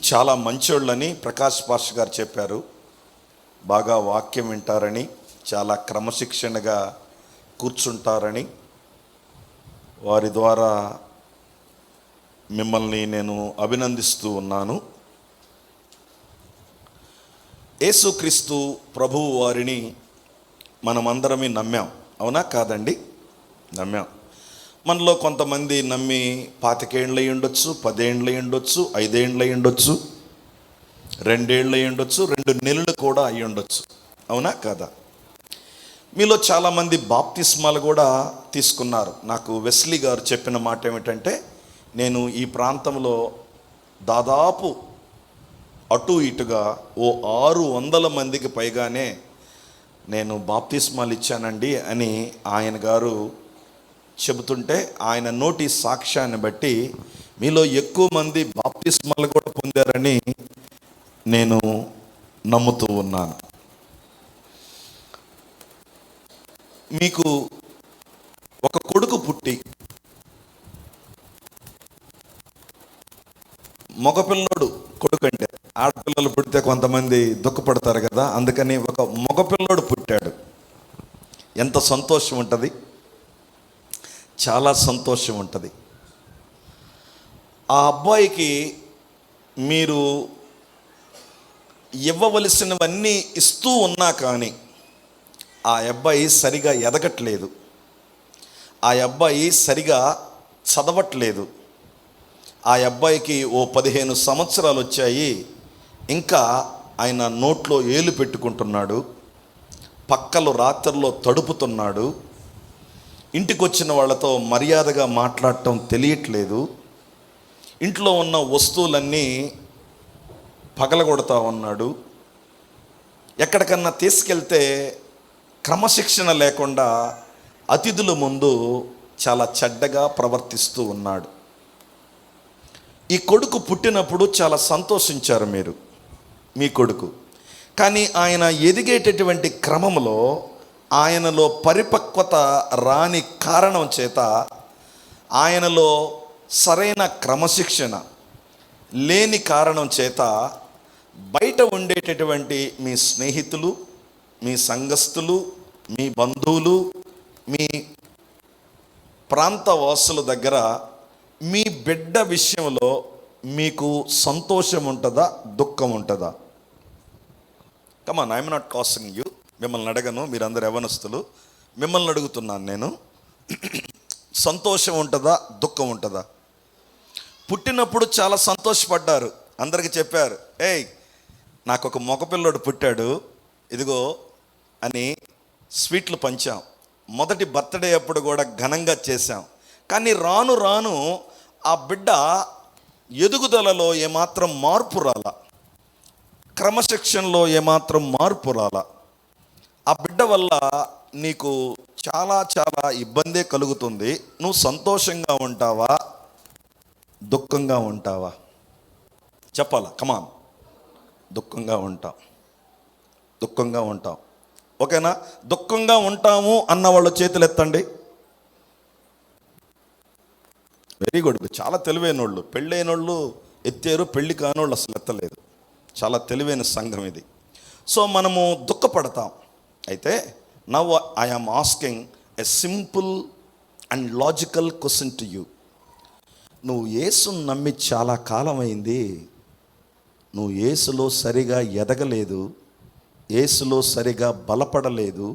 చాలా మంచోళ్ళని ప్రకాష్ పాష్ గారు చెప్పారు. బాగా వాక్యం వింటారని, చాలా క్రమశిక్షణగా కూర్చుంటారని, వారి ద్వారా మిమ్మల్ని నేను అభినందిస్తూ ఉన్నాను. యేసుక్రీస్తు ప్రభువు వారిని మనమందరమే నమ్మాం, అవునా కాదండి? నమ్మాం. మనలో కొంతమంది నమ్మి 25 ఏళ్ళు అయి ఉండొచ్చు, 10 ఏళ్ళు అయి ఉండొచ్చు, 5 ఏళ్ళు అయి ఉండొచ్చు, 2 ఏళ్ళు అయి ఉండొచ్చు, 2 నెలలు కూడా అయి ఉండొచ్చు, అవునా కాదా? మీలో చాలామంది బాప్తిస్మాలు కూడా తీసుకున్నారు. నాకు వెస్లీ గారు చెప్పిన మాట ఏమిటంటే, నేను ఈ ప్రాంతంలో దాదాపు అటు ఇటుగా 600 మందికి పైగానే నేను బాప్తిస్మాలు ఇచ్చానండి అని ఆయన గారు చెబుతుంటే, ఆయన నోటి సాక్ష్యాన్ని బట్టి మీలో ఎక్కువ మంది బాప్తిస్మాలు కూడా పొందారని నేను నమ్ముతూ ఉన్నాను. మీకు ఒక కొడుకు పుట్టి, మగపిల్లడు కొడుకు అంటే, ఆడపిల్లలు పుడితే కొంతమంది దుఃఖపడతారు కదా, అందుకని ఒక మగపిల్లడు పుట్టాడు. ఎంత సంతోషం ఉంటుంది, చాలా సంతోషం ఉంటుంది. ఆ అబ్బాయికి మీరు ఇవ్వవలసినవన్నీ ఇస్తూ ఉన్నా కానీ ఆ అబ్బాయి సరిగా ఎదగట్లేదు, ఆ అబ్బాయి సరిగా చదవట్లేదు. ఆ అబ్బాయికి 15 సంవత్సరాలు వచ్చాయి, ఇంకా ఆయన నోట్లో ఏలు పెట్టుకుంటున్నాడు, పక్కలు రాత్రిలో తడుపుతున్నాడు, ఇంటికి వచ్చిన వాళ్ళతో మర్యాదగా మాట్లాడటం తెలియట్లేదు, ఇంట్లో ఉన్న వస్తువులన్నీ పగలగొడతా ఉన్నాడు, ఎక్కడికన్నా తీసుకెళ్తే క్రమశిక్షణ లేకుండా అతిథుల ముందు చాలా చెడ్డగా ప్రవర్తిస్తూ ఉన్నాడు. ఈ కొడుకు పుట్టినప్పుడు చాలా సంతోషించారు మీరు, మీ కొడుకు. కానీ ఆయన ఎదిగేటటువంటి క్రమంలో ఆయనలో పరిపక్వత రాని కారణం చేత, ఆయనలో సరైన క్రమశిక్షణ లేని కారణం చేత, బయట ఉండేటటువంటి మీ స్నేహితులు, మీ సంఘస్థులు, మీ బంధువులు, మీ ప్రాంతవాసుల దగ్గర మీ బిడ్డ విషయంలో మీకు సంతోషం ఉంటుందా, దుఃఖం ఉంటుందా? కమాన్, ఐఎమ్ నాట్ కాస్టింగ్ యూ. మిమ్మల్ని అడగను, మీరందరూ యవ్వనస్తులు, మిమ్మల్ని అడుగుతున్నాను నేను. సంతోషం ఉంటుందా, దుఃఖం ఉంటుందా? పుట్టినప్పుడు చాలా సంతోషపడ్డారు, అందరికీ చెప్పారు, ఏయ్ నాకు ఒక మగపిల్లడు పుట్టాడు ఇదిగో అని స్వీట్లు పంచాం. మొదటి బర్త్డే అప్పుడు కూడా ఘనంగా చేశాం. కానీ రాను రాను ఆ బిడ్డ ఎదుగుదలలో ఏమాత్రం మార్పు రాలా, క్రమశిక్షణలో ఏమాత్రం మార్పు రాలా. ఆ బిడ్డ వల్ల నీకు చాలా చాలా ఇబ్బందే కలుగుతుంది. నువ్వు సంతోషంగా ఉంటావా, దుఃఖంగా ఉంటావా? చెప్పాలా? కమాన్. దుఃఖంగా ఉంటాం, దుఃఖంగా ఉంటాం. ఓకేనా? దుఃఖంగా ఉంటాము అన్న వాళ్ళు చేతులు ఎత్తండి. Very good. చాలా తెలివైన వాళ్ళు, పెళ్ళైనోళ్ళు ఎత్తారు, పెళ్ళి కానోళ్ళు అసలు ఎత్తలేదు. చాలా తెలివైన సంఘం ఇది. సో మనము దుఃఖపడతాం. అయితే now I am asking a simple and logical question to you. నువ్వు యేసును నమ్మి చాలా కాలం అయింది, నువ్వు యేసులో సరిగా ఎదగలేదు, యేసులో సరిగా బలపడలేదు,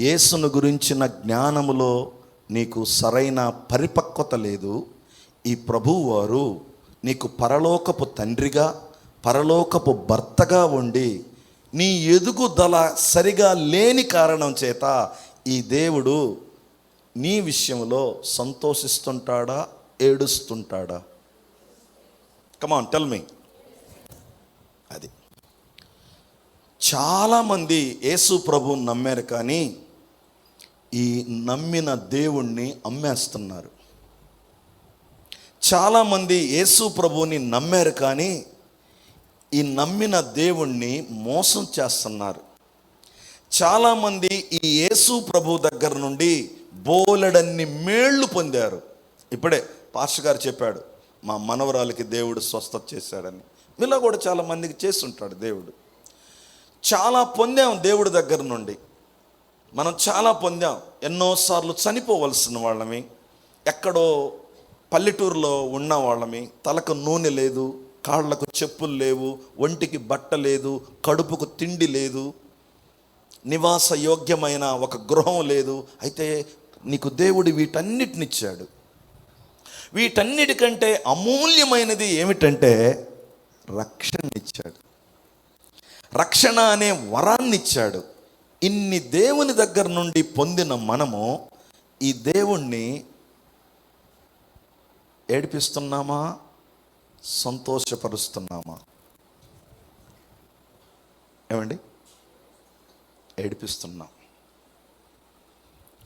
యేసును గురించిన జ్ఞానములో నీకు సరైన పరిపక్వత లేదు. ఈ ప్రభువు వారు నీకు పరలోకపు తండ్రిగా, పరలోకపు భర్తగా ఉండి నీ ఎదుగుదల సరిగా లేని కారణం చేత ఈ దేవుడు నీ విషయంలో సంతోషిస్తుంటాడా, ఏడుస్తుంటాడా? కమాన్, టెల్ మీ. అది చాలామంది యేసు ప్రభువుని నమ్మారు, కానీ ఈ నమ్మిన దేవుణ్ణి అమ్మేస్తున్నారు. చాలామంది యేసు ప్రభువుని నమ్మారు, కానీ ఈ నమ్మిన దేవుణ్ణి మోసం చేస్తున్నారు. చాలామంది ఈ యేసు ప్రభు దగ్గర నుండి బోలెడన్ని మేళ్ళు పొందారు. ఇప్పుడే పాస్టర్ గారు చెప్పాడు, మా మనవరాలికి దేవుడు స్వస్థత చేశాడని. మీలో కూడా చాలామందికి చేస్తుంటాడు దేవుడు. చాలా పొందాం దేవుడి దగ్గర నుండి, మనం చాలా పొందాం. ఎన్నోసార్లు చనిపోవలసిన వాళ్ళమి, ఎక్కడో పల్లెటూరులో ఉన్న వాళ్ళమి, తలకు నూనె లేదు, కాళ్ళకు చెప్పులు లేవు, ఒంటికి బట్ట లేదు, కడుపుకు తిండి లేదు, నివాస యోగ్యమైన ఒక గృహం లేదు. అయితే నీకు దేవుడు వీటన్నిటినిచ్చాడు. వీటన్నిటికంటే అమూల్యమైనది ఏమిటంటే రక్షణ ఇచ్చాడు. రక్షణ అనే వరాన్ని ఇచ్చాడు. ఇన్ని దేవుని దగ్గర నుండి పొందిన మనము ఈ దేవుణ్ణి ఏడిపిస్తున్నామా, సంతోషపరుస్తున్నామా? ఏమండి? ఏడిపిస్తున్నాం.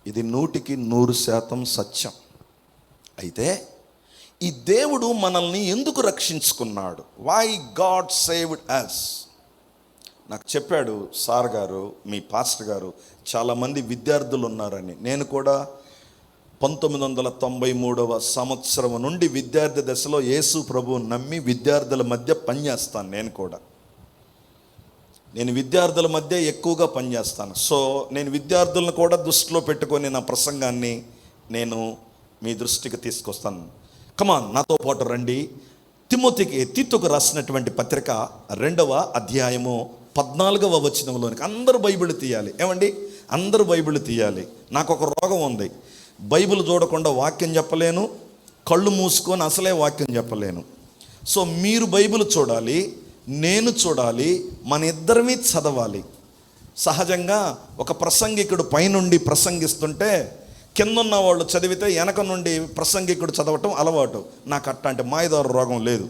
ఇది 100% సత్యం. అయితే ఈ దేవుడు మనల్ని ఎందుకు రక్షించుకున్నాడు? Why God saved us? నాకు చెప్పాడు సార్ గారు, మీ పాస్టర్ గారు, చాలామంది విద్యార్థులు ఉన్నారని. నేను కూడా 1993వ సంవత్సరం నుండి విద్యార్థి దశలో యేసు ప్రభువు నమ్మి విద్యార్థుల మధ్య పనిచేస్తాను. నేను విద్యార్థుల మధ్య ఎక్కువగా పనిచేస్తాను. సో నేను విద్యార్థులను కూడా దృష్టిలో పెట్టుకొని నా ప్రసంగాన్ని నేను మీ దృష్టికి తీసుకొస్తాను. కమాన్, నాతో పాటు రండి. తీతుకు రాసినటువంటి పత్రిక 2వ అధ్యాయము 14వ వచనంలోనికి అందరూ బైబిల్ తీయాలి. ఏమండి? అందరూ బైబిల్ తీయాలి. నాకు ఒక రోగం ఉంది, బైబిల్ చూడకుండా వాక్యం చెప్పలేను, కళ్ళు మూసుకొని అసలే వాక్యం చెప్పలేను. సో మీరు బైబిల్ చూడాలి, నేను చూడాలి, మన ఇద్దరిని చదవాలి. సహజంగా ఒక ప్రసంగికుడు పైనుండి ప్రసంగిస్తుంటే కిందున్న వాళ్ళు చదివితే వెనక నుండి ప్రసంగికుడు చదవటం అలవాటు. నాకు అట్లాంటి మాయదార రోగం లేదు.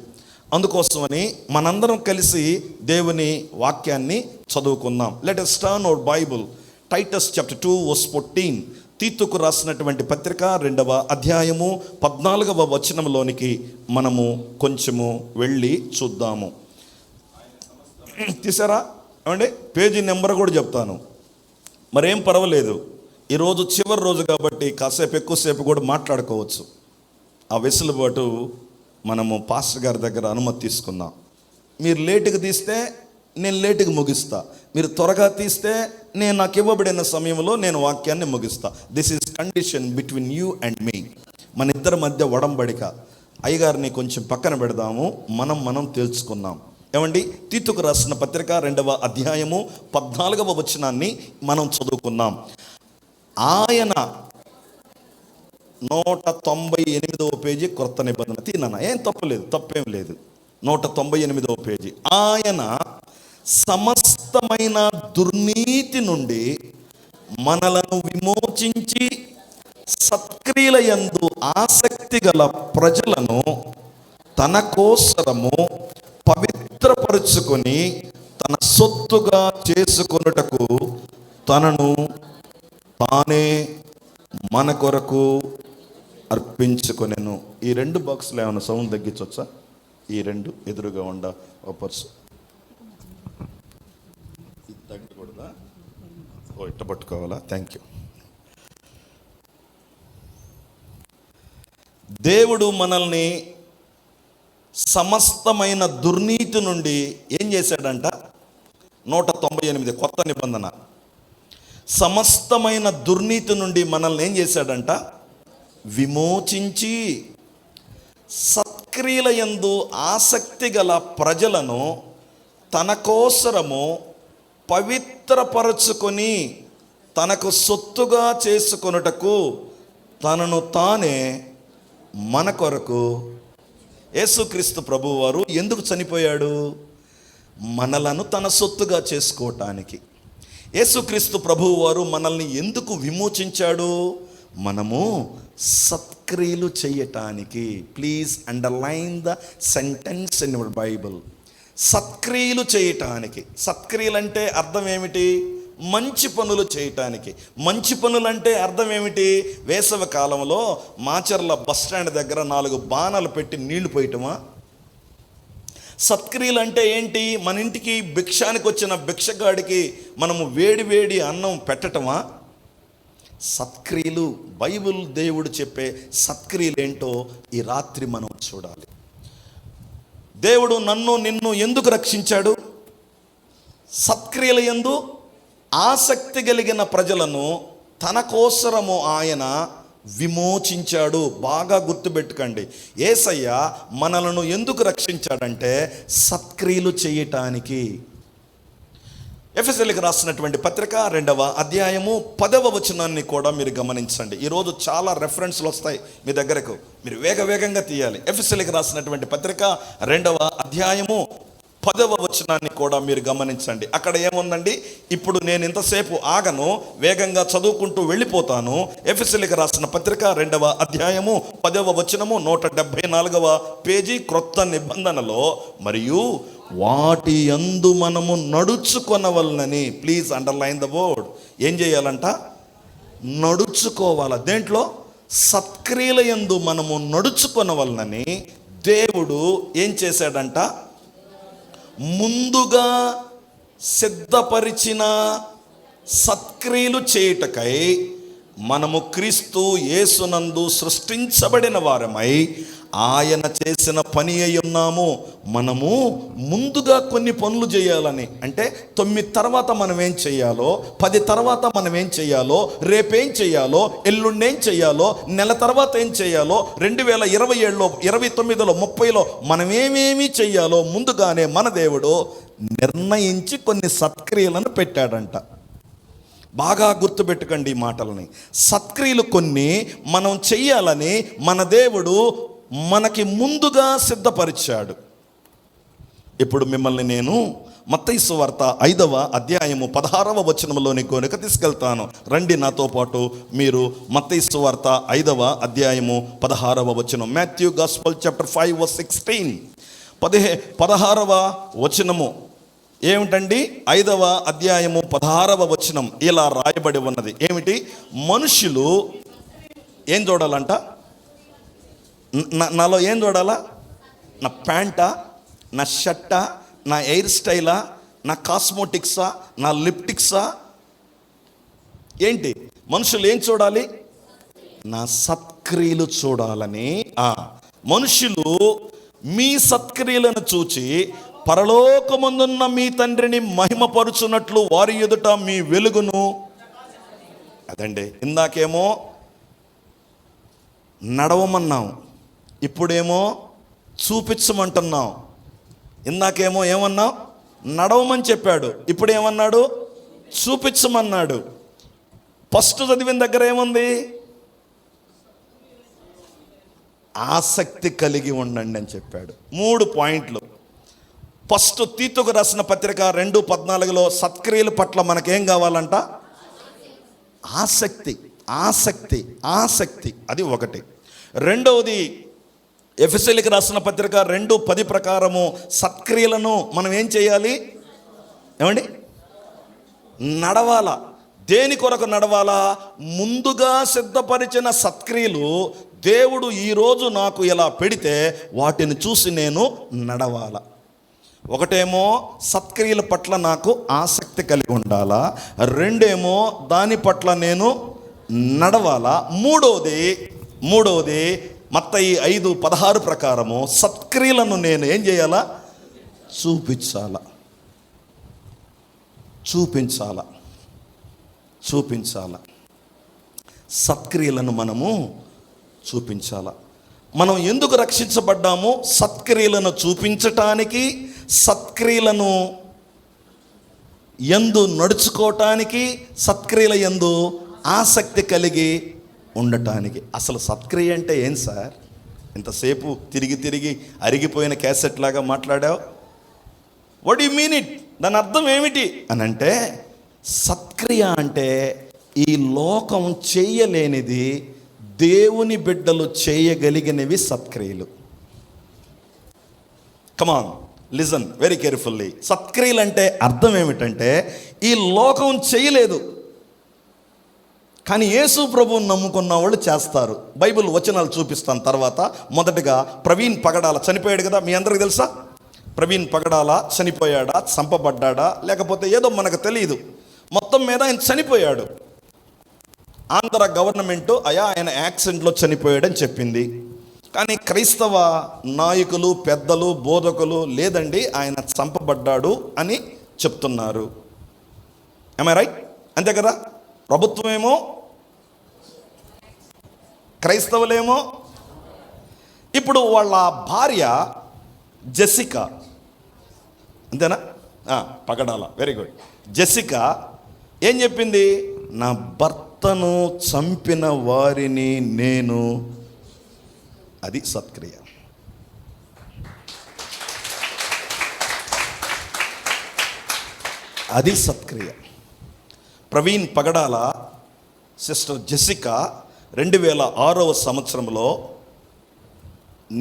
అందుకోసమని మనందరం కలిసి దేవుని వాక్యాన్ని చదువుకుందాం. Let us turn our Bible, Titus chapter 2 verse 14. తీతుకు రాసినటువంటి పత్రిక 2వ అధ్యాయము 14వ వచనంలోనికి మనము కొంచెము వెళ్ళి చూద్దాము. తీసారా? ఏమండి? పేజీ నెంబర్ కూడా చెప్తాను, మరేం పర్వాలేదు. ఈరోజు చివరి రోజు కాబట్టి కాసేపు ఎక్కువసేపు కూడా మాట్లాడుకోవచ్చు. ఆ వెసులుబాటు మనము పాస్టర్ గారి దగ్గర అనుమతి తీసుకుందాం. మీరు లేటుగా తీస్తే నేను లేటుగా ముగిస్తా, మీరు త్వరగా తీస్తే నేను నాకు ఇవ్వబడిన సమయంలో నేను వాక్యాన్ని ముగిస్తా. This is condition between you and me. మన ఇద్దరి మధ్య ఒడంబడిక. అయ్యగారిని కొంచెం పక్కన పెడదాము, మనం తెలుసుకుందాం. ఏమండి? తీతుకు రాసిన పత్రిక 2వ అధ్యాయము 14వ వచనాన్ని మనం చదువుకుందాం. ఆయన 198వ పేజీ, క్రొత్త నిబంధన. తీనా? ఏం తప్పలేదు, తప్పేం లేదు. 198వ పేజీ. ఆయన సమస్తమైన దుర్నీతి నుండి మనలను విమోచించి సత్క్రియల యందు ఆసక్తి గల ప్రజలను తన కోసరము పవిత్రపరుచుకొని తన సొత్తుగా చేసుకొనుటకు తనను తానే మన కొరకు అర్పించుకొనెను. ఈ 2 బాక్సులు ఏమైనా సౌండ్ తగ్గించవచ్చా? ఈ 2 ఎదురుగా ఉండ ఓ పర్సు తగ్గకూడదా? ఓ ఇట్ట పట్టుకోవాలా? Thank you. దేవుడు మనల్ని సమస్తమైన దుర్నీతి నుండి ఏం చేశాడంట? 198 కొత్త నిబంధన. సమస్తమైన దుర్నీతి నుండి మనల్ని ఏం చేశాడంట? విమోచించి సత్క్రియల యందు ఆసక్తి గల ప్రజలను తన కోసరము పవిత్రపరచుకొని తనకు సొత్తుగా చేసుకొనుటకు తనను తానే మన కొరకు. యేసుక్రీస్తు ప్రభువు వారు ఎందుకు చనిపోయాడు? మనలను తన సొత్తుగా చేసుకోవటానికి. యేసుక్రీస్తు ప్రభువు వారు మనల్ని ఎందుకు విమోచించాడు? మనము సత్క్రియలు చేయటానికి. Please underline the sentence in your Bible. సత్క్రియలు చేయటానికి. సత్క్రియలు అంటే అర్థం ఏమిటి? మంచి పనులు చేయటానికి. మంచి పనులు అంటే అర్థం ఏమిటి? వేసవి కాలంలో మాచర్ల బస్ స్టాండ్ దగ్గర 4 బాణాలు పెట్టి నీళ్లు పోయటమా? సత్క్రియలు అంటే ఏంటి? మన ఇంటికి భిక్షానికి వచ్చిన భిక్షగాడికి మనము వేడి వేడి అన్నం పెట్టటమా? సత్క్రియలు. బైబిల్ దేవుడు చెప్పే సత్క్రియలు ఏంటో ఈ రాత్రి మనం చూడాలి. దేవుడు నన్ను నిన్ను ఎందుకు రక్షించాడు? సత్క్రియల యందు ఆసక్తి కలిగిన ప్రజలను తన కోసరము ఆయన విమోచించాడు. బాగా గుర్తుపెట్టుకోండి, యేసయ్య మనలను ఎందుకు రక్షించాడంటే సత్క్రియలు చేయటానికి. ఎఫెసీయులకు రాసినటువంటి పత్రిక 2వ అధ్యాయము 10వ వచనాన్ని కూడా మీరు గమనించండి. ఈరోజు చాలా రెఫరెన్స్లు వస్తాయి మీ దగ్గరకు, మీరు వేగంగా తీయాలి. ఎఫెసీయులకు రాసినటువంటి పత్రిక 2వ అధ్యాయము 10వ వచనాన్ని కూడా మీరు గమనించండి. అక్కడ ఏముందండి? ఇప్పుడు నేను ఇంతసేపు ఆగను, వేగంగా చదువుకుంటూ వెళ్ళిపోతాను. ఎఫెసీయులకు రాసిన పత్రిక 2వ అధ్యాయము 10వ వచనము 174వ పేజీ క్రొత్త నిబంధనలో, మరియు వాటి యందు మనము నడుచుకొనవలనని. Please underline the word. ఏం చేయాలంట? నడుచుకోవాల. దేంట్లో? సత్క్రియల యందు మనము నడుచుకొనవలనని దేవుడు ఏం చేశాడంట? ముందుగా సిద్ధపరిచిన సత్క్రియలు చేయుటకై మనము క్రీస్తు యేసునందు సృష్టించబడిన వారమై ఆయన చేసిన పని అయి ఉన్నాము. మనము ముందుగా కొన్ని పనులు చేయాలని, అంటే 9 తర్వాత మనం ఏం చేయాలో, 10 తర్వాత మనం ఏం చేయాలో, రేపేం చేయాలో, ఎల్లుండేం చేయాలో, నెల తర్వాత ఏం చేయాలో, 2027లో 29లో 30లో మనం ఏమేమి చేయాలో ముందుగానే మన దేవుడు నిర్ణయించి కొన్ని సత్క్రియలను పెట్టాడంట. బాగా గుర్తుపెట్టుకోండి ఈ మాటలని. సత్క్రియలు కొన్ని మనం చెయ్యాలని మన దేవుడు మనకి ముందుగా సిద్ధపరిచాడు. ఇప్పుడు మిమ్మల్ని నేను మత్తయి సువార్త 5వ అధ్యాయము 16వ వచనంలోని కొనుక తీసుకెళ్తాను. రండి నాతో పాటు. మీరు మత్తయి సువార్త 5వ అధ్యాయము 16వ వచనం. Matthew gospel chapter 5:16. 16వ వచనము ఏమిటండి? 5వ అధ్యాయము 16వ వచనం ఇలా రాయబడి ఉన్నది. ఏమిటి? మనుషులు ఏం చూడాలంట? నాలో ఏం చూడాలా? నా ప్యాంటా, నా షర్టా, నా హెయిర్ స్టైలా, నా కాస్మోటిక్సా, నా లిప్టిక్సా? ఏంటి? మనుషులు ఏం చూడాలి? నా సత్క్రియలు చూడాలని. మనుషులు మీ సత్క్రియలను చూచి పరలోకమందున్న మీ తండ్రిని మహిమపరుచున్నట్లు వారి ఎదుట మీ వెలుగును. అదండి, ఇందాకేమో నడవమన్నాం, ఇప్పుడేమో చూపించమంటున్నాం. ఇందాకేమో ఏమన్నాం? నడవమని చెప్పాడు, ఇప్పుడు ఏమన్నాడు? చూపించమన్నాడు. ఫస్ట్ చదివిన దగ్గర ఏముంది? ఆసక్తి కలిగి ఉండండి అని చెప్పాడు. 3 పాయింట్లు. ఫస్ట్ తీతుకు రాసిన పత్రిక 2:14లో సత్క్రియల పట్ల మనకేం కావాలంట? ఆసక్తి, ఆసక్తి, ఆసక్తి. అది ఒకటి. రెండవది, ఎఫెసీయులకు రాసిన పత్రిక 2:10 ప్రకారము సత్క్రియలను మనం ఏం చేయాలి? ఏమండి? నడవాలా. దేని కొరకు నడవాలా? ముందుగా సిద్ధపరిచిన సత్క్రియలు దేవుడు ఈరోజు నాకు ఇలా పెడితే వాటిని చూసి నేను నడవాలా. ఒకటేమో సత్క్రియల పట్ల నాకు ఆసక్తి కలిగి ఉండాలా, రెండేమో దాని పట్ల నేను నడవాలా, మూడవది మత్తయి 5:16 ప్రకారము సత్క్రియలను నేను ఏం చేయాలా? చూపించాలా. సత్క్రియలను మనము చూపించాలా. మనం ఎందుకు రక్షించబడ్డాము? సత్క్రియలను చూపించటానికి, సత్క్రియలను యందు నడుచుకోవటానికి, సత్క్రియల యందు ఆసక్తి కలిగి ఉండటానికి. అసలు సత్క్రియ అంటే ఏం సార్? ఇంతసేపు తిరిగి అరిగిపోయిన క్యాసెట్ లాగా మాట్లాడావు. What you mean it? దాని అర్థం ఏమిటి అని అంటే, సత్క్రియ అంటే ఈ లోకం చేయలేనిది దేవుని బిడ్డలు చేయగలిగినవి సత్క్రియలు. కమాన్, లిజన్ వెరీ కేర్ఫుల్లీ. సత్క్రియలు అంటే అర్థం ఏమిటంటే ఈ లోకం చేయలేదు, కానీ యేసు ప్రభువుని నమ్ముకున్న వాళ్ళు చేస్తారు. బైబిల్ వచనాలు చూపిస్తాను తర్వాత. మొదటగా ప్రవీణ్ పగడాల చనిపోయాడు కదా, మీ అందరికీ తెలుసా? ప్రవీణ్ పగడాల చనిపోయాడా, చంపబడ్డాడా, లేకపోతే ఏదో మనకు తెలియదు. మొత్తం మీద ఆయన చనిపోయాడు. ఆంధ్ర గవర్నమెంట్ ఆయన యాక్సిడెంట్లో చనిపోయాడని చెప్పింది. కానీ క్రైస్తవ నాయకులు, పెద్దలు, బోధకులు లేదండి ఆయన చంపబడ్డాడు అని చెప్తున్నారు. am I right? అంతే కదా. ప్రభుత్వమేమో, క్రైస్తవులేమో. ఇప్పుడు వాళ్ళ భార్య జెసికా, అంతేనా? పగడాల, వెరీ గుడ్. జెసికా ఏం చెప్పింది? నా భర్తను చంపిన వారిని నేను, అది సత్క్రియ. అది సత్క్రియ. ప్రవీణ్ పగడాల సిస్టర్ జెసికా 2006వ సంవత్సరంలో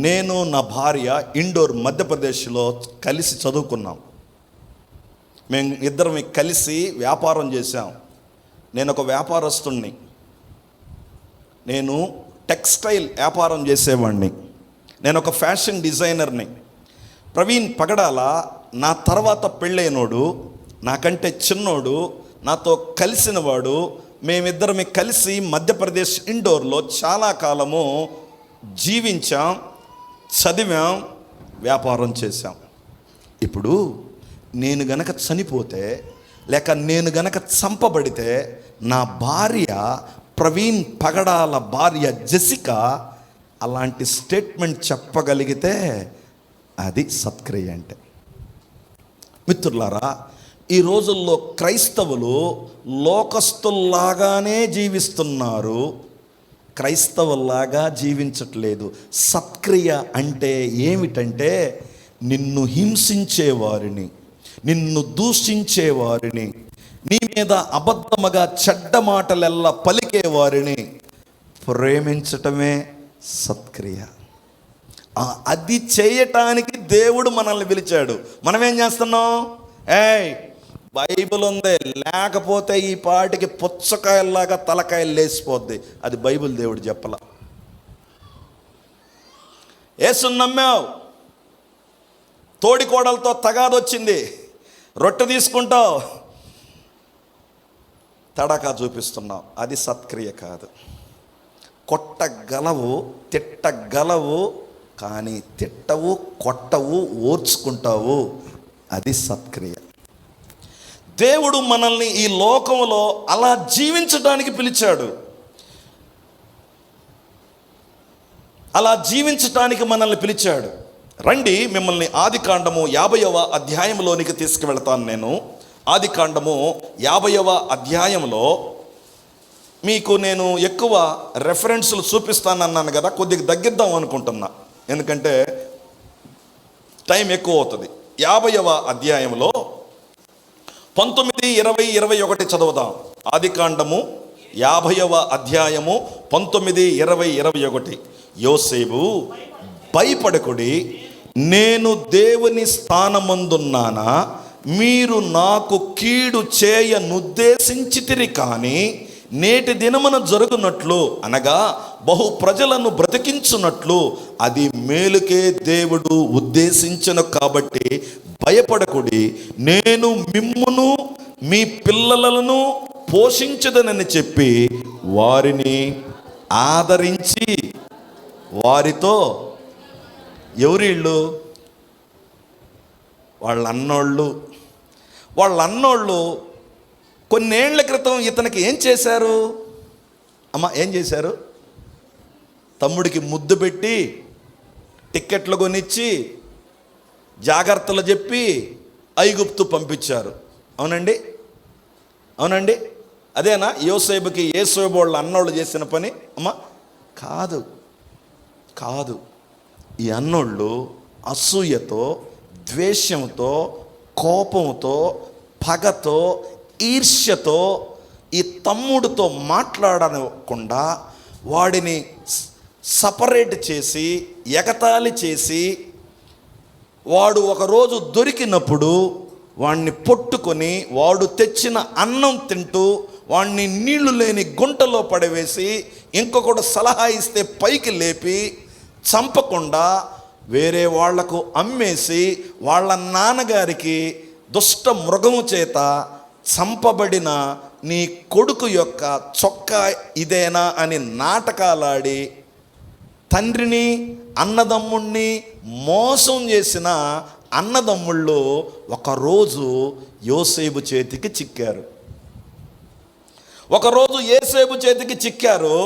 నేను నా భార్య ఇండోర్ మధ్యప్రదేశ్లో కలిసి చదువుకున్నాం. మేము ఇద్దరం కలిసి వ్యాపారం చేశాం. నేను ఒక వ్యాపారస్తుణ్ణి, నేను టెక్స్టైల్ వ్యాపారం చేసేవాడిని, నేను ఒక ఫ్యాషన్ డిజైనర్ని. ప్రవీణ్ పగడాల నా తర్వాత పెళ్ళైనోడు, నాకంటే చిన్నోడు, నాతో కలిసినవాడు. మేమిద్దరం కలిసి మధ్యప్రదేశ్ ఇండోర్లో చాలా కాలము జీవించాం, చదివాం, వ్యాపారం చేశాం. ఇప్పుడు నేను గనక చనిపోతే, లేక నేను గనక చంపబడితే, నా భార్య ప్రవీణ్ పగడాల భార్య జెసికా అలాంటి స్టేట్మెంట్ చెప్పగలిగితే అది సత్క్రియ అంటే. మిత్రులారా, ఈ రోజుల్లో క్రైస్తవులు లోకస్తుల్లాగానే జీవిస్తున్నారు, క్రైస్తవుల్లాగా జీవించట్లేదు. సత్క్రియ అంటే ఏమిటంటే, నిన్ను హింసించేవారిని, నిన్ను దూషించేవారిని, నీ మీద అబద్ధముగా చెడ్డ మాటలెల్లా పలికేవారిని ప్రేమించటమే సత్క్రియ. అది చేయటానికి దేవుడు మనల్ని పిలిచాడు. మనమేం చేస్తున్నాం? బైబిల్ ఉంది, లేకపోతే ఈ పాటికి పుచ్చకాయల్లాగా తలకాయలు లేచిపోద్ది. అది బైబిల్ దేవుడు చెప్పలా. యేసుని నమ్మావు, తోడికోడలతో తగాదొచ్చింది, రొట్టె తీసుకుంటావు, తడాకా చూపిస్తున్నావు. అది సత్క్రియ కాదు. కొట్టగలవు, తిట్టగలవు, కానీ తిట్టవు, కొట్టవు, ఓర్చుకుంటావు. అది సత్క్రియ. దేవుడు మనల్ని ఈ లోకంలో అలా జీవించడానికి పిలిచాడు. అలా జీవించటానికి మనల్ని పిలిచాడు. రండి, మిమ్మల్ని ఆదికాండము 50వ అధ్యాయంలోనికి తీసుకువెళ్తాను నేను. ఆదికాండము 50వ అధ్యాయంలో మీకు నేను ఎక్కువ రెఫరెన్సులు చూపిస్తానన్నాను కదా, కొద్దిగా తగ్గిద్దాం అనుకుంటున్నా, ఎందుకంటే టైం ఎక్కువ అవుతుంది. 50వ అధ్యాయంలో 19, 20, 21 చదువుదాం. ఆదికాండము 50వ అధ్యాయము 19, 20, 21. యోసేపు, భయపడకుడి, నేను దేవుని స్థానమందున్నానా? మీరు నాకు కీడు చేయనుద్దేశించితిరి, కానీ నేటి దినమున జరుగునట్లు, అనగా బహు ప్రజలను బ్రతికించున్నట్లు అది మేలుకే దేవుడు ఉద్దేశించను. కాబట్టి భయపడకుడి, నేను మిమ్మును మీ పిల్లలను పోషించదనని చెప్పి వారిని ఆదరించి వారితో, ఎవరిళ్ళు? వాళ్ళ అన్నోళ్ళు కొన్నేళ్ల క్రితం ఇతనికి ఏం చేశారు? ఏం చేశారు? తమ్ముడికి ముద్దు పెట్టి, టిక్కెట్లు కొనిచ్చి, జాగ్రత్తలు చెప్పి ఐగుప్తు పంపించారు. అవునండి, అవునండి, అదేనా యోసేపుకి యేసేపు వాళ్ళ అన్నోళ్ళు చేసిన పని? కాదు, కాదు. ఈ అన్నోళ్ళు అసూయతో, ద్వేషంతో, కోపంతో, పగతో, ఈర్ష్యతో ఈ తమ్ముడితో మాట్లాడకుండా వాడిని సపరేట్ చేసి, ఎగతాళి చేసి, వాడు ఒకరోజు దొరికినప్పుడు వాడిని పట్టుకొని వాడు తెచ్చిన అన్నం తింటూ వాడిని నీళ్లు లేని గుంటలో పడవేసి, ఇంకొకడు సలహా ఇస్తే పైకి లేపి చంపకుండా వేరే వాళ్లకు అమ్మేసి, వాళ్ళ నాన్నగారికి దుష్ట మృగము చేత చంపబడిన నీ కొడుకు యొక్క చొక్కా ఇదేనా అని నాటకాలాడి తండ్రిని అన్నదమ్ముణ్ణి మోసం చేసిన అన్నదమ్ముళ్ళు ఒకరోజు యోసేపు చేతికి చిక్కారు. ఒకరోజు యోసేపు చేతికి చిక్కారు.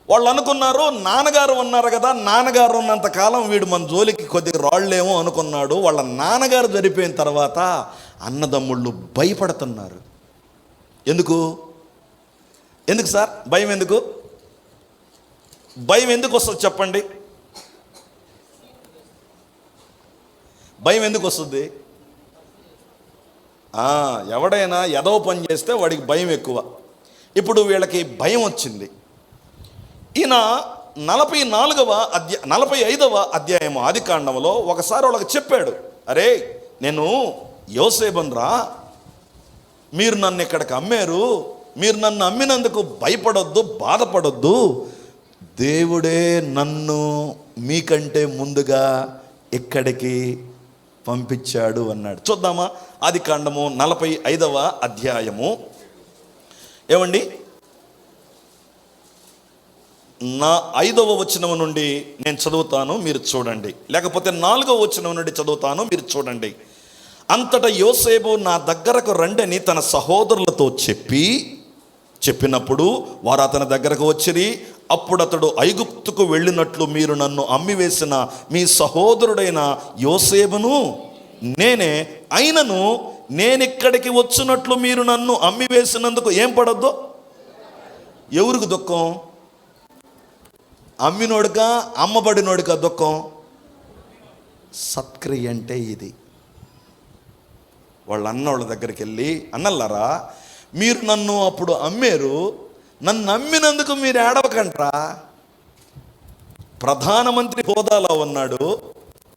వాళ్ళు అనుకున్నారు, నాన్నగారు ఉన్నారు కదా, నాన్నగారు ఉన్నంత కాలం వీడు మన జోలికి కొద్దిగా రాళ్ళేమో అనుకున్నాడు. వాళ్ళ నాన్నగారు చనిపోయిన తర్వాత అన్నదమ్ముళ్ళు భయపడుతున్నారు. ఎందుకు సార్ భయం? భయం ఎందుకు వస్తుంది చెప్పండి? భయం ఎందుకు వస్తుంది? ఎవడైనా ఎదవ పని చేస్తే వాడికి భయం ఎక్కువ. ఇప్పుడు వీళ్ళకి భయం వచ్చింది. ఈయన 45వ అధ్యాయము ఆదికాండంలో ఒకసారి వాళ్ళకి చెప్పాడు, అరే నేను యోసేపురా, మీరు నన్ను ఇక్కడికి అమ్మారు, మీరు నన్ను అమ్మినందుకు భయపడొద్దు, బాధపడొద్దు, దేవుడే నన్ను మీకంటే ముందుగా ఇక్కడికి పంపించాడు అన్నాడు. చూద్దామా? ఆదికాండము 45వ అధ్యాయము. ఏమండి, 5వ వచనం నుండి నేను చదువుతాను, మీరు చూడండి. లేకపోతే 4వ వచనం నుండి చదువుతాను, మీరు చూడండి. అంతటా యోసేపు నా దగ్గరకు రండని తన సహోదరులతో చెప్పినప్పుడు వారు అతని దగ్గరకు వచ్చిరి. అప్పుడు అతడు, ఐగుప్తుకు వెళ్ళినట్లు మీరు నన్ను అమ్మివేసిన మీ సహోదరుడైన యోసేపును నేనే, అయినను నేనిక్కడికి వచ్చినట్లు మీరు నన్ను అమ్మివేసినందుకు ఏం పడొద్దు? ఎవరికి దుఃఖం? అమ్మినోడుగా అమ్మబడినోడుగా దుఃఖం? సత్క్రియ అంటే ఇది. వాళ్ళ అన్నోళ్ళ దగ్గరికి వెళ్ళి, అన్నల్లారా మీరు నన్ను అప్పుడు అమ్మారు, నన్ను అమ్మినందుకు మీరు ఏడవకంట్రా. ప్రధానమంత్రి హోదాలో ఉన్నాడు,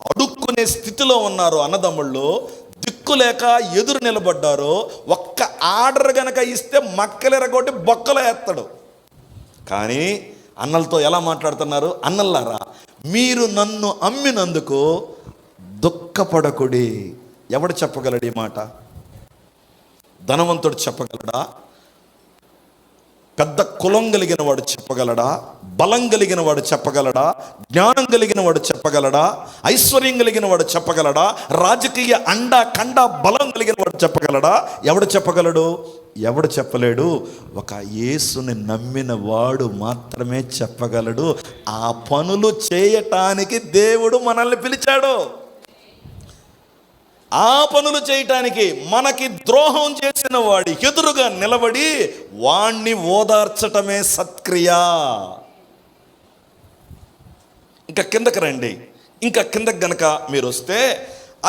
అడుక్కునే స్థితిలో ఉన్నారు అన్నదమ్ముళ్ళు, దిక్కులేక ఎదురు నిలబడ్డారు. ఒక్క ఆర్డర్ గనక ఇస్తే మక్కలెరగొట్టి బొక్కలో వేస్తాడు. కానీ అన్నలతో ఎలా మాట్లాడుతున్నారు? అన్నల్లారా మీరు నన్ను అమ్మినందుకు దుఃఖపడకుడి. ఎవడు చెప్పగలడు ఈ మాట? ధనవంతుడు చెప్పగలడా? పెద్ద కులం కలిగిన వాడు చెప్పగలడా? బలం కలిగిన వాడు చెప్పగలడా? జ్ఞానం కలిగిన వాడు చెప్పగలడా? ఐశ్వర్యం కలిగిన వాడు చెప్పగలడా? రాజకీయ కండ బలం కలిగిన వాడు చెప్పగలడా? ఎవడు చెప్పగలడు? ఎవడు చెప్పలేడు. ఒక యేసుని నమ్మిన వాడు మాత్రమే చెప్పగలడు. ఆ పనులు చేయటానికి దేవుడు మనల్ని పిలిచాడు. ఆ పనులు చేయటానికి మనకి ద్రోహం చేసిన వాడి ఎదురుగా నిలబడి వాణ్ణి ఓదార్చటమే సత్క్రియ. ఇంకా కిందకి రండి. ఇంకా కిందకి గనక మీరు వస్తే,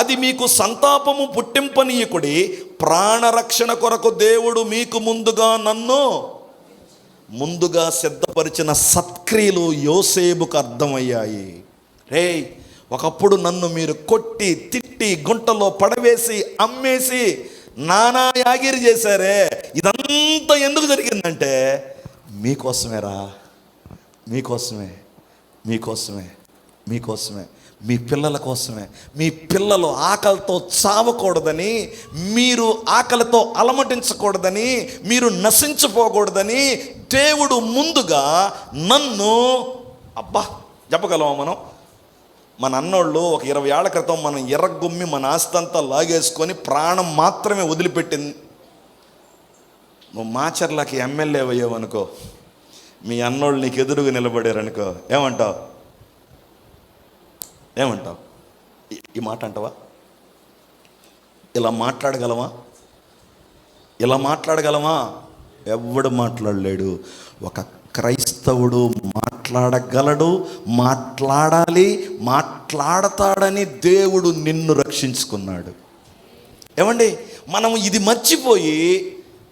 అది మీకు సంతాపము పుట్టింపనీయకుడి, ప్రాణరక్షణ కొరకు దేవుడు మీకు ముందుగా సిద్ధపరిచిన సత్క్రియలు యోసేపుకు అర్థమయ్యాయి. రే, ఒకప్పుడు నన్ను మీరు కొట్టి తిట్టి గుంటలో పడవేసి అమ్మేసి నానా యాగిరి చేశారే, ఇదంతా ఎందుకు జరిగిందంటే మీకోసమేరా, మీకోసమే, మీ పిల్లల కోసమే. మీ పిల్లలు ఆకలితో చావకూడదని, మీరు ఆకలితో అలమటించకూడదని, మీరు నశించిపోకూడదని దేవుడు ముందుగా నన్ను, చెప్పగలమా మనం? మన అన్నోళ్ళు ఒక 20 ఏళ్ల క్రితం మనం ఎర్రగుమ్మి మన ఆస్తంతా లాగేసుకొని ప్రాణం మాత్రమే వదిలిపెట్టింది. నువ్వు మాచర్లకి ఎమ్మెల్యే అయ్యావు అనుకో, మీ అన్నోళ్ళు నీకు ఎదురుగా నిలబడారు అనుకో, ఏమంటావు? ఈ మాట అంటావా? ఇలా మాట్లాడగలమా? ఎవడు మాట్లాడలేడు. ఒక క్రైస్తవుడు మాట్లాడగలడు, మాట్లాడాలి, మాట్లాడతాడని దేవుడు నిన్ను రక్షించుకున్నాడు. ఏమండి, మనము ఇది మర్చిపోయి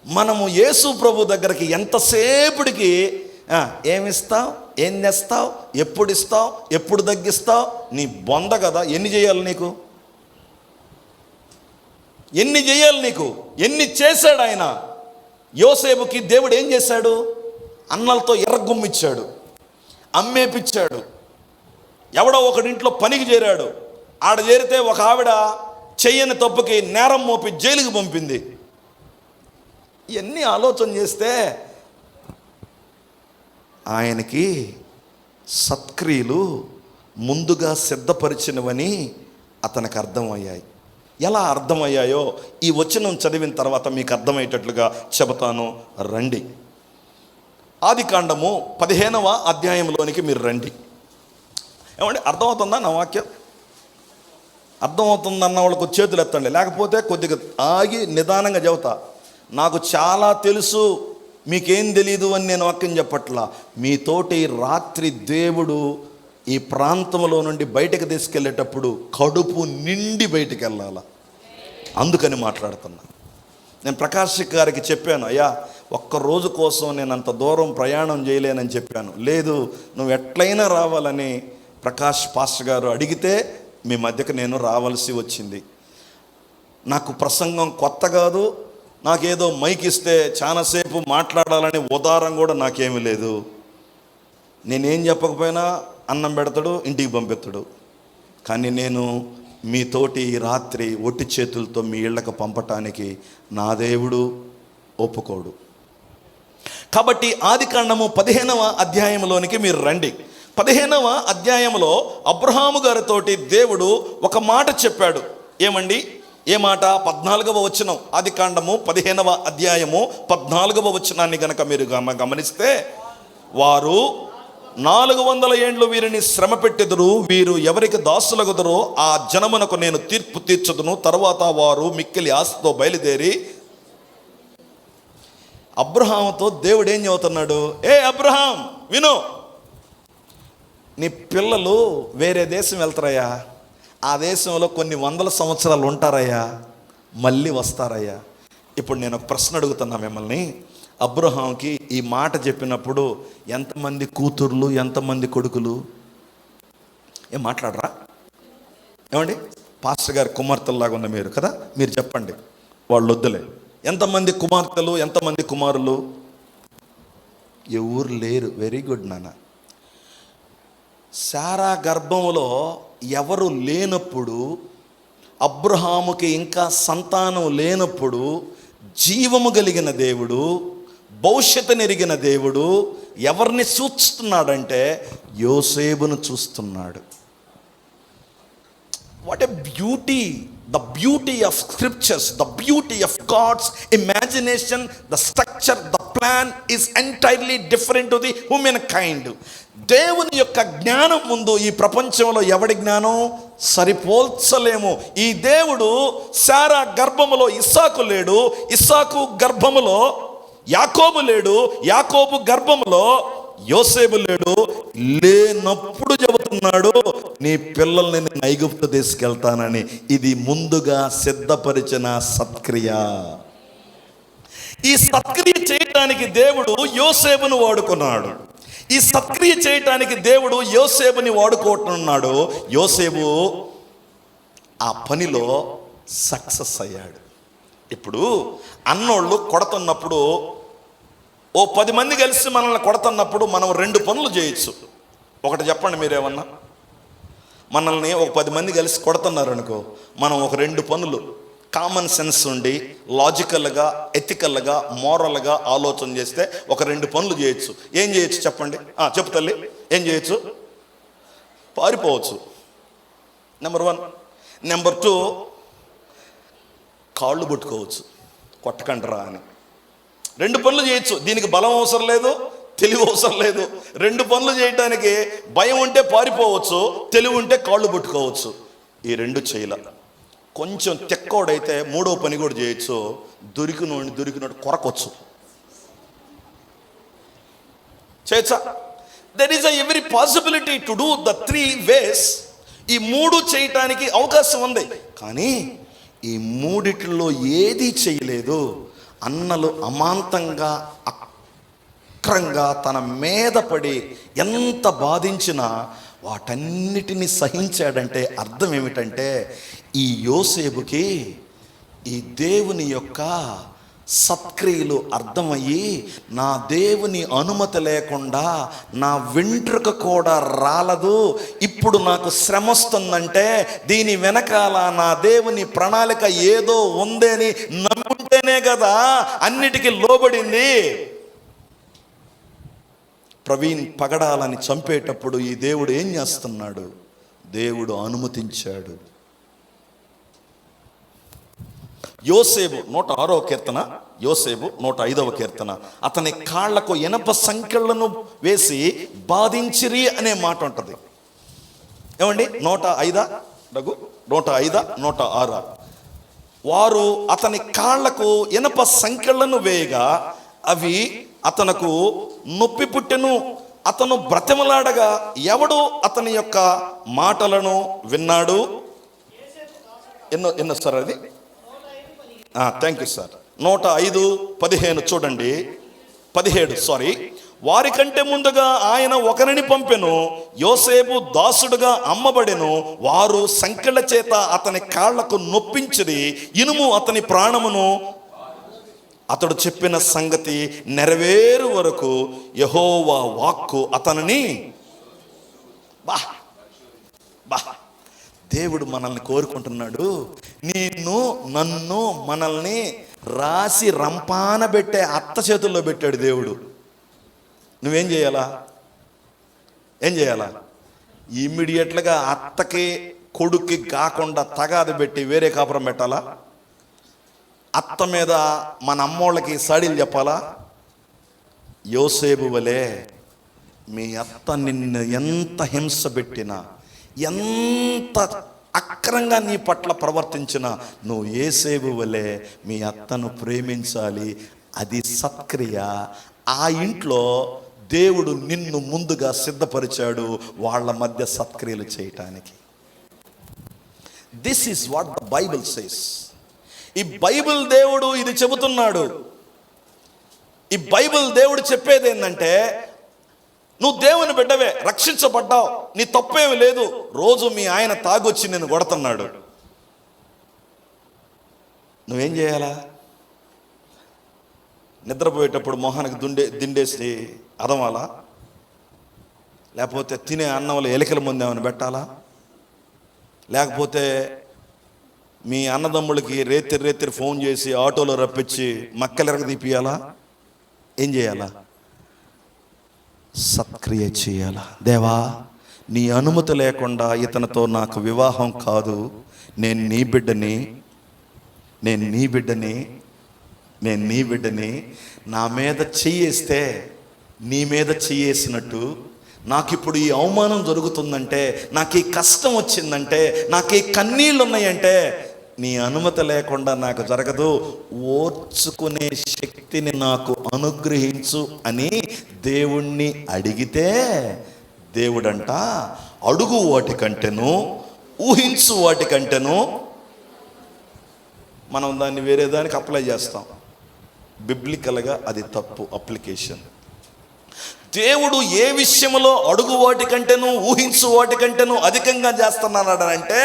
మనము యేసు ప్రభు దగ్గరికి ఎంతసేపటికి ఏమిస్తావు, ఏం తెస్తావు, ఎప్పుడు ఇస్తావు, ఎప్పుడు తగ్గిస్తావు, నీ బొంద కదా. ఎన్ని చేయాలి నీకు? ఎన్ని చేశాడు ఆయన? యోసేపుకి దేవుడు ఏం చేశాడు? అన్నలతో ఎర్రగుమ్మిచ్చాడు, అమ్మేపిచ్చాడు. ఎవడో ఒకడింట్లో పనికి చేరాడు. ఆడ చేరితే ఒక ఆవిడ చెయ్యని తప్పుకి నేరం మోపి జైలుకి పంపింది. ఇవన్నీ ఆలోచన చేస్తే ఆయనకి సత్క్రియలు ముందుగా సిద్ధపరిచినవని అతనికి అర్థమయ్యాయి. ఎలా అర్థమయ్యాయో ఈ వచనం చదివిన తర్వాత మీకు అర్థమయ్యేటట్లుగా చెబుతాను, రండి. ఆదికాండము 15వ అధ్యాయంలోనికి మీరు రండి. ఏమండి, అర్థమవుతుందా నా వాక్యం? అర్థమవుతుందన్న వాళ్ళకు చేతులు ఎత్తండి, లేకపోతే కొద్దిగా ఆగి నిదానంగా చెబుతా. నాకు చాలా తెలుసు, మీకేం తెలీదు అని నేను వాక్యం చెప్పట్లా. మీతోటి రాత్రి దేవుడు ఈ ప్రాంతంలో నుండి బయటకు తీసుకెళ్ళేటప్పుడు కడుపు నిండి బయటికి వెళ్ళాల, అందుకని మాట్లాడుతున్నా. నేను ప్రకాష్ గారికి చెప్పాను, అయ్యా ఒక్కరోజు కోసం నేను అంత దూరం ప్రయాణం చేయలేనని చెప్పాను. లేదు, నువ్వు ఎట్లయినా రావాలని ప్రకాష్ పాస్టర్ గారు అడిగితే మీ మధ్యకు నేను రావాల్సి వచ్చింది. నాకు ప్రసంగం కొత్త కాదు, నాకేదో మైక్ ఇస్తే చాలాసేపు మాట్లాడాలని ఉదారం కూడా నాకేమీ లేదు. నేనేం చెప్పకపోయినా అన్నం పెడతాడు, ఇంటికి పంపిస్తాడు. కానీ నేను మీతోటి ఈ రాత్రి ఒట్టి చేతులతో మీ ఇళ్ళకు పంపటానికి నా దేవుడు ఒప్పుకోడు. కాబట్టి ఆదికాండము 15వ అధ్యాయంలోనికి మీరు రండి. 15వ అధ్యాయంలో అబ్రహాము గారితోటి దేవుడు ఒక మాట చెప్పాడు. ఏమండి, ఏ మాట? 14వ వచనం. ఆదికాండము 15వ అధ్యాయము 14వ వచనాన్ని గనక మీరు గమనిస్తే, వారు 400 ఏండ్లు వీరిని శ్రమ పెట్టెదరు, వీరు ఎవరికి దాసులగుదరో ఆ జనమునకు నేను తీర్పు తీర్చుదును. తర్వాత వారు మిక్కిలి ఆశతో బయలుదేరి అబ్రహాముతో దేవుడు ఏం చెబుతున్నాడు? ఏ అబ్రహాం, విను, నీ పిల్లలు వేరే దేశం వెళ్తారయ్యా, ఆ దేశంలో కొన్ని 100 సంవత్సరాలు ఉంటారయ్యా, మళ్ళీ వస్తారయ్యా. ఇప్పుడు నేను ఒక ప్రశ్న అడుగుతున్నా మిమ్మల్ని. అబ్రహాంకి ఈ మాట చెప్పినప్పుడు ఎంతమంది కూతుర్లు, ఎంతమంది కొడుకులు? ఏం మాట్లాడరా? ఏమండి, పాస్టర్ గారి కుమార్తెల్లాగా ఉన్న మీరు కదా, మీరు చెప్పండి, వాళ్ళు వద్దులే. ఎంతమంది కుమార్తెలు, ఎంతమంది కుమారులు? ఎవరు లేరు. వెరీ గుడ్ నాన్న. శారా గర్భంలో ఎవరు లేనప్పుడు, అబ్రహాముకి ఇంకా సంతానం లేనప్పుడు, జీవము కలిగిన దేవుడు, భవిష్యత్తుని ఎరిగిన దేవుడు ఎవరిని చూస్తున్నాడంటే యోసేపును చూస్తున్నాడు. What a beauty! The beauty of scriptures, the beauty of God's imagination, the structure, the plan is entirely different to the humankind. దేవుని యొక్క జ్ఞానం ముందు ఈ ప్రపంచంలో ఎవడి జ్ఞానం సరిపోల్చలేము. ఈ దేవుడు శారా గర్భములో ఇస్సాకు లేడు, ఇస్సాకు గర్భములో యాకోబు లేడు, యాకోబు గర్భములో యోసేపు లేడు. లేనప్పుడు చెబుతున్నాడు, నీ పిల్లల్ని నేను ఐగుప్తు తీసుకెళ్తానని. ఇది ముందుగా సిద్ధపరిచిన సత్క్రియ. ఈ సత్క్రియ చేయటానికి దేవుడు యోసేపును వాడుకున్నాడు. ఈ సత్క్రియ చేయటానికి దేవుడు యోసేపుని వాడుకుంటున్నాడు. యోసేపు ఆ పనిలో సక్సెస్ అయ్యాడు. ఇప్పుడు అన్నోళ్ళు కొడుతున్నప్పుడు, ఓ 10 మంది కలిసి మనల్ని కొడుతున్నప్పుడు మనం 2 పనులు చేయొచ్చు. ఒకటి చెప్పండి మీరేమన్నా? మనల్ని ఒక 10 మంది కలిసి కొడుతున్నారు అనుకో, మనం ఒక 2 పనులు కామన్ సెన్స్ ఉండి లాజికల్గా, ఎథికల్గా, మోరల్గా ఆలోచన చేస్తే ఒక 2 పనులు చేయొచ్చు. ఏం చేయొచ్చు చెప్పండి? చెప్పు తల్లి, ఏం చేయొచ్చు? పారిపోవచ్చు, నెంబర్ 1. నెంబర్ 2, కాళ్ళు పట్టుకోవచ్చు, కొట్టకంటరా అని. 2 పనులు చేయొచ్చు. దీనికి బలం అవసరం లేదు, తెలివి అవసరం లేదు. 2 పనులు చేయటానికి భయం ఉంటే పారిపోవచ్చు, తెలివి ఉంటే కాళ్ళు పట్టుకోవచ్చు. ఈ 2 చేయలే. కొంచెం తెక్కోడైతే 3వ పని కూడా చేయొచ్చు. దొరికినోడు కొరకొచ్చు. చేయొచ్చా? There is every possibility to do the 3 ways. ఈ 3 చేయటానికి అవకాశం ఉంది. కానీ ఈ 3 ఏది చేయలేదు. అన్నలు అమాంతంగా అక్రంగా తన మీద పడి ఎంత బాధించినా వాటన్నిటిని సహించాడంటే అర్థం ఏమిటంటే, ఈ యోసేపుకి ఈ దేవుని యొక్క సత్క్రియలు అర్థమయ్యి, నా దేవుని అనుమతి లేకుండా నా వెంట్రుక కూడా రాలదు, ఇప్పుడు నాకు శ్రమ వస్తుందంటే దీని వెనకాల నా దేవుని ప్రణాళిక ఏదో ఉందని నమ్ముంటేనే కదా అన్నిటికీ లోబడింది. ప్రవీణ్ పగడాలని చంపేటప్పుడు ఈ దేవుడు ఏం చేస్తున్నాడు? దేవుడు అనుమతించాడు. యోసేపు 106వ కీర్తన, యోసేపు 105వ కీర్తన, అతని కాళ్లకు ఇనప సంకెళ్లను వేసి బాధించిరి అనే మాట ఉంటుంది. ఏమండి 105 రఘు 105 106? వారు అతని కాళ్లకు ఇనప సంకెళ్లను వేయగా అవి అతనకు నొప్పి పుట్టెను. అతను బ్రతిమలాడగా ఎవడు అతని యొక్క మాటలను విన్నాడు? ఎన్నో సార్ అది? Thank you sir. 105:15 చూడండి. 17 వారికంటే ముందుగా ఆయన ఒకరిని పంపెను, యోసేపు దాసుడుగా అమ్మబడెను. వారు సంకెళ్ల చేత అతని కాళ్లకు నొప్పించిరి, ఇనుము అతని ప్రాణమును. అతడు చెప్పిన సంగతి నెరవేరు వరకు యెహోవా వాక్కు అతనిని బా బా దేవుడు మనల్ని కోరుకుంటున్నాడు. నన్ను మనల్ని రాసి రంపాన పెట్టే అత్త చేతుల్లో పెట్టాడు దేవుడు. నువ్వేం చేయాలా? ఇమ్మీడియట్లుగా అత్తకి కొడుక్కి కాకుండా తగాదు పెట్టి వేరే కాపురం పెట్టాలా? అత్త మీద మన అమ్మోళ్ళకి సాడీలు చెప్పాలా? యోసేపు వలె మీ అత్త నిన్ను ఎంత హింస పెట్టినా, ఎంత అక్రంగా నీ పట్ల ప్రవర్తించిన, నువ్వు యోసేపు వలె మీ అత్తను ప్రేమించాలి. అది సత్క్రియ. ఆ ఇంట్లో దేవుడు నిన్ను ముందుగా సిద్ధపరిచాడు వాళ్ళ మధ్య సత్క్రియలు చేయటానికి. This is what the Bible says. ఈ బైబిల్ దేవుడు ఇది చెబుతున్నాడు. ఈ బైబిల్ దేవుడు చెప్పేది ఏంటంటే, నువ్వు దేవుని బిడ్డవే, రక్షించబడ్డావు, నీ తప్పేమి లేదు. రోజు మీ ఆయన తాగొచ్చి నేను కొడుతున్నాడు, నువ్వేం చేయాలా? నిద్రపోయేటప్పుడు మొహానికి దిండేసి అదమాలా? లేకపోతే తినే అన్నంలో ఎలికల ముందు ఏమైనా పెట్టాలా? లేకపోతే మీ అన్నదమ్ములకి రేతిరి ఫోన్ చేసి ఆటోలో రప్పించి మక్కలెరగ తీపియాలా? ఏం చేయాలా? సత్క్రియ చేయాలా? దేవా, నీ అనుమతి లేకుండా ఇతనితో నాకు వివాహం కాదు, నేను నీ బిడ్డని. నా మీద చెయ్యేస్తే నీ మీద చెయ్యేసినట్టు, నాకు ఇప్పుడు ఈ అవమానం జరుగుతుందంటే, నాకు ఈ కష్టం వచ్చిందంటే, నాకు ఈ కన్నీళ్ళు ఉన్నాయంటే, నీ అనుమతి లేకుండా నాకు జరగదు, ఓర్చుకునే శక్తిని నాకు అనుగ్రహించు అని దేవుణ్ణి అడిగితే, దేవుడంట అడుగు వాటికంటేను ఊహించు వాటికంటేను, మనం దాన్ని వేరే దానికి అప్లై చేస్తాం. బిబ్లికల్గా అది తప్పు అప్లికేషన్. దేవుడు ఏ విషయంలో అడుగు వాటికంటేను ఊహించు వాటికంటేను అధికంగా చేస్తున్నాడంటే,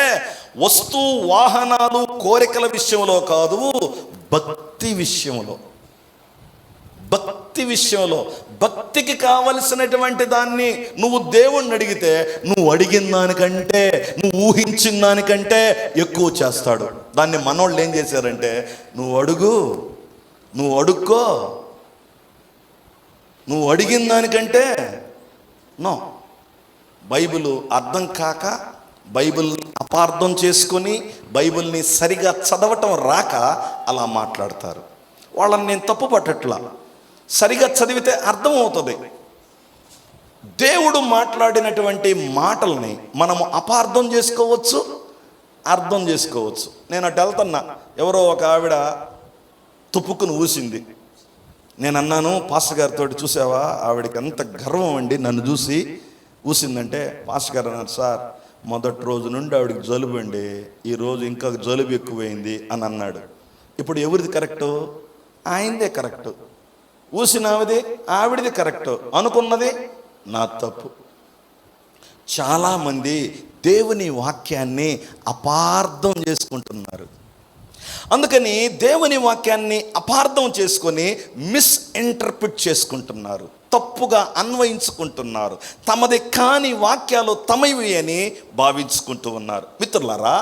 వస్తు వాహనాలు కోరికల విషయంలో కాదు, భక్తి విషయంలో. భక్తికి కావలసినటువంటి దాన్ని నువ్వు దేవుణ్ణి అడిగితే, నువ్వు అడిగిన దానికంటే, నువ్వు ఊహించిన దానికంటే ఎక్కువ చేస్తాడు. దాన్ని మనోళ్ళు ఏం చేశారంటే, నువ్వు అడుక్కో, నువ్వు అడిగిన దానికంటే నో. బైబిల్ అర్థం కాక, బైబిల్ అపార్థం చేసుకొని, బైబిల్ని సరిగా చదవటం రాక అలా మాట్లాడతారు. వాళ్ళని నేను తప్పు పట్టట్లా, సరిగా చదివితే అర్థమవుతుంది. దేవుడు మాట్లాడినటువంటి మాటల్ని మనము అపార్థం చేసుకోవచ్చు, అర్థం చేసుకోవచ్చు. నేను అటు వెళ్తున్నా, ఎవరో ఒక ఆవిడ తుప్పుకుని ఊసింది. నేను అన్నాను, పాస్టర్ గారితో, చూసావా ఆవిడకి ఎంత గర్వం అండి, నన్ను చూసి ఊసిందంటే. పాస్టర్ గారు అన్నారు, సార్ మొదటి రోజు నుండి ఆవిడకి జలుబు అండి, ఈరోజు ఇంకా జలుబు ఎక్కువైంది అని అన్నాడు. ఇప్పుడు ఎవరిది కరెక్టు? ఆయనదే కరెక్టు. ఊసినది ఆవిడది కరెక్టు, అనుకున్నది నా తప్పు. చాలామంది దేవుని వాక్యాన్ని అపార్థం చేసుకుంటున్నారు. అందుకని దేవుని వాక్యాన్ని అపార్థం చేసుకొని మిస్ఇంటర్ప్రిట్ చేసుకుంటున్నారు, తప్పుగా అన్వయించుకుంటున్నారు, తమది కాని వాక్యాలు తమవి అని భావించుకుంటూ ఉన్నారు. మిత్రులారా,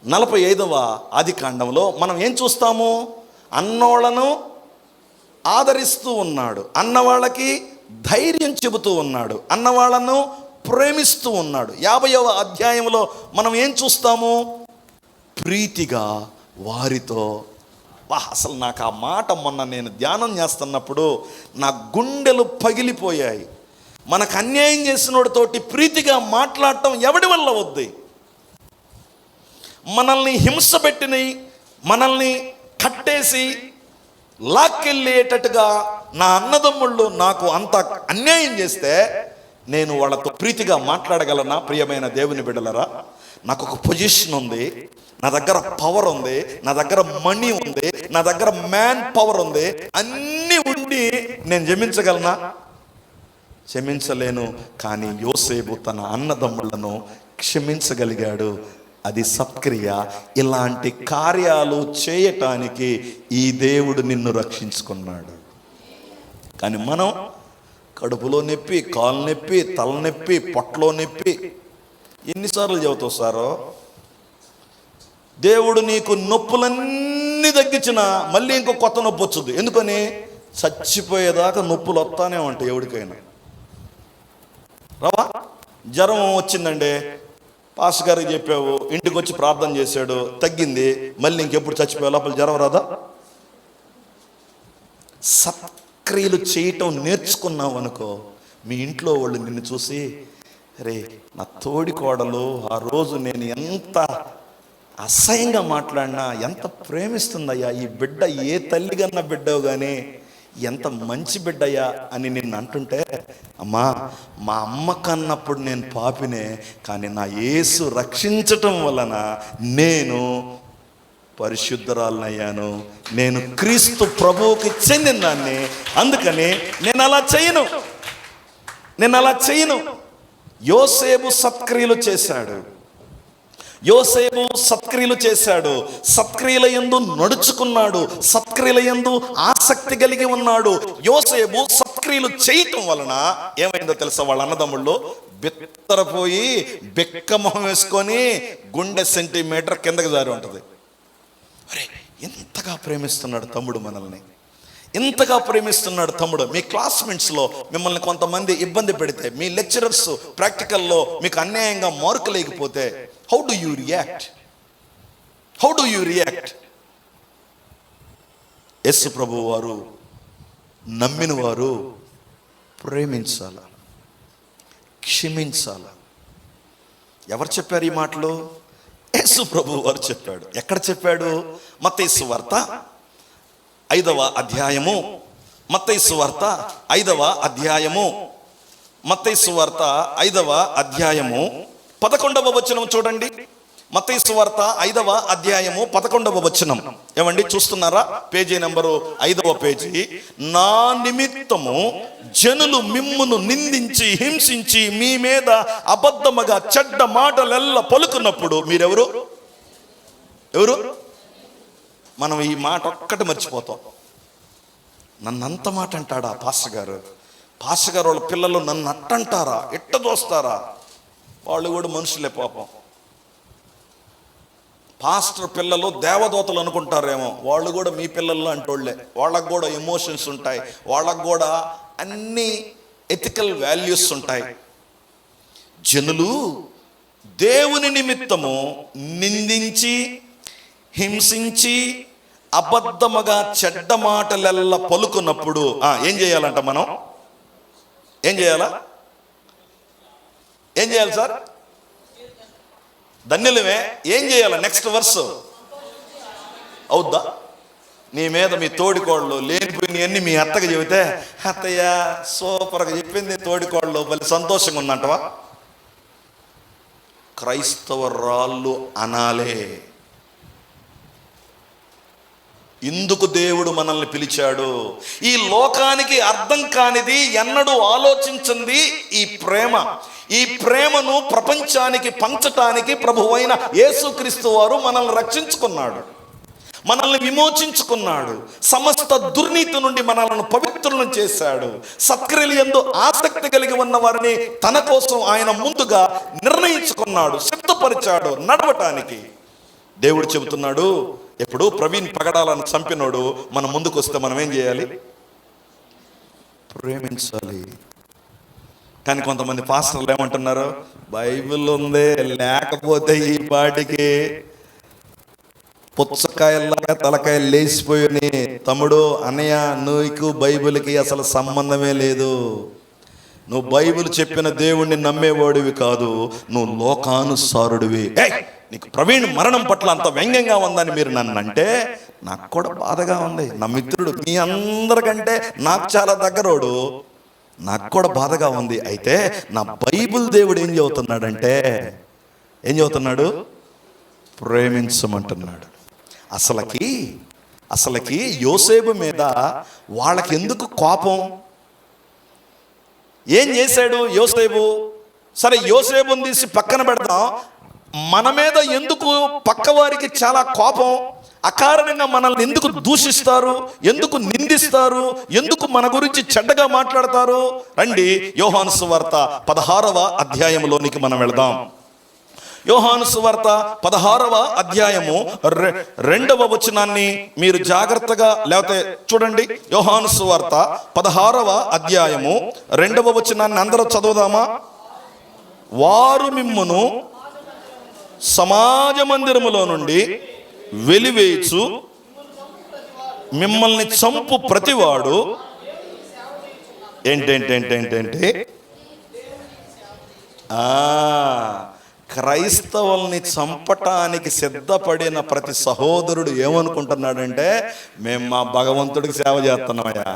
45వ ఆదికాండంలో మనం ఏం చూస్తాము? అన్నోళ్లను ఆదరిస్తూ ఉన్నాడు, అన్నవాళ్ళకి ధైర్యం చెబుతూ ఉన్నాడు, అన్నవాళ్లను ప్రేమిస్తూ ఉన్నాడు. 50వ అధ్యాయంలో మనం ఏం చూస్తాము? ప్రీతిగా వారితో. అసలు నాకు ఆ మాట మొన్న నేను ధ్యానం చేస్తున్నప్పుడు నా గుండెలు పగిలిపోయాయి. మనకు అన్యాయం చేసినోడితోటి ప్రీతిగా మాట్లాడటం ఎవడి వల్ల వద్ది? మనల్ని హింస పెట్టినవి, మనల్ని కట్టేసి లాక్కెళ్ళేటట్టుగా నా అన్నదమ్ముళ్ళు నాకు అంత అన్యాయం చేస్తే నేను వాళ్ళతో ప్రీతిగా మాట్లాడగలనా? ప్రియమైన దేవుని బిడ్డలరా, నాకు ఒక పొజిషన్ ఉంది, నా దగ్గర పవర్ ఉంది, నా దగ్గర మనీ ఉంది, నా దగ్గర మ్యాన్ పవర్ ఉంది, అన్నీ ఉండి నేను క్షమించగలనా? క్షమించలేను. కానీ యోసేపు తన అన్నదమ్ములను క్షమించగలిగాడు. అది సత్క్రియ. ఇలాంటి కార్యాలు చేయటానికి ఈ దేవుడు నిన్ను రక్షించుకున్నాడు. కానీ మనం కడుపులో నొప్పి, కాలు నొప్పి, తలనొప్పి, పొట్టలో నొప్పి ఎన్నిసార్లు చెబుతావు సారో? దేవుడు నీకు నొప్పులన్నీ తగ్గించినా మళ్ళీ ఇంకో కొత్త నొప్పి వచ్చుద్ది. ఎందుకని? చచ్చిపోయేదాకా నొప్పులు వస్తానే ఉంటాయి ఎవరికైనా. రావా? జ్వరం వచ్చిందండి, పాస్ గారికి చెప్పావు, ఇంటికి వచ్చి ప్రార్థన చేశాడు, తగ్గింది, మళ్ళీ ఇంకెప్పుడు చచ్చిపోయే లోపల జ్వరం రాదా? సత్క్రియలు చేయటం నేర్చుకున్నావు అనుకో, మీ ఇంట్లో వాళ్ళు నిన్ను చూసి, అరే నా తోడి కోడలు ఆ రోజు నేను ఎంత అసహ్యంగా మాట్లాడినా ఎంత ప్రేమిస్తుందయ్యా ఈ బిడ్డ, ఏ తల్లి కన్నా బిడ్డవు కానీ ఎంత మంచి బిడ్డయ్యా అని నిన్ను అంటుంటే, అమ్మా మా అమ్మ కన్నప్పుడు నేను పాపినే, కానీ నా యేసు రక్షించటం వలన నేను పరిశుద్ధరాలనయ్యాను, నేను క్రీస్తు ప్రభువుకి చెందిన దాన్ని, అందుకని నేను అలా చేయను. యోసేపు సత్క్రియలు చేశాడు. సత్క్రియల యందు నడుచుకున్నాడు, సత్క్రియల యందు ఆసక్తి కలిగి ఉన్నాడు. యోసేపు సత్క్రియలు చేయటం వలన ఏమైందో తెలుసా? వాళ్ళ అన్నదమ్ముళ్ళు బిత్తరపోయి బెక్క మొహం వేసుకొని గుండె సెంటీమీటర్ కిందకి జారి ఉంటుంది. అరే ఎంతగా ప్రేమిస్తున్నాడు తమ్ముడు మనల్ని, ఎంతగా ప్రేమిస్తున్నాడు తమ్ముడు. మీ క్లాస్మేట్స్లో మిమ్మల్ని కొంతమంది ఇబ్బంది పెడితే, మీ లెక్చరర్స్ ప్రాక్టికల్లో మీకు అన్యాయంగా మార్కులు లేకపోతే, హౌ డు యూ రియాక్ట్? యేసు ప్రభు వారు నమ్మిన వారు ప్రేమించాల, క్షమించాల. ఎవరు చెప్పారు ఈ మాటలు? యేసు ప్రభు వారు చెప్పాడు. ఎక్కడ చెప్పాడు? మత్తయి సువార్త 5వ అధ్యాయము, మత్తయి సువార్త 5వ అధ్యాయము, మత్తయి సువార్త 5వ అధ్యాయము 11వ వచనం చూడండి. మత్తయి సువార్త 5వ అధ్యాయము 11వ వచనం. ఏమండి చూస్తున్నారా? పేజీ నెంబరు 5వ పేజీ. నా నిమిత్తము జనులు మిమ్మును నిందించి హింసించి మీ మీద అబద్ధముగా చెడ్డ మాటలెల్ల పలుకున్నప్పుడు మీరెవరు? మనం ఈ మాట ఒక్కటి మర్చిపోతాం. నన్నంత మాట అంటాడా పాస్టర్ గారు వాళ్ళ పిల్లలు నన్ను అట్టంటారా, ఎట్ట చూస్తారా? వాళ్ళు కూడా మనుషులే పాపం. పాస్టర్ పిల్లలు దేవదూతలు అనుకుంటారేమో, వాళ్ళు కూడా మీ పిల్లలు అంటోళ్లే. వాళ్ళకు కూడా ఎమోషన్స్ ఉంటాయి, వాళ్ళకు కూడా అన్ని ఎథికల్ వాల్యూస్ ఉంటాయి. జనులు దేవుని నిమిత్తము నిందించి హింసించి అబద్ధముగా చెడ్డ మాటలెల్ల పలుకున్నప్పుడు ఏం చేయాలంట? మనం ఏం చేయాలి సార్? ధన్యులమే. ఏం చేయాలి? నెక్స్ట్ వర్స్ అవుద్దా? నీ మీద మీ తోడికోళ్ళు లేనిపోయినవన్నీ మీ అత్తకి చెబితే, అత్తయ్య సూపర్గా చెప్పింది తోడికోళ్ళు, మళ్ళీ సంతోషంగా ఉందంటవా? క్రైస్తవరాళ్ళు అనాలే. ఇందుకు దేవుడు మనల్ని పిలిచాడు. ఈ లోకానికి అర్థం కానిది, ఎన్నడూ ఆలోచించింది ఈ ప్రేమను ప్రపంచానికి పంచటానికి ప్రభువైన యేసుక్రీస్తు వారు మనల్ని రక్షించుకున్నాడు, మనల్ని విమోచించుకున్నాడు, సమస్త దుర్నీతి నుండి మనల్ని పవిత్రులను చేశాడు. సత్క్రియల యందు ఆసక్తి కలిగి ఉన్న వారిని తన కోసం ఆయన ముందుగా నిర్ణయించుకున్నాడు, సిద్ధపరిచాడు నడవటానికి. దేవుడు చెబుతున్నాడు, ఎప్పుడు ప్రవీణ్ పగడాలను చంపినోడు మన ముందుకు వస్తే మనం ఏం చేయాలి? ప్రేమించాలి. కానీ కొంతమంది పాస్టర్లు ఏమంటున్నారు, బైబిల్ ఉంది లేకపోతే ఈ పాటికి పుచ్చకాయల్లాగా తలకాయలు లేచిపోయి, తమ్ముడు అన్నయ్య నీకు బైబిల్కి అసలు సంబంధమే లేదు, నువ్వు బైబిల్ చెప్పిన దేవుణ్ణి నమ్మేవాడివి కాదు, నువ్వు లోకానుసారుడివి. నీకు ప్రవీణ్ మరణం పట్ల అంత వ్యంగ్యంగా ఉందని మీరు నన్ను అంటే నాకు కూడా బాధగా ఉంది. నా మిత్రుడు మీ అందరికంటే నాకు చాలా దగ్గరోడు, నాకు కూడా బాధగా ఉంది. అయితే నా బైబిల్ దేవుడు ఏం చెబుతున్నాడు? ప్రేమించమంటున్నాడు. అసలకి యోసేపు మీద వాళ్ళకి ఎందుకు కోపం? ఏం చేశాడు యోసేపు? సరే, యోసేపుని తీసి పక్కన పెడదాం. మన మీద ఎందుకు పక్క వారికి చాలా కోపం? అకారణంగా మనల్ని ఎందుకు దూషిస్తారు, ఎందుకు నిందిస్తారు, ఎందుకు మన గురించి చెడ్డగా మాట్లాడతారు? రండి, యోహాను సువార్త 16వ అధ్యాయంలోనికి మనం వెళదాం. యోహాను సువార్త 16వ అధ్యాయము 2వ వచనాన్ని మీరు జాగ్రత్తగా లేకపోతే చూడండి. యోహాను సువార్త 16వ అధ్యాయము 2వ వచనాన్ని అందరూ చదువుదామా? వారు మిమ్మును సమాజ మందిరములో నుండి వెలివేయచ్చు, మిమ్మల్ని చంపు ప్రతివాడు ఏంటేంటేంటేంటేంటి క్రైస్తవుల్ని చంపటానికి సిద్ధపడిన ప్రతి సహోదరుడు ఏమనుకుంటున్నాడంటే, మేము మా భగవంతుడికి సేవ చేస్తున్నామయ్యా,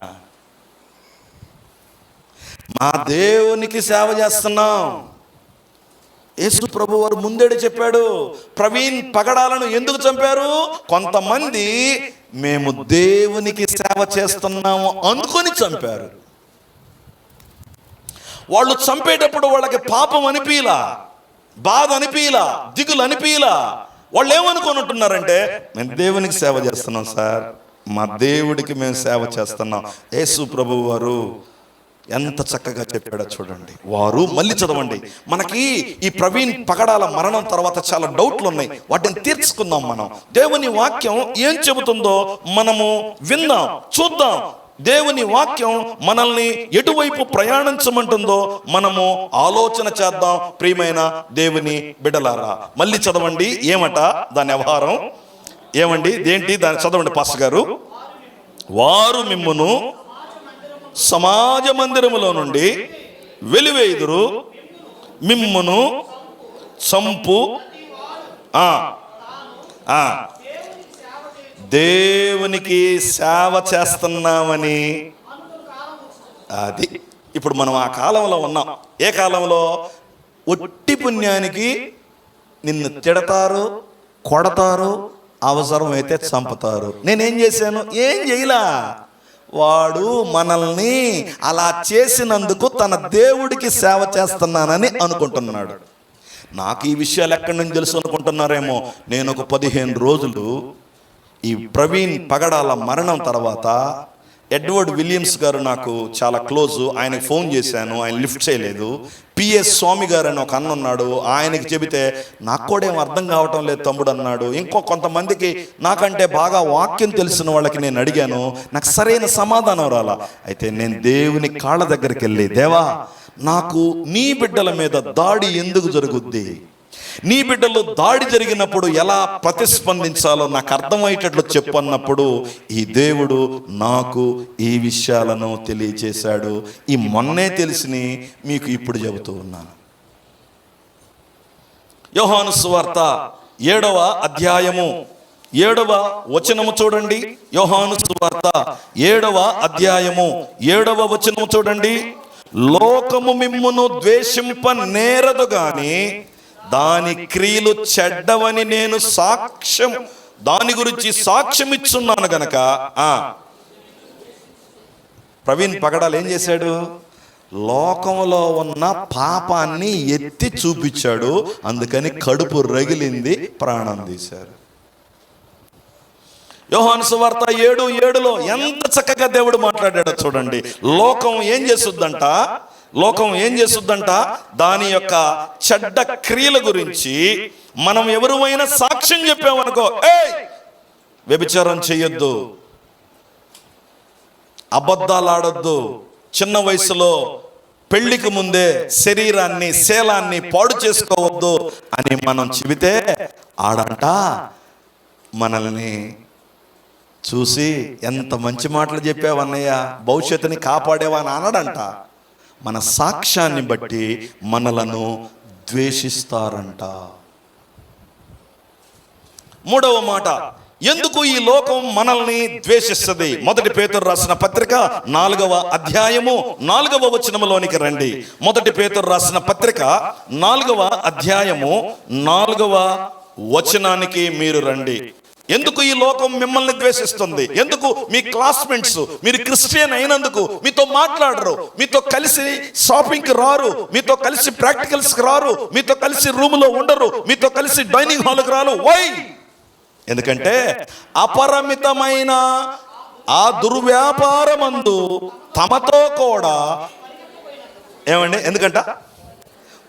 మా దేవునికి సేవ చేస్తున్నాం. యేసు ప్రభు వారు ముందేడు చెప్పాడు, ప్రవీణ్ పగడాలను ఎందుకు చంపారు? కొంతమంది మేము దేవునికి సేవ చేస్తున్నాము అనుకొని చంపారు. వాళ్ళు చంపేటప్పుడు వాళ్ళకి పాపం అనిపించలా, బాధ అనిపించలా, దిగులు అనిపించలా. వాళ్ళు ఏమనుకొని ఉంటున్నారంటే, మేము దేవునికి సేవ చేస్తున్నాం సార్, మా దేవుడికి మేము సేవ చేస్తున్నాం. యేసు ప్రభు వారు ఎంత చక్కగా చెప్పాడో చూడండి. వారు మళ్ళీ చదవండి. మనకి ఈ ప్రవీణ్ పగడాల మరణం తర్వాత చాలా డౌట్లు ఉన్నాయి, వాటిని తీర్చుకుందాం. మనం దేవుని వాక్యం ఏం చెబుతుందో మనము విందాం, చూద్దాం. దేవుని వాక్యం మనల్ని ఎటువైపు ప్రయాణించమంటుందో మనము ఆలోచన చేద్దాం. ప్రియమైన దేవుని బిడ్డలారా, మళ్ళీ చదవండి. ఏమట దాని వ్యవహారం ఏమండి? ఏంటి దాన్ని చదవండి పాస్టర్ గారు. వారు మిమ్మును సమాజ మందిరములో నుండి వెలివేయుదురు, మిమ్మును చంపు దేవునికి సేవ చేస్తున్నామని. అది ఇప్పుడు మనం ఆ కాలంలో ఉన్నాం. ఏ కాలంలో? ఒట్టి పుణ్యానికి నిన్ను తిడతారు, కొడతారు, అవసరమైతే చంపుతారు. నేనేం చేశాను? ఏం చేయలా. వాడు మనల్ని అలా చేసినందుకు తన దేవుడికి సేవ చేస్తున్నానని అనుకుంటున్నాడు. నాకు ఈ విషయాలు ఎక్కడి నుంచి తెలుసు అనుకుంటున్నారేమో. నేను ఒక 15 రోజులు ఈ ప్రవీణ్ పగడాల మరణం తర్వాత ఎడ్వర్డ్ విలియమ్స్ గారు నాకు చాలా క్లోజు, ఆయనకు ఫోన్ చేశాను, ఆయన లిఫ్ట్ చేయలేదు. పిఎస్ స్వామి గారు అని ఒక అన్న ఉన్నాడు, ఆయనకి చెబితే నాకు కూడా ఏం అర్థం కావటం లేదు తమ్ముడు అన్నాడు. ఇంకో కొంతమందికి నాకంటే బాగా వాక్యం తెలిసిన వాళ్ళకి నేను అడిగాను, నాకు సరైన సమాధానం రాలా. అయితే నేను దేవుని కాళ్ళ దగ్గరికి వెళ్ళి, దేవా నాకు నీ బిడ్డల మీద దాడి ఎందుకు జరుగుద్ది, నీ బిడ్డలు దాడి జరిగినప్పుడు ఎలా ప్రతిస్పందించాలో నాకు అర్థమయ్యేటట్లు చెప్పన్నప్పుడు ఈ దేవుడు నాకు ఈ విషయాలను తెలియచేశాడు. ఈ మొన్నే తెలిసిని మీకు ఇప్పుడు చెబుతూ ఉన్నాను. యోహాను సువార్త 7వ అధ్యాయము 7వ వచనము చూడండి. యోహాను సువార్త 7వ అధ్యాయము 7వ వచనము చూడండి. లోకము మిమ్మును ద్వేషింప నేరదు గాని దాని క్రియలు చెడ్డవని నేను దాని గురించి సాక్ష్యం ఇచ్చున్నాను గనక. ప్రవీణ్ పగడాలు ఏం చేశాడు? లోకంలో ఉన్న పాపాన్ని ఎత్తి చూపించాడు, అందుకని కడుపు రగిలింది, ప్రాణం తీశారు. యోహాను సువార్త 7:7లో ఎంత చక్కగా దేవుడు మాట్లాడాడో చూడండి. లోకం ఏం చేస్తుందంట? దాని యొక్క చెడ్డ క్రియల గురించి మనం ఎవరైనా సాక్ష్యం చెప్పామనుకో, వ్యభిచారం చెయ్యొద్దు, అబద్ధాలు ఆడొద్దు, చిన్న వయసులో పెళ్లికి ముందే శరీరాన్ని శీలాన్ని పాడు చేసుకోవద్దు అని మనం చెబితే ఆడంట మనల్ని చూసి ఎంత మంచి మాటలు చెప్పావన్నయ్య, భవిష్యత్తుని కాపాడేవా అని అనడంట. మన సాక్ష్యాన్ని బట్టి మనలను ద్వేషిస్తారంట. మూడవ మాట, ఎందుకు ఈ లోకం మనల్ని ద్వేషిస్తుంది? మొదటి పేతురు రాసిన పత్రిక 4వ అధ్యాయము 4వ వచనములోనికి రండి. మొదటి పేతురు రాసిన పత్రిక 4వ అధ్యాయము 4వ వచనానికి మీరు రండి. ఎందుకు ఈ లోకం మిమ్మల్ని ద్వేషిస్తుంది? ఎందుకు మీ క్లాస్మేట్స్ మీరు క్రిస్టియన్ అయినందుకు మీతో మాట్లాడరు, మీతో కలిసి షాపింగ్కి రారు, మీతో కలిసి ప్రాక్టికల్స్కి రారు, మీతో కలిసి రూములో ఉండరు, మీతో కలిసి డైనింగ్ హాల్కి రారు? వై? ఎందుకంటే అపరిమితమైన ఆ దుర్వ్యాపారమందు తమతో కూడా ఏమండి, ఎందుకంట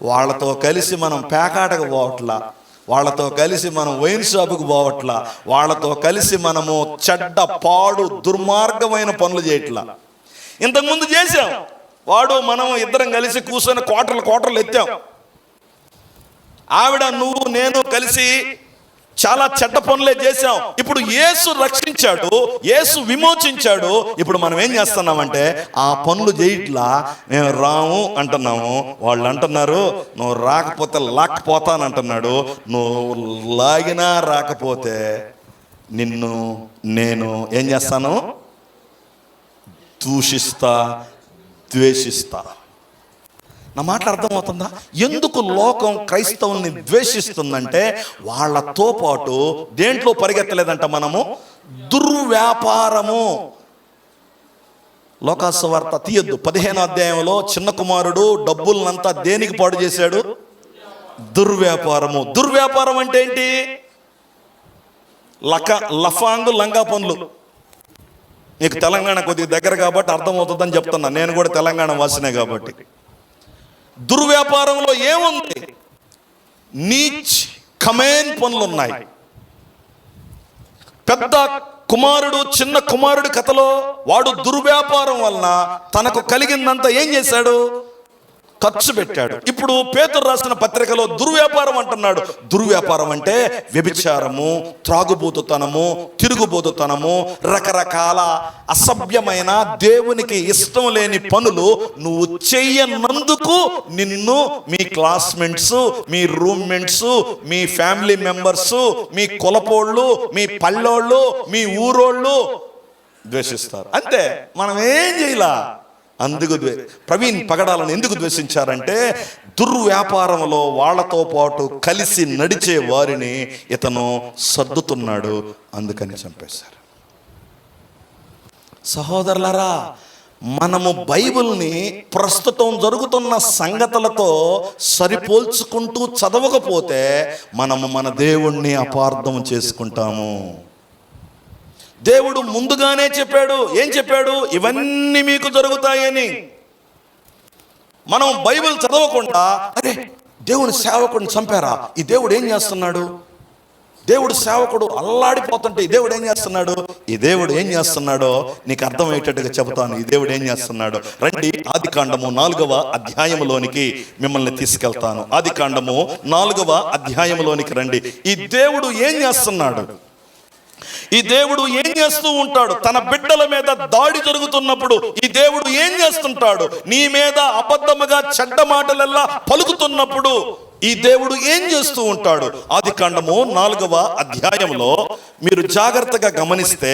వాళ్ళతో కలిసి మనం పేకాటకు పోవట్లా, వాళ్ళతో కలిసి మనం వైన్ షాపుకు పోవట్లా, వాళ్ళతో కలిసి మనము చెడ్డ పాడు దుర్మార్గమైన పనులు చేయట్లా. ఇంతకుముందు చేసాం, వాడు మనం ఇద్దరం కలిసి కూర్చొని కోటర్లు ఎత్తాం. ఆవిడ నువ్వు నేను కలిసి చాలా చెడ్డ పనులే చేశాం. ఇప్పుడు యేసు రక్షించాడు, యేసు విమోచించాడు. ఇప్పుడు మనం ఏం చేస్తున్నామంటే ఆ పనులు చేయట్లా, మేము రాము అంటున్నాము. వాళ్ళు అంటున్నారు నువ్వు రాకపోతే లాక్కపోతానంటున్నాడు. నువ్వు లాగినా రాకపోతే నిన్ను నేను ఏం చేస్తాను? దూషిస్తా, ద్వేషిస్తా. నా మాటలు అర్థమవుతుందా? ఎందుకు లోకం క్రైస్తవుల్ని ద్వేషిస్తుందంటే వాళ్ళతో పాటు దేంట్లో పరిగెత్తలేదంట మనము? దుర్వ్యాపారము. లోకాసువార్త తీయొద్దు, 15వ అధ్యాయంలో చిన్న కుమారుడు డబ్బులనంతా దేనికి పాడు చేశాడు? దుర్వ్యాపారము. దుర్వ్యాపారం అంటే ఏంటి? లఫాంగు లంగా పనులు. నీకు తెలంగాణ కొద్దిగా దగ్గర కాబట్టి అర్థమవుతుందని చెప్తున్నా, నేను కూడా తెలంగాణ వాసినే కాబట్టి. దుర్వ్యాపారంలో ఏముంది? నీచ్ కమేన్ పనులు ఉన్నాయి. పెద్ద కుమారుడు చిన్న కుమారుడి కథలో వాడు దుర్వ్యాపారం వలన తనకు కలిగిందంతా ఏం చేశాడు? ఖర్చు పెట్టాడు. ఇప్పుడు పేతురు రాసిన పత్రికలో దుర్వ్యాపారం అంటున్నాడు. దుర్వ్యాపారం అంటే వ్యభిచారము, త్రాగుబోతుతనము, తిరుగుబోతుతనము, రకరకాల అసభ్యమైన దేవునికి ఇష్టం లేని పనులు నువ్వు చెయ్యనందుకు నిన్ను మీ క్లాస్మేట్స్, మీ రూమ్మేట్స్, మీ ఫ్యామిలీ మెంబర్స్, మీ కులపోళ్ళు, మీ పల్లెళ్ళు, మీ ఊరోళ్ళు ద్వేషిస్తారు. అంతే, మనం ఏం చేయలా. అందుకు ప్రవీణ్ పగడాలను ఎందుకు ద్వేషించారంటే దుర్వ్యాపారంలో వాళ్ళతో పాటు కలిసి నడిచే వారిని ఇతను సర్దుతున్నాడు, అందుకని చంపేశారు. సహోదరులారా, మనము బైబిల్ని ప్రస్తుతం జరుగుతున్న సంగతులతో సరిపోల్చుకుంటూ చదవకపోతే మనము మన దేవుణ్ణి అపార్థం చేసుకుంటాము. దేవుడు ముందుగానే చెప్పాడు. ఏం చెప్పాడు? ఇవన్నీ మీకు జరుగుతాయని. మనం బైబిల్ చదవకుండా అరే దేవుని సేవకుడిని చంపారా, ఈ దేవుడు ఏం చేస్తున్నాడు? దేవుడు సేవకుడు అల్లాడిపోతుంటే ఈ దేవుడు ఏం చేస్తున్నాడు? ఈ దేవుడు ఏం చేస్తున్నాడో నీకు అర్థమయ్యేటట్టుగా చెబుతాను. ఈ దేవుడు ఏం చేస్తున్నాడు? రండి, ఆదికాండము 4వ అధ్యాయంలోనికి మిమ్మల్ని తీసుకెళ్తాను. ఆదికాండము 4వ అధ్యాయంలోనికి రండి. ఈ దేవుడు ఏం చేస్తున్నాడు? ఈ దేవుడు ఏం చేస్తూ ఉంటాడు? తన బిడ్డల మీద దాడి జరుగుతున్నప్పుడు ఈ దేవుడు ఏం చేస్తుంటాడు? నీ మీద అబద్ధముగా చెడ్డ మాటలల్లా పలుకుతున్నప్పుడు ఈ దేవుడు ఏం చేస్తూ ఉంటాడు? ఆదికాండము 4వ అధ్యాయంలో మీరు జాగ్రత్తగా గమనిస్తే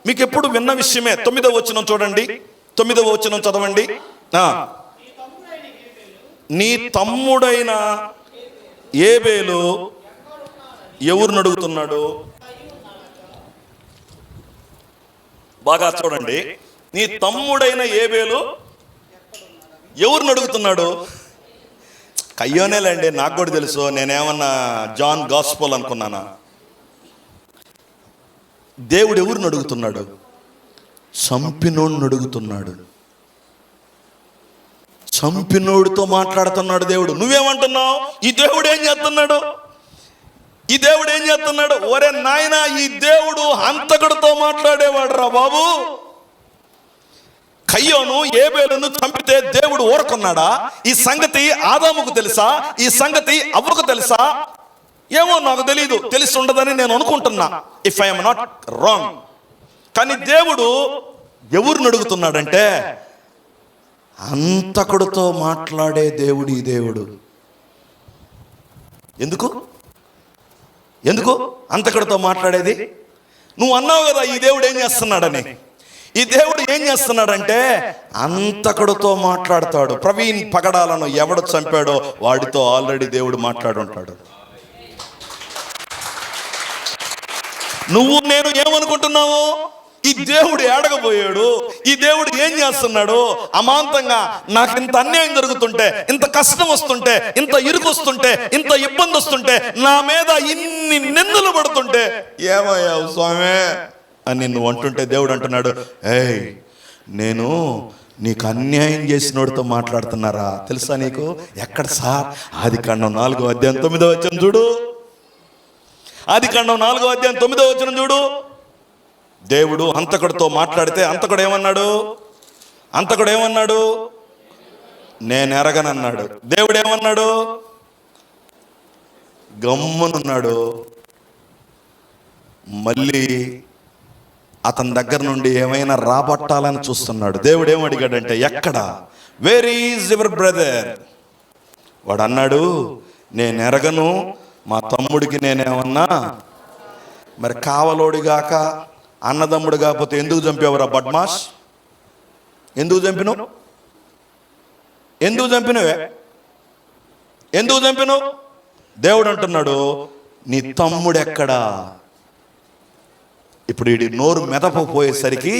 మీకు ఎప్పుడు విన్న విషయమే. 9వ వచనం చూడండి, 9వ వచనం చదవండి. నీ తమ్ముడైన ఏబేలు ఎవరిని అడుగుతున్నాడు? బాగా చూడండి. నీ తమ్ముడైన ఏబేలు ఎవరిని అడుగుతున్నాడు? కయ్యోనేలండి, నాకు కూడా తెలుసు. నేనేమన్నా జాన్ గాస్పల్ అనుకున్నానా? దేవుడు ఎవరిని అడుగుతున్నాడు? చంపినోడిని అడుగుతున్నాడు. చంపినోడితో మాట్లాడుతున్నాడు దేవుడు. నువ్వేమంటున్నావు? ఈ దేవుడు ఏం చేస్తున్నాడు? ఈ దేవుడు ఏం చేస్తున్నాడు? ఒరే నాయనా, ఈ దేవుడు హంతకుడితో మాట్లాడేవాడు రా బాబు. కయ్యోను ఏబేలును చంపితే దేవుడు ఊరకున్నాడా? ఈ సంగతి ఆదాముకు తెలుసా? ఈ సంగతి అవ్వకు తెలుసా? ఏమో నాకు తెలియదు, తెలిసి ఉండదని నేను అనుకుంటున్నా, ఇఫ్ ఐఎమ్ నాట్ రాంగ్. కానీ దేవుడు ఎవరిని అడుగుతున్నాడంటే, హంతకుడితో మాట్లాడే దేవుడు ఈ దేవుడు. ఎందుకు ఎందుకు హంతకుడితో మాట్లాడేది? నువ్వు అన్నావు కదా ఈ దేవుడు ఏం చేస్తున్నాడని. ఈ దేవుడు ఏం చేస్తున్నాడంటే హంతకుడితో మాట్లాడతాడు. ప్రవీణ్ పగడాలను ఎవడు చంపాడో వాడితో ఆల్రెడీ దేవుడు మాట్లాడుంటాడు. నువ్వు నేను ఏమనుకుంటున్నావు? ఈ దేవుడు ఏడగపోయాడు, ఈ దేవుడు ఏం చేస్తున్నాడు? అమాంతంగా నాకు ఇంత అన్యాయం జరుగుతుంటే, ఇంత కష్టం వస్తుంటే, ఇంత ఇరుకు వస్తుంటే, ఇంత ఇబ్బంది వస్తుంటే, నా మీద ఇన్ని నిందలు పడుతుంటే ఏమయ్యావు స్వామి అని నువ్వు అంటుంటే దేవుడు అంటున్నాడు, ఏయ్ నేను నీకు అన్యాయం చేసినోడితో మాట్లాడుతున్నారా తెలుసా నీకు? ఎక్కడ సార్? ఆదికాండం 4వ అధ్యాయం 9వ వచనం చూడు. ఆదికాండం 4వ అధ్యాయం 9వ వచనం చూడు. దేవుడు హంతకుడితో మాట్లాడితే హంతకుడు ఏమన్నాడు? నేను ఎరగనన్నాడు. దేవుడు ఏమన్నాడు? గమ్మునున్నాడు. మళ్ళీ అతని దగ్గర నుండి ఏమైనా రాబట్టాలని చూస్తున్నాడు. దేవుడు ఏమడిగాడంటే, ఎక్కడ? Where is your brother? వాడు అన్నాడు, నేను ఎరగను, మా తమ్ముడికి నేనేమన్నా. మరి కావలోడిగాక అన్నదమ్ముడు కాకపోతే ఎందుకు చంపేవరా బడ్మాష్? ఎందుకు చంపినవు? దేవుడు అంటున్నాడు, నీ తమ్ముడు ఎక్కడా? ఇప్పుడు వీడి నోరు మెదపపోయేసరికి,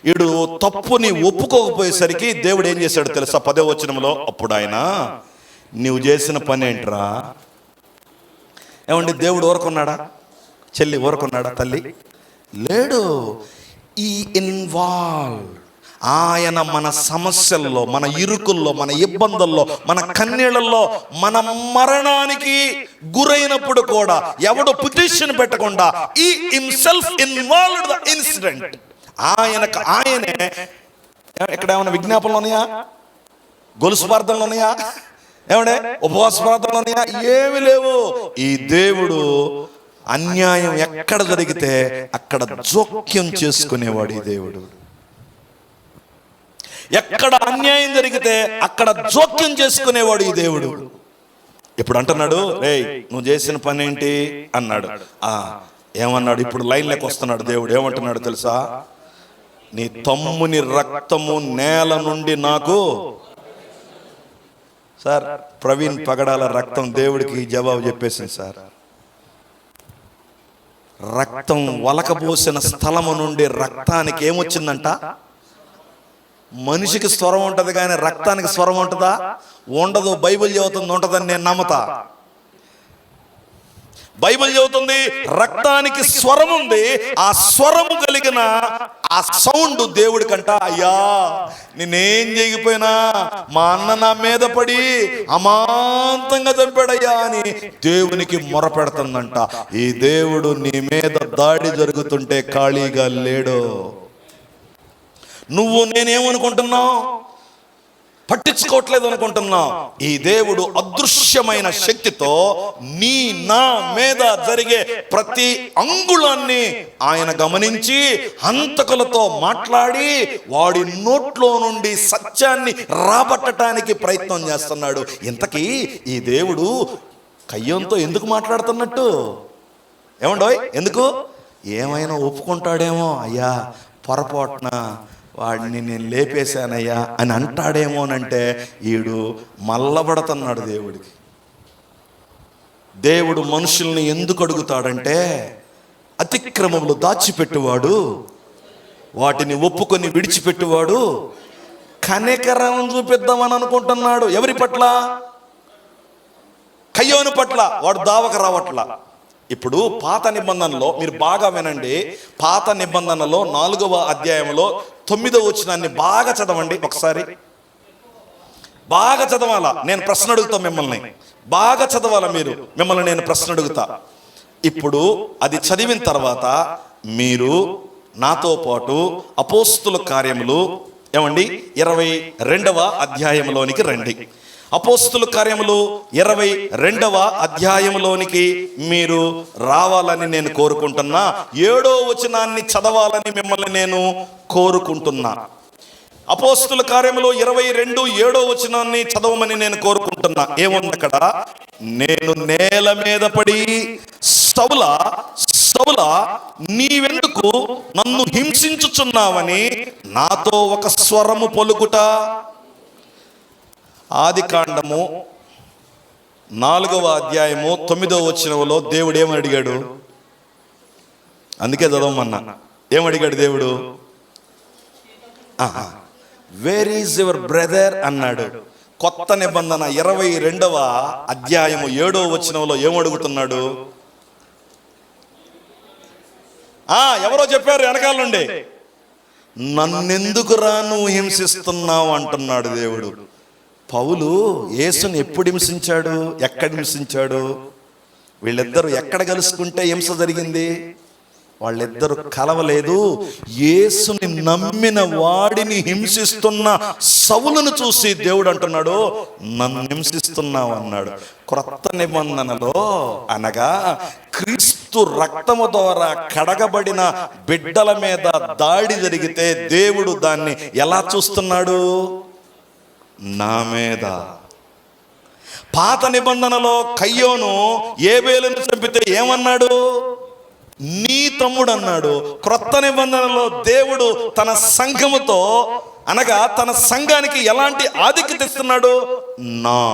వీడు తప్పుని ఒప్పుకోకపోయేసరికి దేవుడు ఏం చేశాడు తెలుసా? 10వ వచనంలో, అప్పుడు ఆయన, నీవు చేసిన పని ఏంట్రా? ఏమండి, దేవుడు ఊరుకున్నాడా? చెల్లి ఊరుకున్నాడా? తల్లి లేడు. ఈ ఇన్వాల్వ్ ఆయన మన సమస్యల్లో, మన ఇరుకుల్లో, మన ఇబ్బందుల్లో, మన కన్నీళ్లలో, మన మరణానికి గురైనప్పుడు కూడా ఎవడు పిటిషన్ పెట్టకుండా ఈ హిమ్సెల్ఫ్ ఇన్వాల్వ్డ్ ద ఇన్సిడెంట్. ఆయనే. ఇక్కడ ఏమైనా విజ్ఞాపనలు ఉన్నాయా? గొలుసు ప్రార్థనలు ఉన్నాయా? ఏమంటే ఉపవాస ప్రార్థనలు ఉన్నాయా? ఏమి లేవు. ఈ దేవుడు అన్యాయం ఎక్కడ జరిగితే అక్కడ జోక్యం చేసుకునేవాడు ఈ దేవుడు. ఎక్కడ అన్యాయం జరిగితే అక్కడ జోక్యం చేసుకునేవాడు ఈ దేవుడు. ఇప్పుడు అంటున్నాడు, రేయ్ నువ్వు చేసిన పని ఏంటి అన్నాడు. ఏమన్నాడు? ఇప్పుడు లైన్లోకి వస్తున్నాడు దేవుడు. ఏమంటున్నాడు తెలుసా? నీ తమ్ముని రక్తము నేల నుండి నాకు. సార్, ప్రవీణ్ పగడాల రక్తం దేవుడికి జవాబు చెప్పేసింది సార్. రక్తం వలకబోసిన స్థలము నుండి రక్తానికి ఏమొచ్చిందంట? మనిషికి స్వరం ఉంటుంది కానీ రక్తానికి స్వరం ఉంటుందా? ఉండదు. బైబిల్ చెబుతుంది ఉంటుందని నేను నమ్ముతా. బైబిల్ చెబుతుంది రక్తానికి స్వరం ఉంది. ఆ స్వరము కలిగిన ఆ సౌండ్ దేవుడికంట, అయ్యా నేనేం చేయకపోయినా మా అన్న నా మీద పడి అమాంతంగా చంపాడయ్యా అని దేవునికి మొరపెడుతుందంట. ఈ దేవుడు నీ మీద దాడి జరుగుతుంటే ఖాళీగా లేడు. నువ్వు నేనేమనుకుంటున్నావు? పట్టించుకోవట్లేదు అనుకుంటున్నావు. ఈ దేవుడు అదృశ్యమైన శక్తితో నీ నా మీద జరిగే ప్రతి అంగుళాన్ని ఆయన గమనించి హంతకులతో మాట్లాడి వాడి నోట్లో నుండి సత్యాన్ని రాబట్టడానికి ప్రయత్నం చేస్తున్నాడు. ఇంతకీ ఈ దేవుడు కయ్యంతో ఎందుకు మాట్లాడుతున్నట్టు? ఏమండోయ్, ఎందుకు? ఏమైనా ఒప్పుకుంటాడేమో, అయ్యా పొరపాటున వాడిని నేను లేపేశానయ్యా అని అంటాడేమోనంటే ఈడు మల్లబడుతున్నాడు దేవుడికి. దేవుడు మనుషుల్ని ఎందుకు అడుగుతాడంటే, అతిక్రమములు దాచిపెట్టువాడు, వాటిని ఒప్పుకొని విడిచిపెట్టువాడు, కనికరం చూపిద్దామని అనుకుంటున్నాడు. ఎవరి పట్ల? కయ్యోను పట్ల. వాడు దావక రావట్ల. ఇప్పుడు పాత నిబంధనలో మీరు బాగా వినండి. పాత నిబంధనలో 4వ అధ్యాయంలో 9వ వచనాన్ని బాగా చదవండి ఒకసారి. బాగా చదవాలా. నేను ప్రశ్న అడుగుతా మిమ్మల్ని, బాగా చదవాలా మీరు. మిమ్మల్ని నేను ప్రశ్న అడుగుతా. ఇప్పుడు అది చదివిన తర్వాత మీరు నాతో పాటు అపోస్తుల కార్యములు ఏమండి 22వ అధ్యాయంలోనికి రండి. అపోస్తుల కార్యములు 22వ అధ్యాయంలోనికి మీరు రావాలని నేను కోరుకుంటున్నా. 7వ వచనాన్ని చదవాలని మిమ్మల్ని నేను కోరుకుంటున్నా. అపోస్తుల కార్యములు 22:7 వచనాన్ని చదవమని నేను కోరుకుంటున్నా. ఏముంది అక్కడ? నేను నేల మీద పడి సౌలా సౌలా నీవెందుకు నన్ను హింసించుచున్నావని నాతో ఒక స్వరము పలుకుట. ఆదికాండము 4వ అధ్యాయము 9వ వచనంలో దేవుడు ఏమని అడిగాడు? అందుకే చదవమన్నా. ఏమడిగాడు దేవుడు? వేర్ ఈజ్ యువర్ బ్రదర్ అన్నాడు. కొత్త నిబంధన 22వ అధ్యాయము 7వ వచనంలో ఏమడుగుతున్నాడు? ఎవరో చెప్పారు వెనకాల నుండి, నన్నెందుకురా నువ్వు హింసిస్తున్నావు అంటున్నాడు దేవుడు. పౌలు యేసుని ఎప్పుడు హింసించాడు? ఎక్కడ హింసించాడు? వీళ్ళిద్దరూ ఎక్కడ కలుసుకుంటే హింస జరిగింది? వాళ్ళిద్దరూ కలవలేదు. యేసుని నమ్మిన వాడిని హింసిస్తున్న సౌలును చూసి దేవుడు అంటున్నాడు, నన్ను హింసిస్తున్నావు అన్నాడు. క్రొత్త నిబంధనలో అనగా క్రీస్తు రక్తము ద్వారా కడగబడిన బిడ్డల మీద దాడి జరిగితే దేవుడు దాన్ని ఎలా చూస్తున్నాడు? నా మీద. పాత నిబంధనలో కయ్యోను ఏబేలును చంపితే ఏమన్నాడు? నీ తమ్ముడు అన్నాడు. క్రొత్త నిబంధనలో దేవుడు తన సంఘముతో అనగా తన సంఘానికి ఎలాంటి ఆధిక్యత ఇస్తున్నాడు? నా,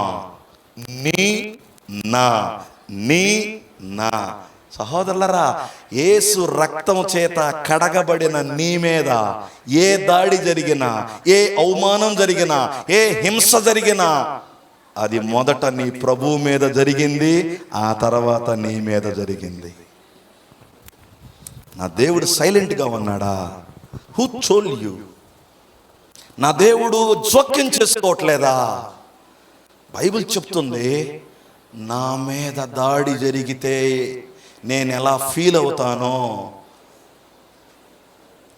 నీ, నా, నీ, నా. సహోదరులరా, యేసు రక్తము చేత కడగబడిన నీ మీద ఏ దాడి జరిగినా, ఏ అవమానం జరిగినా, ఏ హింస జరిగినా అది మొదట నీ ప్రభువు మీద జరిగింది, ఆ తర్వాత నీ మీద జరిగింది. నా దేవుడు సైలెంట్గా ఉన్నాడా? Who told you? నా దేవుడు జోక్యం చేసుకోవట్లేదా? బైబిల్ చెప్తుంది, నా మీద దాడి జరిగితే నేను ఎలా ఫీల్ అవుతానో,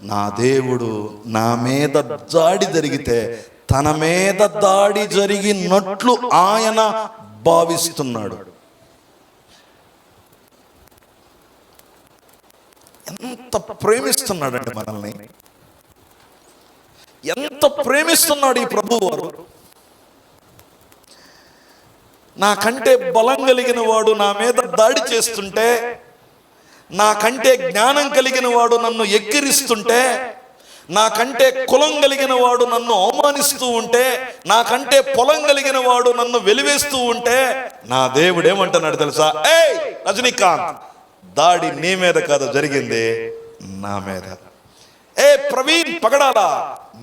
నా దేవుడు నా మీద దాడి జరిగితే తన మీద దాడి జరిగినట్లు ఆయన భావిస్తున్నాడు. ఎంత ప్రేమిస్తున్నాడండి మనల్ని! ఎంత ప్రేమిస్తున్నాడు ఈ ప్రభువారు! నాకంటే బలం కలిగిన వాడు నా మీద దాడి చేస్తుంటే, నాకంటే జ్ఞానం కలిగిన వాడు నన్ను ఎక్కిరిస్తుంటే, నాకంటే కులం కలిగిన వాడు నన్ను అవమానిస్తూ ఉంటే, నాకంటే పొలం కలిగిన వాడు నన్ను వెలివేస్తూ ఉంటే, నా దేవుడు ఏమంటున్నాడు తెలుసా? ఏయ్ రజనీకాంత్, దాడి నీ మీద కాదు జరిగింది, నా మీద. ఏ ప్రవీణ్ పగడాలా,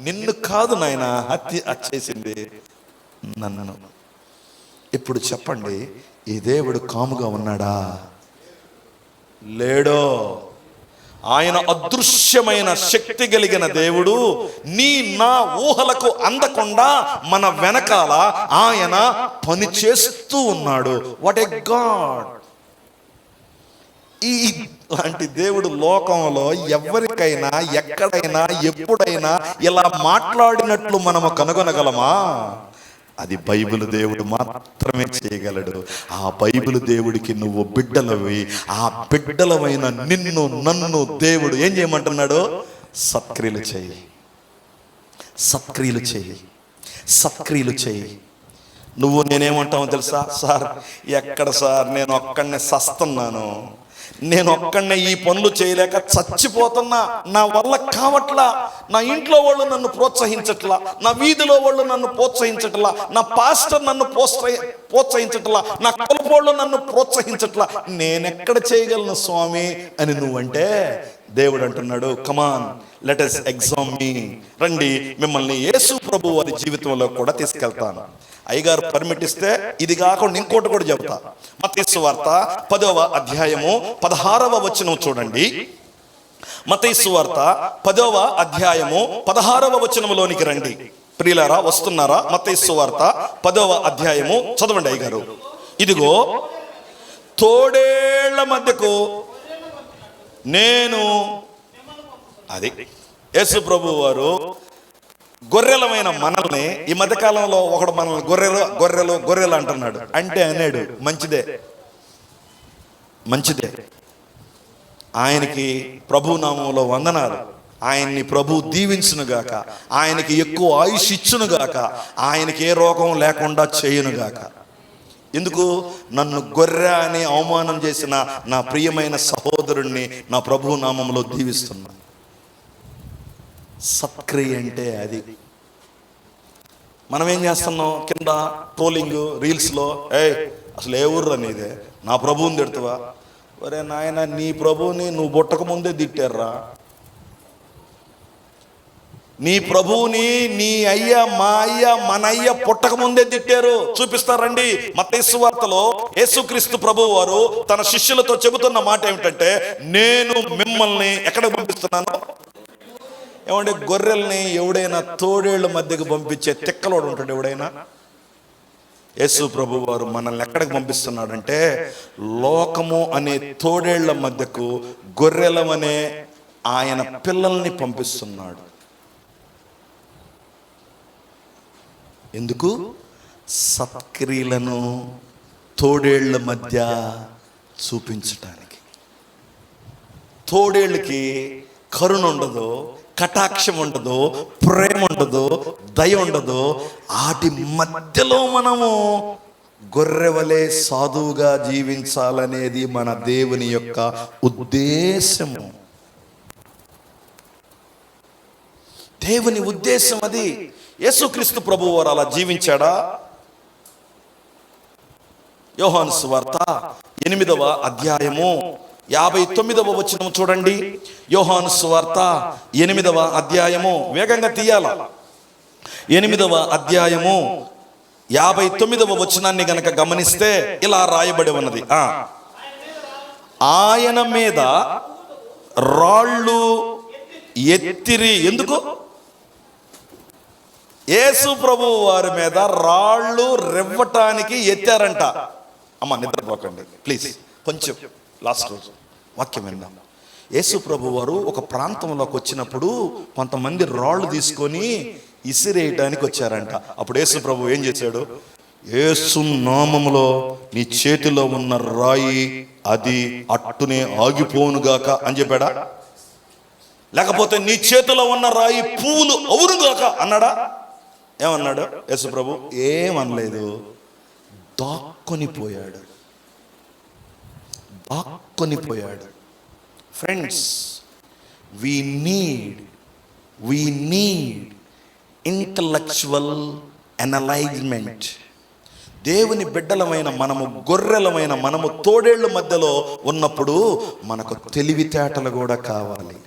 నిన్ను కాదు నాయన హత్య చేసింది, నన్ను. ఇప్పుడు చెప్పండి, ఈ దేవుడు కాముగా ఉన్నాడా? లేడో. ఆయన అదృశ్యమైన శక్తి కలిగిన దేవుడు. నీ నా ఊహలకు అందకుండా మన వెనకాల ఆయన పని చేస్తూ ఉన్నాడు. What a God! ఇలాంటి దేవుడు లోకంలో ఎవరికైనా ఎక్కడైనా ఎప్పుడైనా ఇలా మాట్లాడినట్లు మనము కనుగొనగలమా? అది బైబిల్ దేవుడు మాత్రమే చేయగలడు. ఆ బైబిల్ దేవుడికి నువ్వు బిడ్డలవి. ఆ బిడ్డలమైన నిన్ను నన్ను దేవుడు ఏం చేయమంటున్నాడు? సత్క్రియలు చేయి, సత్క్రియలు చేయి, సత్క్రియలు చేయి. నువ్వు నేనేమంటావో తెలుసా? సార్ ఎక్కడ సార్, నేను ఒక్కడనే సస్తున్నాను, నేను ఒక్కడనే ఈ పనులు చేయలేక చచ్చిపోతున్నా, నా వల్ల కావట్లా, నా ఇంట్లో వాళ్ళు నన్ను ప్రోత్సహించట్లా, నా వీధిలో వాళ్ళు నన్ను ప్రోత్సహించట్లా, నా పాస్టర్ నన్ను ప్రోత్సహించట్లా, నా కులపోళ్ళు నన్ను ప్రోత్సహించట్లా, నేనెక్కడ చేయగలను స్వామి అని నువ్వంటే దేవుడు అంటున్నాడు, come on let us examine me. రండి, మిమ్మల్ని యేసు ప్రభు వారి జీవితంలో కూడా తీసుకెళ్తాను. అయ్యగారు పర్మిట్ ఇస్తే ఇది కాకుండా ఇంకోటి కూడా చెబుతా. మత్తయి సువార్త 10వ అధ్యాయము 16వ వచనం చూడండి. మత్తయి సువార్త 10వ అధ్యాయము 16వ వచనంలోనికి రండి. ప్రియులారా, వస్తున్నారా? మత్తయి సువార్త 10వ అధ్యాయము చదవండి అయ్యగారు. ఇదిగో తోడేళ్ల మధ్యకు నేను, అది యేసు ప్రభు వారు గొర్రెలమైన మనల్ని ఈ మధ్యకాలంలో ఒకడు మనల్ని గొర్రెలు గొర్రెలు గొర్రెలు అంటున్నాడు. అంటే అన్నాడు మంచిదే, మంచిదే. ఆయనకి ప్రభు నామంలో వందనాలు. ఆయన్ని ప్రభు దీవించునుగాక, ఆయనకి ఎక్కువ ఆయుష్ ఇచ్చునుగాక, ఆయనకి ఏ రోగం లేకుండా చేయునుగాక. ఎందుకు? నన్ను గొర్రె అని అవమానం చేసిన నా ప్రియమైన సహోదరుణ్ణి నా ప్రభు నామంలో దీవిస్తున్నా. సత్క్రియ అంటే అది. మనం ఏం చేస్తున్నాం? కింద ట్రోలింగ్ రీల్స్లో, అసలు ఏ ఊర్రా నీదే, నా ప్రభువుని తిడతావా? ఒరే నాయన, నీ ప్రభువుని నువ్వు పుట్టక ముందే తిట్టారా? నీ ప్రభువుని నీ అయ్య, మా అయ్య, మన అయ్య పుట్టక ముందే తిట్టారు. చూపిస్తారండి. మత్తయి సువార్తలో యేసుక్రీస్తు ప్రభువు వారు తన శిష్యులతో చెబుతున్న మాట ఏమిటంటే, నేను మిమ్మల్ని ఎక్కడికి పంపిస్తున్నాను? ఏమంటే గొర్రెల్ని ఎవడైనా తోడేళ్ల మధ్యకు పంపించే తిక్కలోడు ఉంటాడు ఎవడైనా? యేసు ప్రభు వారు మనల్ని ఎక్కడికి పంపిస్తున్నాడంటే, లోకము అనే తోడేళ్ల మధ్యకు గొర్రెలమనే ఆయన పిల్లల్ని పంపిస్తున్నాడు. ఎందుకు? సత్క్రియలను తోడేళ్ల మధ్య చూపించటానికి. తోడేళ్ళకి కరుణ ఉండదు, కటాక్షం ఉండదు, ప్రేమ ఉండదు, దయ ఉండదు. వాటి మధ్యలో మనము గొర్రెవలే సాధువుగా జీవించాలనేది మన దేవుని యొక్క ఉద్దేశము. దేవుని ఉద్దేశం అది. యేసుక్రీస్తు ప్రభువు వారు అలా జీవించాడా? యోహాను సువార్త 8వ అధ్యాయము 59వ వచనం చూడండి. యోహాను సువార్త 8వ అధ్యాయము, వేగంగా తీయాల, 8వ అధ్యాయము 59వ వచనాన్ని గనక గమనిస్తే ఇలా రాయబడి ఉన్నది. ఆయన మీద రాళ్ళు ఎత్తిరి. ఎందుకు? యేసు ప్రభు వారి మీద రాళ్ళు రెవ్వటానికి ఎత్తారంట. అమ్మ నిద్రపోకండి ప్లీజ్, కొంచెం లాస్ట్ రోజు వాక్యం విందాం. యేసు ప్రభు వారు ఒక ప్రాంతంలోకి వచ్చినప్పుడు కొంతమంది రాళ్ళు తీసుకొని ఇసిరేయటానికి వచ్చారంట. అప్పుడు యేసు ప్రభు ఏం చేశాడు? యేసు నామములో నీ చేతిలో ఉన్న రాయి అది అట్టునే ఆగిపోనుగాక అని చెప్పాడా? లేకపోతే నీ చేతిలో ఉన్న రాయి పువ్వులు అవునుగాక అన్నాడా? ఏమన్నాడు యేసు ప్రభు? ఏమనలేదు. దాక్కొని పోయాడు, దాక్కొని పోయాడు. Friends, we need intellectual analyzement. దేవుని బిడ్డలమైన మనము, గొర్రెలమైన మనము తోడేళ్ల మధ్యలో ఉన్నప్పుడు మనకు తెలివితేటలు కూడా కావాలి.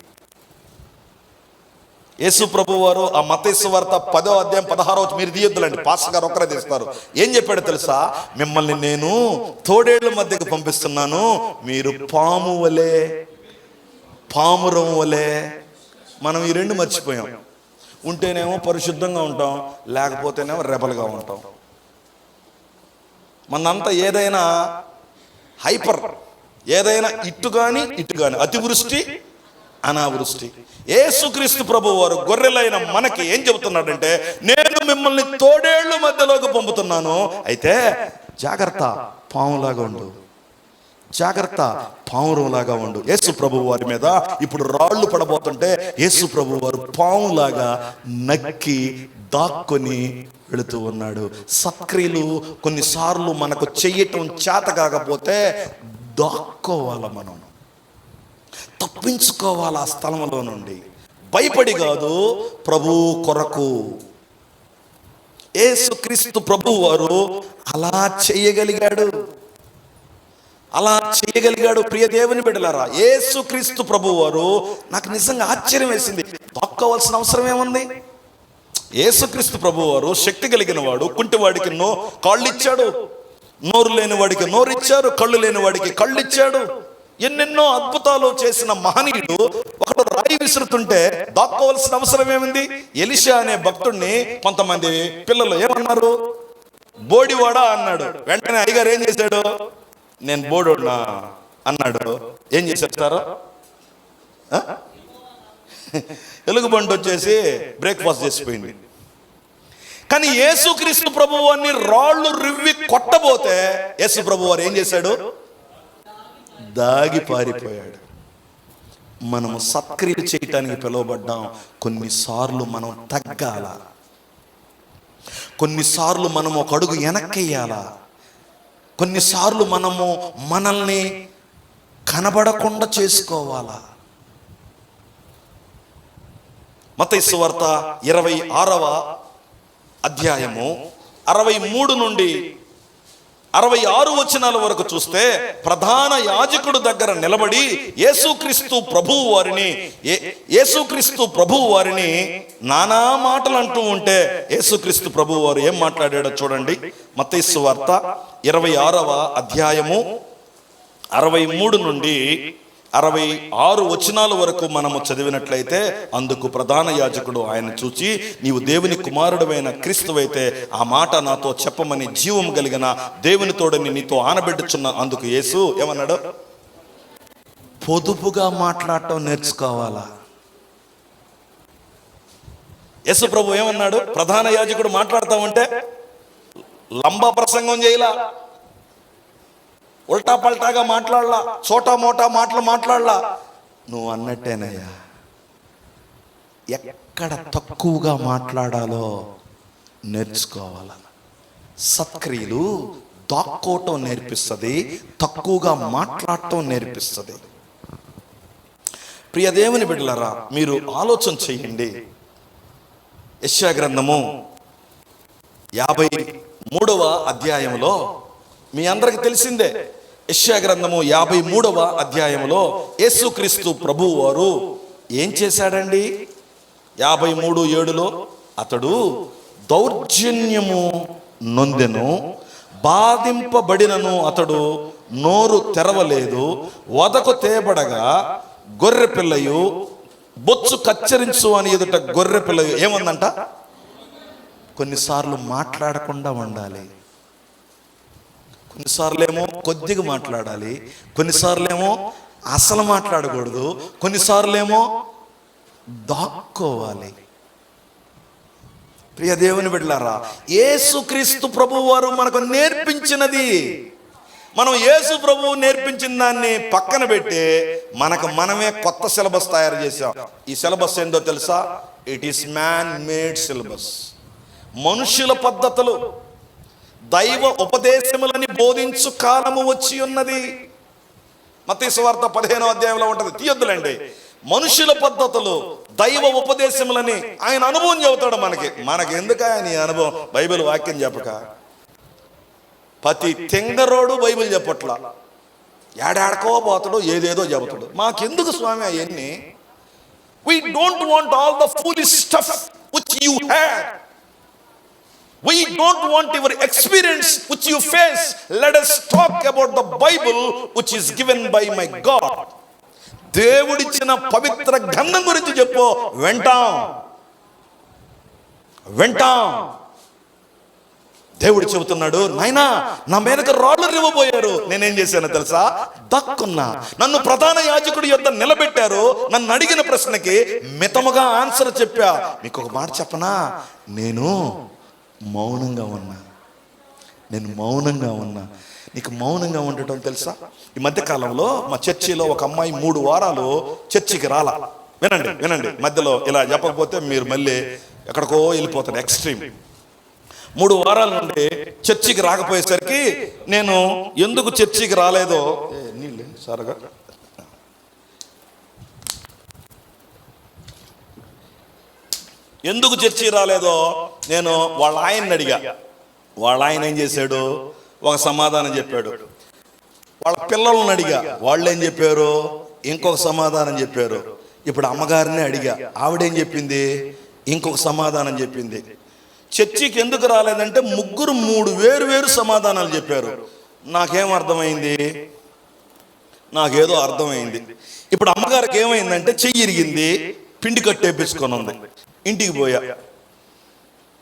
యేసు ప్రభు వారు ఆ మత్తయి సువార్త 10వ అధ్యాయం 16వ, మీరు తీయొద్దులండి, పాస్టర్ గారు ఒక్కరే తీస్తారు. ఏం చెప్పాడు తెలుసా? మిమ్మల్ని నేను తోడేళ్ల మధ్యకు పంపిస్తున్నాను, మీరు పాము వలే, పామురం వలే. మనం ఈ రెండు మర్చిపోయాం. ఉంటేనేమో పరిశుద్ధంగా ఉంటాం, లేకపోతేనేమో రెబల్గా ఉంటాం. మనంతా ఏదైనా హైపర్, ఏదైనా ఇటు కానీ అతివృష్టి అనావృష్టి. యేసుక్రీస్తు ప్రభు వారు గొర్రెలైన మనకి ఏం చెబుతున్నాడంటే, నేను మిమ్మల్ని తోడేళ్ల మధ్యలోకి పంపుతున్నాను, అయితే జాగ్రత్త, పాములాగా ఉండు, జాగ్రత్త, పావురంలాగా ఉండు. యేసు ప్రభు వారి మీద ఇప్పుడు రాళ్ళు పడబోతుంటే యేసు ప్రభు వారు పావులాగా నక్కి దాక్కొని వెళుతూ ఉన్నాడు. సత్క్రియలు కొన్నిసార్లు మనకు చెయ్యటం చేత కాకపోతే దాక్కోవాలి, మనం తప్పించుకోవాలి ఆ స్థలంలో నుండి. భయపడి కాదు, ప్రభు కొరకు. యేసుక్రీస్తు ప్రభు వారు అలా చేయగలిగాడు, అలా చేయగలిగాడు. ప్రియ దేవుని బిడ్డలారా, యేసుక్రీస్తు ప్రభు వారు నాకు నిజంగా ఆశ్చర్యం వేసింది. దాక్కోవాల్సిన అవసరం ఏముంది? యేసుక్రీస్తు ప్రభు వారు శక్తి కలిగిన వాడు. కుంటివాడికి కాళ్ళు ఇచ్చాడు, నోరు లేని వాడికి నోరు ఇచ్చారు, కళ్ళు లేని వాడికి కళ్ళు ఇచ్చాడు. ఎన్నెన్నో అద్భుతాలు చేసిన మహనీయుడు ఒకడు రాయి విసురుతుంటే దాక్కోవాల్సిన అవసరం ఏముంది? ఎలీషా అనే భక్తుడిని కొంతమంది పిల్లలు ఏమన్నారు? బోడివాడా అన్నాడు. వెంటనే అయ్యగారు ఏం చేశాడు? నేను బోడోడ్నా అన్నాడు. ఏం చేశారు సార్? ఎలుగుబంటి వచ్చేసి బ్రేక్ఫాస్ట్ చేసిపోయింది. కానీ యేసుక్రీస్తు ప్రభువారిని రాళ్ళు రివ్వి కొట్టబోతే యేసు ప్రభువారు ఏం చేశాడు? దాగి పారిపోయాడు. మనము సత్క్రియలు చేయటానికి పిలువబడ్డాం. కొన్నిసార్లు మనం తగ్గాల, కొన్నిసార్లు మనం ఒక అడుగు వెనక్కేయాలా, కొన్నిసార్లు మనము మనల్ని కనబడకుండా చేసుకోవాలా. మత్తయి సువార్త 26వ అధ్యాయము 63 నుండి 66 వచనాల వరకు చూస్తే, ప్రధాన యాజకుడు దగ్గర నిలబడి యేసుక్రీస్తు ప్రభువు వారిని నానా మాటలు అంటూ ఉంటే యేసుక్రీస్తు ప్రభువు వారు ఏం మాట్లాడాడో చూడండి. మత్తయి సువార్త 26వ అధ్యాయము 63 నుండి 66 వచనాల వరకు మనము చదివినట్లయితే, అందుకు ప్రధాన యాజకుడు ఆయన చూచి, నీవు దేవుని కుమారుడైన క్రీస్తువైతే ఆ మాట నాతో చెప్పమని జీవం కలిగిన దేవుని తోడని నీతో ఆనబెట్టుచున్న. అందుకు యేసు ఏమన్నాడు? పొదుపుగా మాట్లాడటం నేర్చుకోవాలా. యేసు ప్రభు ఏమన్నాడు? ప్రధాన యాజకుడు మాట్లాడుతూ ఉంటే లంబా ప్రసంగం చేయలా, ఉల్టా పల్టాగా మాట్లాడలా, చోటా మోటా మాటలు మాట్లాడలా. నువ్వు అన్నట్టేనయ్యా, ఎక్కడ తక్కువగా మాట్లాడాలో నేర్చుకోవాల. సత్క్రియలు దాక్కోవటం నేర్పిస్తుంది, తక్కువగా మాట్లాడటం నేర్పిస్తుంది. ప్రియ దేవుని బిడ్డలారా, మీరు ఆలోచన చేయండి. యెషయా గ్రంథము 53వ అధ్యాయంలో మీ అందరికి తెలిసిందే. యెషయా గ్రంథము 53వ అధ్యాయంలో యేసుక్రీస్తు ప్రభువు వారు ఏం చేశాడండి? 53:7 అతడు దౌర్జన్యము నొందెను, బాధింపబడినను అతడు నోరు తెరవలేదు, వదకు తేబడగా గొర్రె పిల్లయు బొచ్చు కచ్చరించు అని ఎదుట గొర్రె పిల్లయు ఏముందంట? కొన్నిసార్లు మాట్లాడకుండా ఉండాలి, కొన్నిసార్లేమో కొద్దిగా మాట్లాడాలి, కొన్నిసార్లేమో అసలు మాట్లాడకూడదు, కొన్నిసార్లేమో దాక్కోవాలి. ప్రియ దేవుని బిడ్డలారా, యేసుక్రీస్తు ప్రభువు వారు మనకు నేర్పించినది, మనం యేసు ప్రభువు నేర్పించిన దాన్ని పక్కన పెట్టి మనమే కొత్త సిలబస్ తయారు చేసాం. ఈ సిలబస్ ఏందో తెలుసా? It is man made syllabus. మనుషుల పద్ధతులు, దైవ ఉపదేశములని బోధించు కాలము వచ్చి ఉన్నది. మత్తయి సువార్త 15వ అధ్యాయంలో ఉంటుంది, తీయొద్దులండి. మనుషుల పద్ధతులు, దైవ ఉపదేశములని ఆయన అనుభవం చెబుతాడు మనకి ఎందుకు ఆయన ఈ అనుభవం? బైబిల్ వాక్యం చెప్పక ప్రతి తెంగరోడు బైబిల్ చెప్పట్లా, ఏడాడకో పోతాడు, ఏదేదో చెబుతాడు. మాకెందుకు స్వామి అవన్నీ? We don't want all the foolish stuff which you had. We don't want your experience which you face. Let us talk about the Bible which is given by my God. దేవుడిచ్చిన పవిత్ర గ్రంథం గురించి చెప్పు. వింటాం. దేవుడు చెబుతున్నాడు, నాయనా నా మీదకి రాళ్ళు రివ్వబోయారు, నేనేం చేశానో తెలుసా? దక్కున్నా. నన్ను ప్రధాన యాజకుడి యొద్ద నిలబెట్టారు, నన్ను అడిగిన ప్రశ్నకి మితముగా ఆన్సర్ చెప్పా. మీకు ఒక మాట చెప్పనా? నేను మౌనంగా ఉన్నా. నీకు మౌనంగా ఉండటం తెలుసా? ఈ మధ్యకాలంలో మా చర్చిలో ఒక అమ్మాయి 3 వారాలు చర్చికి రాలా. వినండి, మధ్యలో ఇలా చెప్పకపోతే మీరు మళ్ళీ ఎక్కడికో వెళ్ళిపోతారు, ఎక్స్ట్రీమ్. 3 వారాల నుండి చర్చికి రాకపోయేసరికి నేను ఎందుకు చర్చికి రాలేదో సరగా ఎందుకు చర్చి రాలేదో నేను వాళ్ళ ఆయన్ని అడిగా. వాళ్ళ ఆయన ఏం చేశాడు? ఒక సమాధానం చెప్పాడు. వాళ్ళ పిల్లలను అడిగా, వాళ్ళు ఏం చెప్పారు? ఇంకొక సమాధానం చెప్పారు. ఇప్పుడు అమ్మగారిని అడిగా, ఆవిడేం చెప్పింది? ఇంకొక సమాధానం చెప్పింది. చర్చికి ఎందుకు రాలేదంటే 3 వేరు సమాధానాలు చెప్పారు. నాకేం అర్థమైంది? నాకేదో అర్థమైంది. ఇప్పుడు అమ్మగారికి ఏమైందంటే చెయ్యి ఇరిగింది, పిండి కట్టేపించుకొని ఉంది. ఇంటికి పోయా,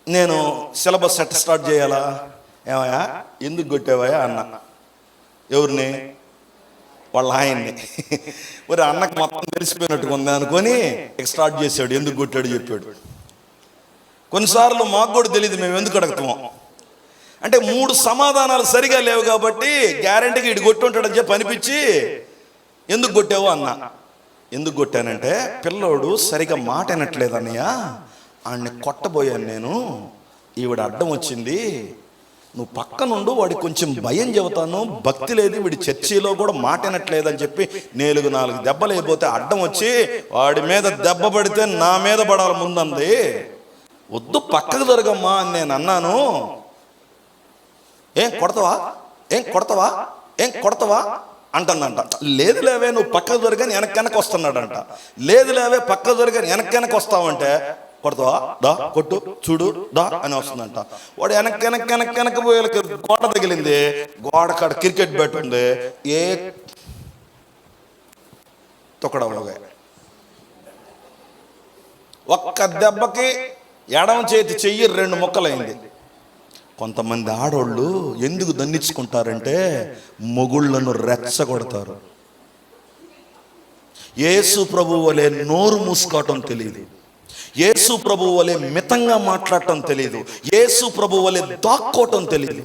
నేను సిలబస్ స్టార్ట్ చేయాలా? ఏమయ్యా ఎందుకు కొట్టావయ్యా అన్న. ఎవరిని? వాళ్ళ ఆయన్ని. మరి అన్నకు మొత్తం తెలిసిపోయినట్టుగా ఉంది అనుకొని ఇక స్టార్ట్ చేశాడు, ఎందుకు కొట్టాడు చెప్పాడు. కొన్నిసార్లు మాకు కూడా తెలియదు మేము ఎందుకు అడుగుతామో. అంటే 3 సమాధానాలు సరిగా లేవు కాబట్టి గ్యారెంటీగా ఇటు కొట్టి ఉంటాడని చెప్పి అనిపించి ఎందుకు కొట్టావు అన్న. ఎందుకు కొట్టానంటే పిల్లోడు సరిగా మాట వినట్లేదు అన్నయ్య, ఆడిని కొట్టబోయాను నేను, ఈవిడ అడ్డం వచ్చింది, నువ్వు పక్కనుండు, వాడికి కొంచెం భయం చెబుతాను, భక్తి లేదు, వీడి చర్చిలో కూడా మాట వినట్లేదని చెప్పి 4 దెబ్బలు అయిపోతే అడ్డం వచ్చి వాడి మీద దెబ్బ పడితే నా మీద పడాలి ముందంది. వద్దు పక్కకు దొరకమ్మా అని నేను అన్నాను. ఏం కొడతావా, ఏం కొడతావా, ఏం కొడతావా అంటుందంట. లేదు లేవే నువ్వు పక్కకు దొరికని వెనక్కి వస్తున్నాడంట. లేదు లేవే పక్కకు దొరికని వెనక్కి వస్తావంటే కొడతావా, దా కొట్టు చూడు దా అని వస్తుందంట. వాడు వెనక్కి పోయే గోడ తగిలింది, గోడ కాడ క్రికెట్ బ్యాట్ ఉంది, ఏ తొక్కడవగా ఒక్క దెబ్బకి ఎడమ చేతి చెయ్యి 2 ముక్కలైంది. కొంతమంది ఆడోళ్ళు ఎందుకు దండించుకుంటారంటే మొగుళ్ళను రెచ్చగొడతారు. యేసు ప్రభువు వలె నోరు మూసుకోవటం తెలియదు, యేసు ప్రభువు వలె మితంగా మాట్లాడటం తెలియదు, యేసు ప్రభువు వలె దాక్కోవటం తెలియదు.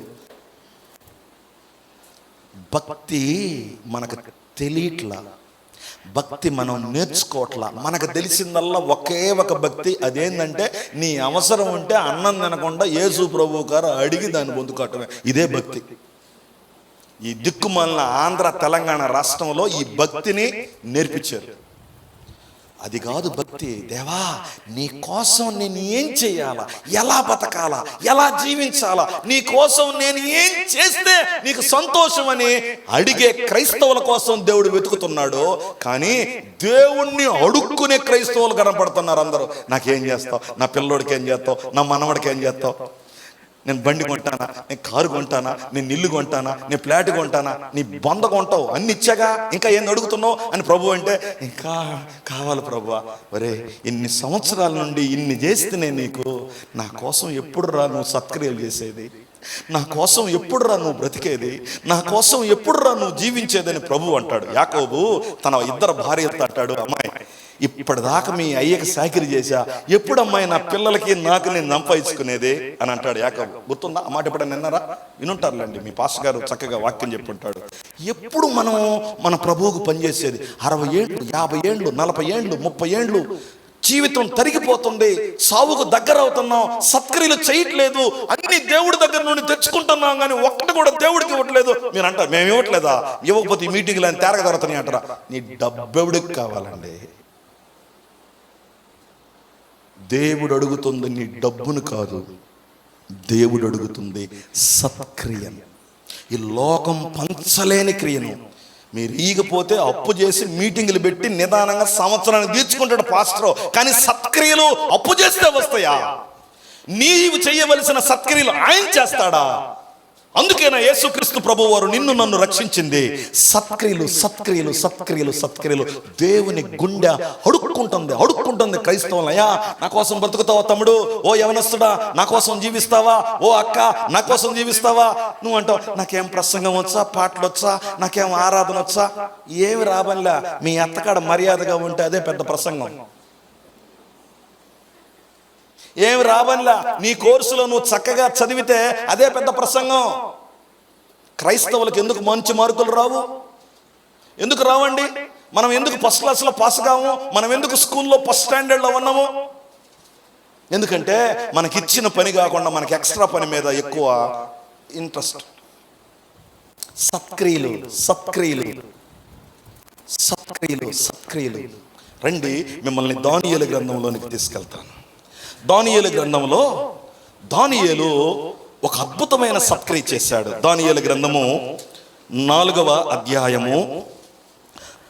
భక్తి మనకు తెలియట్లా, భక్తి మనం నేర్చుకోవట్లా. మనకు తెలిసిందల్లా ఒకే ఒక భక్తి, అదేంటంటే నీ అవసరం ఉంటే అన్నం తినకుండా యేసు ప్రభువు గారు అడిగి దాన్ని పొందుకోవటమే, ఇదే భక్తి. ఈ దిక్కుమాలిన ఆంధ్ర తెలంగాణ రాష్ట్రంలో ఈ భక్తిని నేర్పించారు. అది కాదు భక్తి. దేవా నీ కోసం నేను ఏం చేయాలా, ఎలా బతకాలా, ఎలా జీవించాలా, నీ కోసం నేను ఏం చేస్తే నీకు సంతోషం అని అడిగే క్రైస్తవుల కోసం దేవుడు వెతుకుతున్నాడు. కానీ దేవుణ్ణి అడుక్కునే క్రైస్తవులు కనపడుతున్నారు అందరూ. నాకేం చేస్తావు, నా పిల్లోడికి ఏం చేస్తావు, నా మనవడికి ఏం చేస్తావు, నేను బండి కొంటానా, నేను కారు కొంటానా, నేను ఇల్లు కొంటానా, నేను ఫ్లాట్ కొంటానా, నీ బొంద కొంటావు, అన్ని ఇచ్చాగా ఇంకా ఏం అడుగుతున్నావు అని ప్రభు అంటే, ఇంకా కావాలి ప్రభువా, ఒరే ఇన్ని సంవత్సరాల నుండి ఇన్ని చేస్తేనే నీకు, నా కోసం ఎప్పుడు రా నువ్వు సత్క్రియలు చేసేది, నా కోసం ఎప్పుడు రా నువ్వు బ్రతికేది, నా కోసం ఎప్పుడు రా నువ్వు జీవించేదని ప్రభు అంటాడు. యాకోబు తన 2 భార్యలతో అంటాడు, అమ్మాయి ఇప్పటిదాకా మీ అయ్యకి సాకిరి చేశా, ఎప్పుడు అమ్మాయి నా పిల్లలకి నాకు నేను సంపాదించుకునేది అని అంటాడు యాకోబు. గుర్తుందా ఆ మాట? ఎప్పుడైనా విన్నారా? వినుంటారులేండి, మీ పాస్టర్ గారు చక్కగా వాక్యం చెప్పుంటాడు. ఎప్పుడు మనం మన ప్రభువుకు పనిచేసేది 60 ఏళ్ళు, 50 ఏళ్ళు, 40 ఏళ్ళు, 30 ఏళ్ళు, జీవితం తరిగిపోతుంది, సావుకు దగ్గర అవుతున్నాం, సత్క్రియలు చేయట్లేదు, అన్ని దేవుడి దగ్గర నుండి తెచ్చుకుంటున్నాం కానీ ఒక్కటి కూడా దేవుడికి ఇవ్వట్లేదు. మీరు అంటారు మేము ఇవ్వట్లేదా, ఇవ్వకపోతే ఈ మీటింగ్లు అని తేరగ జరుగుతున్నాయి అంటారా? నీ డబ్బెవడికి కావాలండి? దేవుడు అడుగుతుంది నీ డబ్బును కాదు, దేవుడు అడుగుతుంది సత్క్రియను. ఈ లోకం పంచలేని క్రియను. మీరు ఈగపోతే అప్పు చేసి మీటింగులు పెట్టి నిదానంగా సంవత్సరాన్ని తీర్చుకుంటాడు పాస్టర్, కానీ సత్క్రియలు అప్పు చేస్తే వస్తాయా? నీవు చేయవలసిన సత్క్రియలు ఆయన చేస్తాడా? అందుకేనా యేసుక్రీస్తు ప్రభువు వారు నిన్ను నన్ను రక్షించింది. సత్క్రియలు సత్క్రియలు సత్క్రియలు సత్క్రియలు. దేవుని గుండె అడుక్కుంటుంది క్రైస్తవులు. అయ్యా నా కోసం బ్రతుకుతావా తమ్ముడు, ఓ యవనస్తుడా నా కోసం జీవిస్తావా, ఓ అక్క నా కోసం జీవిస్తావా? నువ్వు అంటావు నాకేం ప్రసంగం వచ్చా, పాటలు వచ్చా, నాకేం ఆరాధన వచ్చా, ఏమి రాబనిలా. మీ అత్తకాడ మర్యాదగా ఉంటే అదే పెద్ద ప్రసంగం. ఏమి రాబనిలా, నీ కోర్సులో నువ్వు చక్కగా చదివితే అదే పెద్ద ప్రసంగం. క్రైస్తవులకు ఎందుకు మంచి మార్కులు రావు? ఎందుకు రావండి? మనం ఎందుకు ఫస్ట్ క్లాస్లో పాస్ కాము? మనం ఎందుకు స్కూల్లో ఫస్ట్ స్టాండర్డ్లో ఉన్నాము? ఎందుకంటే మనకిచ్చిన పని కాకుండా మనకి ఎక్స్ట్రా పని మీద ఎక్కువ ఇంట్రెస్ట్. సత్క్రియలు సత్క్రియలు సత్క్రియలు సత్క్రియలు. రండి మిమ్మల్ని దానియేలు గ్రంథంలోనికి తీసుకెళ్తాను. దానియేలు గ్రంథంలో దానియేలు ఒక అద్భుతమైన సత్క్రియ చేశాడు. దానియేలు గ్రంథము 4వ అధ్యాయము.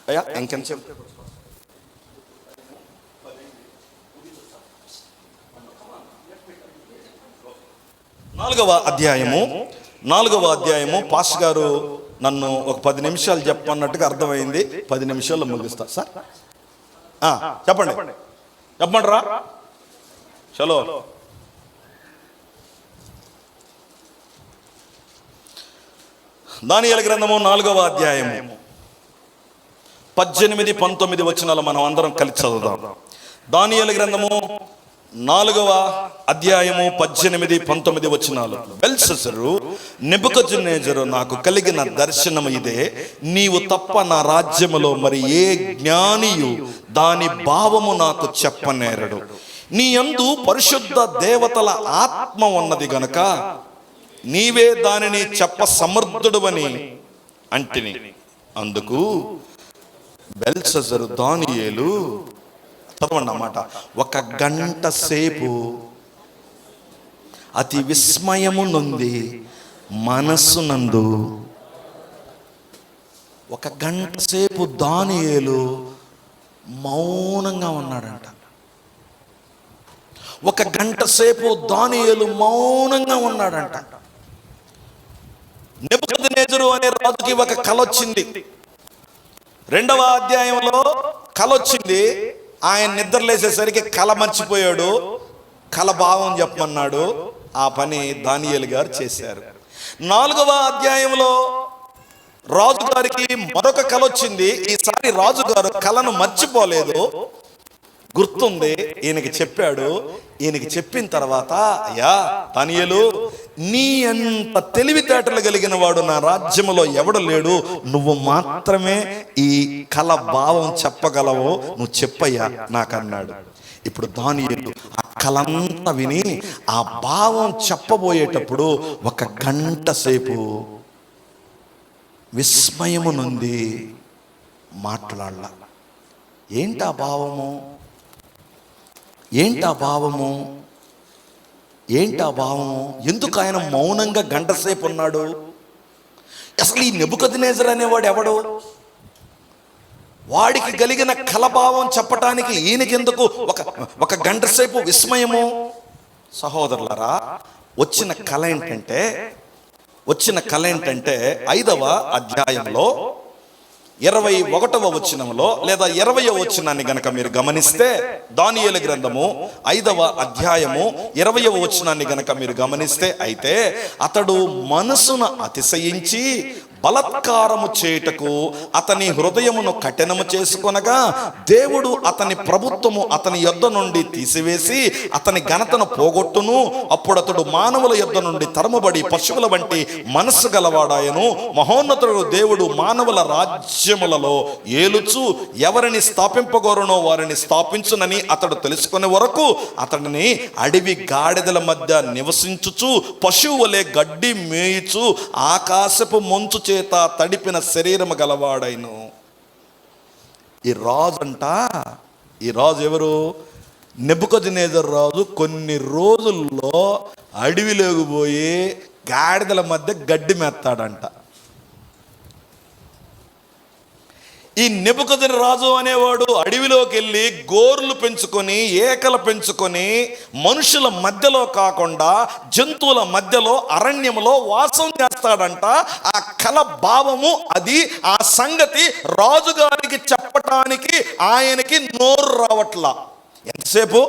అయ్యా ఇంకెంత 4వ అధ్యాయము. పాస్టర్ గారు నన్ను ఒక 10 నిమిషాలు చెప్పన్నట్టుగా అర్థమైంది. 10 నిమిషాల్లో ముగిస్తా సార్. చెప్పండిరా చలో. దానియేలు గ్రంథము 4వ అధ్యాయము 18, 19 వచనాలు మనం అందరం కలిసి చదువుదాం. దానియేలు గ్రంథము 4వ అధ్యాయము 18, 19 వచనాలు. బెల్షస్సరు, నెబుకద్నెజరు నాకు కలిగిన దర్శనము ఇదే, నీవు తప్ప నా రాజ్యములో మరి ఏ జ్ఞానియు దాని భావము నాకు చెప్పనేరడు. నీ యందు పరిశుద్ధ దేవతల ఆత్మ ఉన్నది గనుక నీవే దానిని చెప్ప సమర్థుడువని అంటిని. అందుకు బెల్షస్సరు దానియేలు, చదవండి అన్నమాట, 1 గంట సేపు అతి విస్మయము నొంది మనస్సునందు 1 గంట సేపు దానియేలు మౌనంగా ఉన్నాడంట. 1 గంట సేపు దానియేలు మౌనంగా ఉన్నాడంట. నెబుకద్నెజరు అనే రాజుకి ఒక కల వచ్చింది. 2వ అధ్యాయంలో కల వచ్చింది. ఆయన నిద్రలేసేసరికి కల మర్చిపోయాడు. కల భావం చెప్పమన్నాడు. ఆ పని దానియేలు గారు చేశారు. 4వ అధ్యాయంలో రాజుగారికి మరొక కల వచ్చింది. ఈసారి రాజుగారు కలను మర్చిపోలేదు, గుర్తుంది. ఈయనకి చెప్పాడు. ఈయనకి చెప్పిన తర్వాత, అయ్యా దానియేలు, నీ అంత తెలివితేటలు కలిగిన వాడు నా రాజ్యములో ఎవడు లేడు, నువ్వు మాత్రమే ఈ కల భావం చెప్పగలవు, నువ్వు చెప్పయ్యా నాకన్నాడు. ఇప్పుడు దానియేలు ఆ కలంతా విని ఆ భావం చెప్పబోయేటప్పుడు 1 గంట సేపు విస్మయము నుండి మాట్లాడాల. ఏంటా భావము? ఏంటా భావము? ఏంటా భావము? ఎందుకు ఆయన మౌనంగా గంట సేపు ఉన్నాడు? అసలు ఈ నెబుకద్నెజరు అనేవాడు ఎవడు? వాడికి కలిగిన కలభావం చెప్పటానికి ఈయనకెందుకు ఒక గంట సేపు విస్మయము? సహోదరులారా, వచ్చిన కళ ఏంటంటే 5వ అధ్యాయంలో 21వ వచనంలో లేదా 20వ వచనాన్ని గనక మీరు గమనిస్తే, దానియేలు గ్రంథము 5వ అధ్యాయము 20వ వచనాన్ని గనక మీరు గమనిస్తే, అయితే అతడు మనసున అతిశయించి బలత్కారము చేయుటకు అతని హృదయమును కఠినము చేసుకొనగా దేవుడు అతని ప్రభుత్వము అతని యొద్ద నుండి తీసివేసి అతని ఘనతను పోగొట్టును. అప్పుడు అతడు మానవుల యొద్ద నుండి తరముబడి పశువుల వంటి మనస్సు గలవాడాయను. మహోన్నతుడు దేవుడు మానవుల రాజ్యములలో ఏలుచు ఎవరిని స్థాపింపగోరునో వారిని స్థాపించునని అతడు తెలుసుకునే వరకు అతడిని అడవి గాడిదల మధ్య నివసించుచు పశువులే గడ్డి మేయుచు ఆకాశపు మంచు చేత తడిపిన శరీరము గలవాడైను. ఈ రాజు ఎవరు? నెబుకద్నెజరు రాజు కొన్ని రోజుల్లో అడవిలోకి పోయి గాడిదల మధ్య గడ్డి మెత్తాడంట. ఈ నెబుకద్నెజరు రాజు అనేవాడు అడవిలోకి వెళ్ళి గోర్లు పెంచుకొని ఏకలు పెంచుకొని మనుషుల మధ్యలో కాకుండా జంతువుల మధ్యలో అరణ్యంలో వాసం చేస్తాడంట. ఆ కల భావము అది, ఆ సంగతి రాజుగారికి చెప్పటానికి ఆయనకి నోరు రావట్లా. ఎంతసేపు?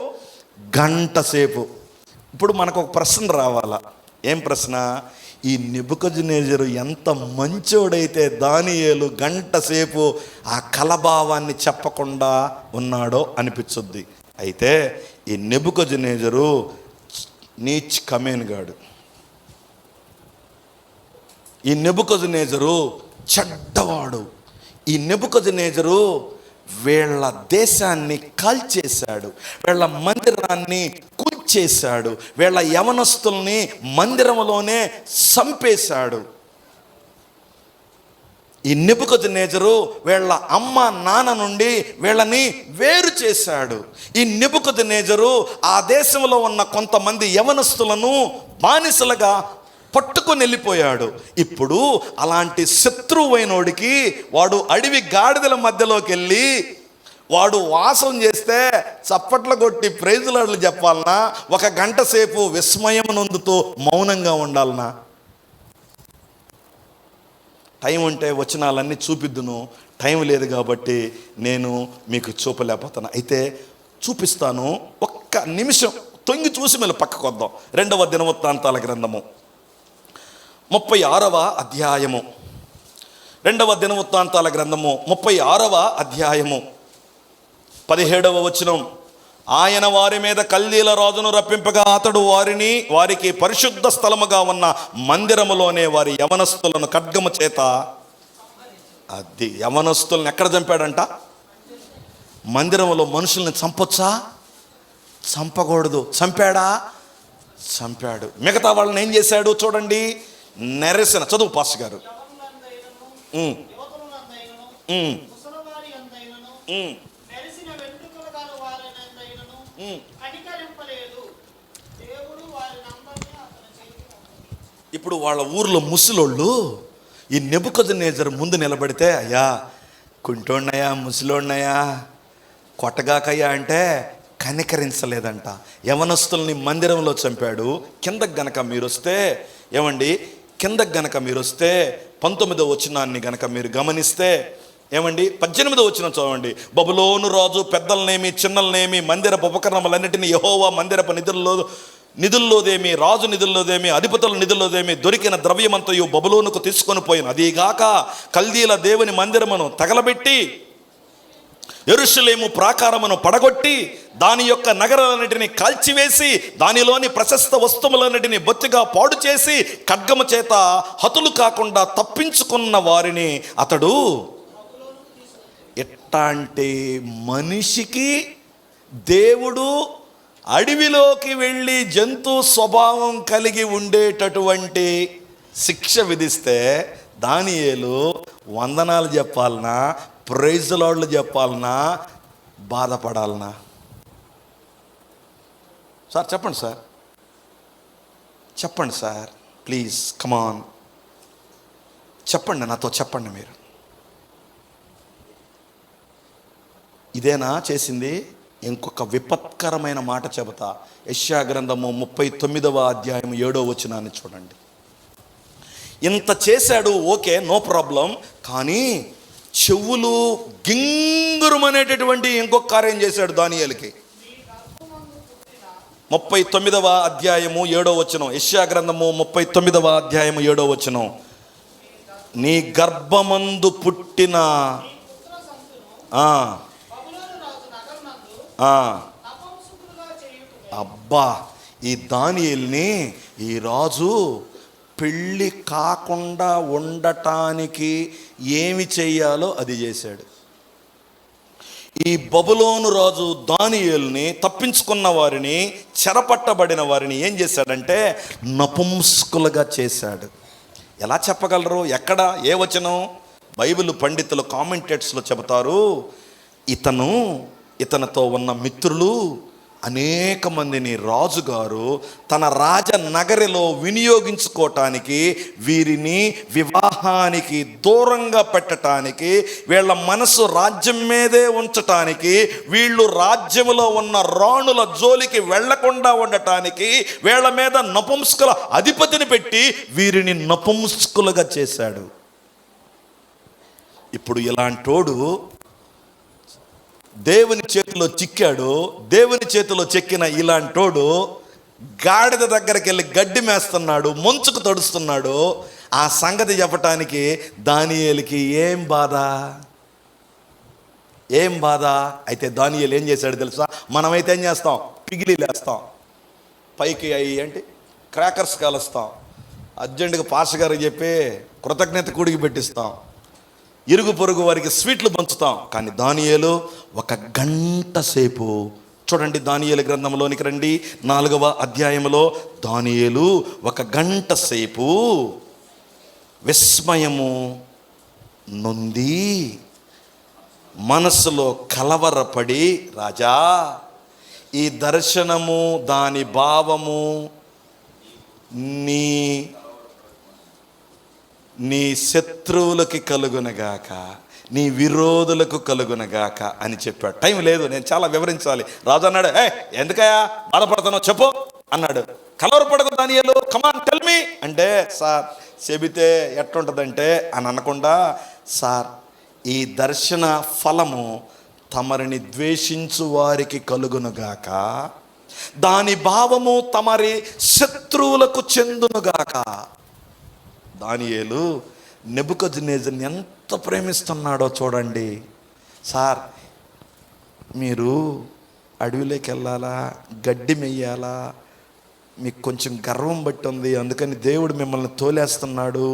గంట సేపు. ఇప్పుడు మనకు ఒక ప్రశ్న రావాలా. ఏం ప్రశ్న? ఈ నెబుకద్నెజరు ఎంత మంచోడైతే దానియేలు గంట సేపు ఆ కలభావాన్ని చెప్పకుండా ఉన్నాడో అనిపించుద్ది. అయితే ఈ నెబుకద్నెజరు నీచ్ కమేన్గాడు. ఈ నెబుకద్నెజరు చెడ్డవాడు. ఈ నెబుకద్నెజరు వీళ్ళ దేశాన్ని కాల్చేశాడు, వీళ్ళ మందిరాన్ని కూల్చేశాడు, వీళ్ళ యవనస్తుల్ని మందిరంలోనే చంపేశాడు. ఈ నెబుకద్నెజరు వీళ్ళ అమ్మ నాన్న నుండి వీళ్ళని వేరు చేశాడు. ఈ నెబుకద్నెజరు ఆ దేశంలో ఉన్న కొంతమంది యవనస్తులను బానిసలుగా పట్టుకొని వెళ్ళిపోయాడు. ఇప్పుడు అలాంటి శత్రువైనోడికి వాడు అడవి గాడిదల మధ్యలోకి వెళ్ళి వాడు వాసం చేస్తే చప్పట్లు కొట్టి ప్రైజులాడలు చెప్పాలనా? 1 గంట సేపు విస్మయం నొందుతూ మౌనంగా ఉండాలనా? టైం ఉంటే వచనాలన్నీ చూపిద్దును, టైం లేదు కాబట్టి నేను మీకు చూపలేకపోతాను. అయితే చూపిస్తాను. 1 నిమిషం తొంగి చూసి మళ్ళీ పక్కకు వద్దాం. 2వ దినవృత్తాంతాల గ్రంథము 36వ అధ్యాయము రెండవ దినవృత్తాంతాల గ్రంథము 36వ అధ్యాయము 17వ వచనం. ఆయన వారి మీద కల్దీల రాజును రప్పింపగా అతడు వారికి పరిశుద్ధ స్థలముగా ఉన్న మందిరములోనే వారి యవనస్తులను ఖడ్గము చేత, అది యవనస్తులను ఎక్కడ చంపాడంట? మందిరంలో. మనుషుల్ని చంపొచ్చా? చంపకూడదు. చంపాడా? చంపాడు. మిగతా వాళ్ళని ఏం చేశాడు చూడండి. నెరసిన. చదువు పాస్ గారు. ఇప్పుడు వాళ్ళ ఊర్లో ముసలోళ్ళు ఈ నెబుకద్నెజరు ముందు నిలబడితే, అయ్యా కుంటోన్నాయా, ముసలోన్నాయా, కొట్టగాకయ్యా అంటే కనికరించలేదంట. యవనస్తుల్ని మందిరంలో చంపాడు. కిందకు గనక మీరు వస్తే, ఏమండి, కిందకు గనక మీరు వస్తే 19వ వచనాన్ని గనక మీరు గమనిస్తే, ఏమండి, 18వ వచనం చదవండి. బబులోను రాజు పెద్దలనేమి చిన్నలనేమి మందిరపు ఉపకరణములన్నిటినీ యెహోవా మందిరపు నిధుల్లోదేమి, రాజు నిధుల్లోదేమి, అధిపతుల నిధుల్లోదేమి దొరికిన ద్రవ్యమంతయు బబులోనుకు తీసుకొని పోయిన. అదీగాక కల్దీల దేవుని మందిరమును తగలబెట్టి యెరూషలేము ప్రాకారమును పడగొట్టి దాని యొక్క నగరాలన్నిటిని కాల్చివేసి దానిలోని ప్రశస్త వస్తువులన్నిటిని బొత్తిగా పాడు చేసి ఖడ్గము చేత హతులు కాకుండా తప్పించుకున్న వారిని అతడు. ఎట్టాంటి మనిషికి దేవుడు అడవిలోకి వెళ్ళి జంతు స్వభావం కలిగి ఉండేటటువంటి శిక్ష విధిస్తే దానియేలు వందనాలు చెప్పాలనా, ప్రైజ్ లార్డ్లు చెప్పాలనా, బాధపడాలనా? సార్ చెప్పండి సార్, చెప్పండి సార్, ప్లీజ్ కమాన్ చెప్పండి, నాతో చెప్పండి. మీరు ఇదేనా చేసింది? ఇంకొక విపత్కరమైన మాట చెబుతా. యెషయా గ్రంథము 39వ అధ్యాయం 7వ వచనాన్ని చూడండి. ఇంత చేశాడు, ఓకే, నో ప్రాబ్లం. కానీ చెవులు గింగురుమనేటటువంటి ఇంకొక కార్యం చేశాడు దానియేలుకి. 39వ అధ్యాయము 7వ వచనం. యెషయా గ్రంథము 39వ అధ్యాయము 7వ వచనం. నీ గర్భమందు పుట్టిన అబ్బా, ఈ దానియేలుని ఈ రాజు పెళ్ళి కాకుండా ఉండటానికి ఏమి చెయ్యాలో అది చేశాడు. ఈ బబులోను రాజు దానియేలుని, తప్పించుకున్న వారిని, చెరపట్టబడిన వారిని ఏం చేశాడంటే నపుంసకులుగా చేశాడు. ఎలా చెప్పగలరు? ఎక్కడ? ఏ వచనం? బైబిల్ పండితులు కామెంటేటర్స్లో చెబుతారు, ఇతనితో ఉన్న మిత్రులు అనేక మందిని రాజుగారు తన రాజనగరిలో వినియోగించుకోవటానికి, వీరిని వివాహానికి దూరంగా పెట్టడానికి, వీళ్ళ మనసు రాజ్యం మీదే ఉంచటానికి, వీళ్ళు రాజ్యములో ఉన్న రాణుల జోలికి వెళ్లకుండా ఉండటానికి వీళ్ళ మీద నపుంసకుల అధిపతిని పెట్టి వీరిని నపుంసకులుగా చేశాడు. ఇప్పుడు ఇలాంటోడు దేవుని చేతిలో చిక్కాడు. దేవుని చేతిలో చెక్కిన ఇలాంటోడు గాడిద దగ్గరికి వెళ్ళి గడ్డి మేస్తున్నాడు, మంచుకు తడుస్తున్నాడు. ఆ సంగతి చెప్పటానికి దానియేలుకి ఏం బాధ, ఏం బాధ? అయితే దానియేలు ఏం చేశాడు తెలుసా? మనమైతే ఏం చేస్తాం? పిగిలిలేస్తాం, పైకి ఏంటి క్రాకర్స్ కాలుస్తాం, అర్జెంటుగా పాస్టర్ గారికి చెప్పి కృతజ్ఞత కూడికి పెట్టిస్తాం, ఇరుగు పొరుగు వారికి స్వీట్లు పంచుతాం. కానీ దానియేలు 1 గంట సేపు చూడండి. దానియేలు గ్రంథంలోనికి రండి. 4వ అధ్యాయంలో దానియేలు 1 గంట సేపు విస్మయము నొంది మనసులో కలవరపడి, రాజా, ఈ దర్శనము దాని భావము నీ శత్రువులకి కలుగునగాక, నీ విరోధులకు కలుగునగాక అని చెప్పాడు. టైం లేదు, నేను చాలా వివరించాలి. రాజు అన్నాడు, ఎందుకయ్యా బాధపడతానో చెప్పు అన్నాడు. కలవరపడకు దానియేలు, కమాన్ టెల్ మీ అంటే, సార్ చెబితే ఎట్టుంటుందంటే అని అనకుండా, సార్ ఈ దర్శన ఫలము తమరిని ద్వేషించు వారికి కలుగునుగాక, దాని భావము తమరి శత్రువులకు చెందునుగాక. దానియేలు నెబుకద్నెజర్ని ఎంత ప్రేమిస్తున్నాడో చూడండి. సార్, మీరు అడవిలోకి వెళ్ళాలా, గడ్డి మెయ్యాలా, మీకు కొంచెం గర్వం బట్టి ఉంది, అందుకని దేవుడు మిమ్మల్ని తోలేస్తున్నాడు,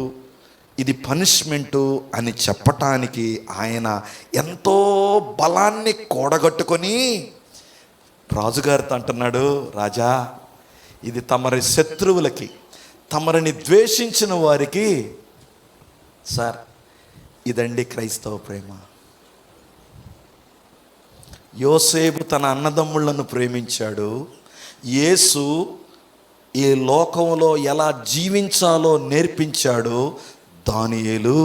ఇది పనిష్మెంటు అని చెప్పటానికి ఆయన ఎంతో బలాన్ని కూడగట్టుకొని రాజుగారితో అంటున్నాడు, రాజా, ఇది తమరి శత్రువులకి, తమరిని ద్వేషించిన వారికి, సార్ ఇదండి క్రైస్తవ ప్రేమ. యోసేపు తన అన్నదమ్ములను ప్రేమించాడు. యేసు ఈ లోకంలో ఎలా జీవించాలో నేర్పించాడు. దానియేలు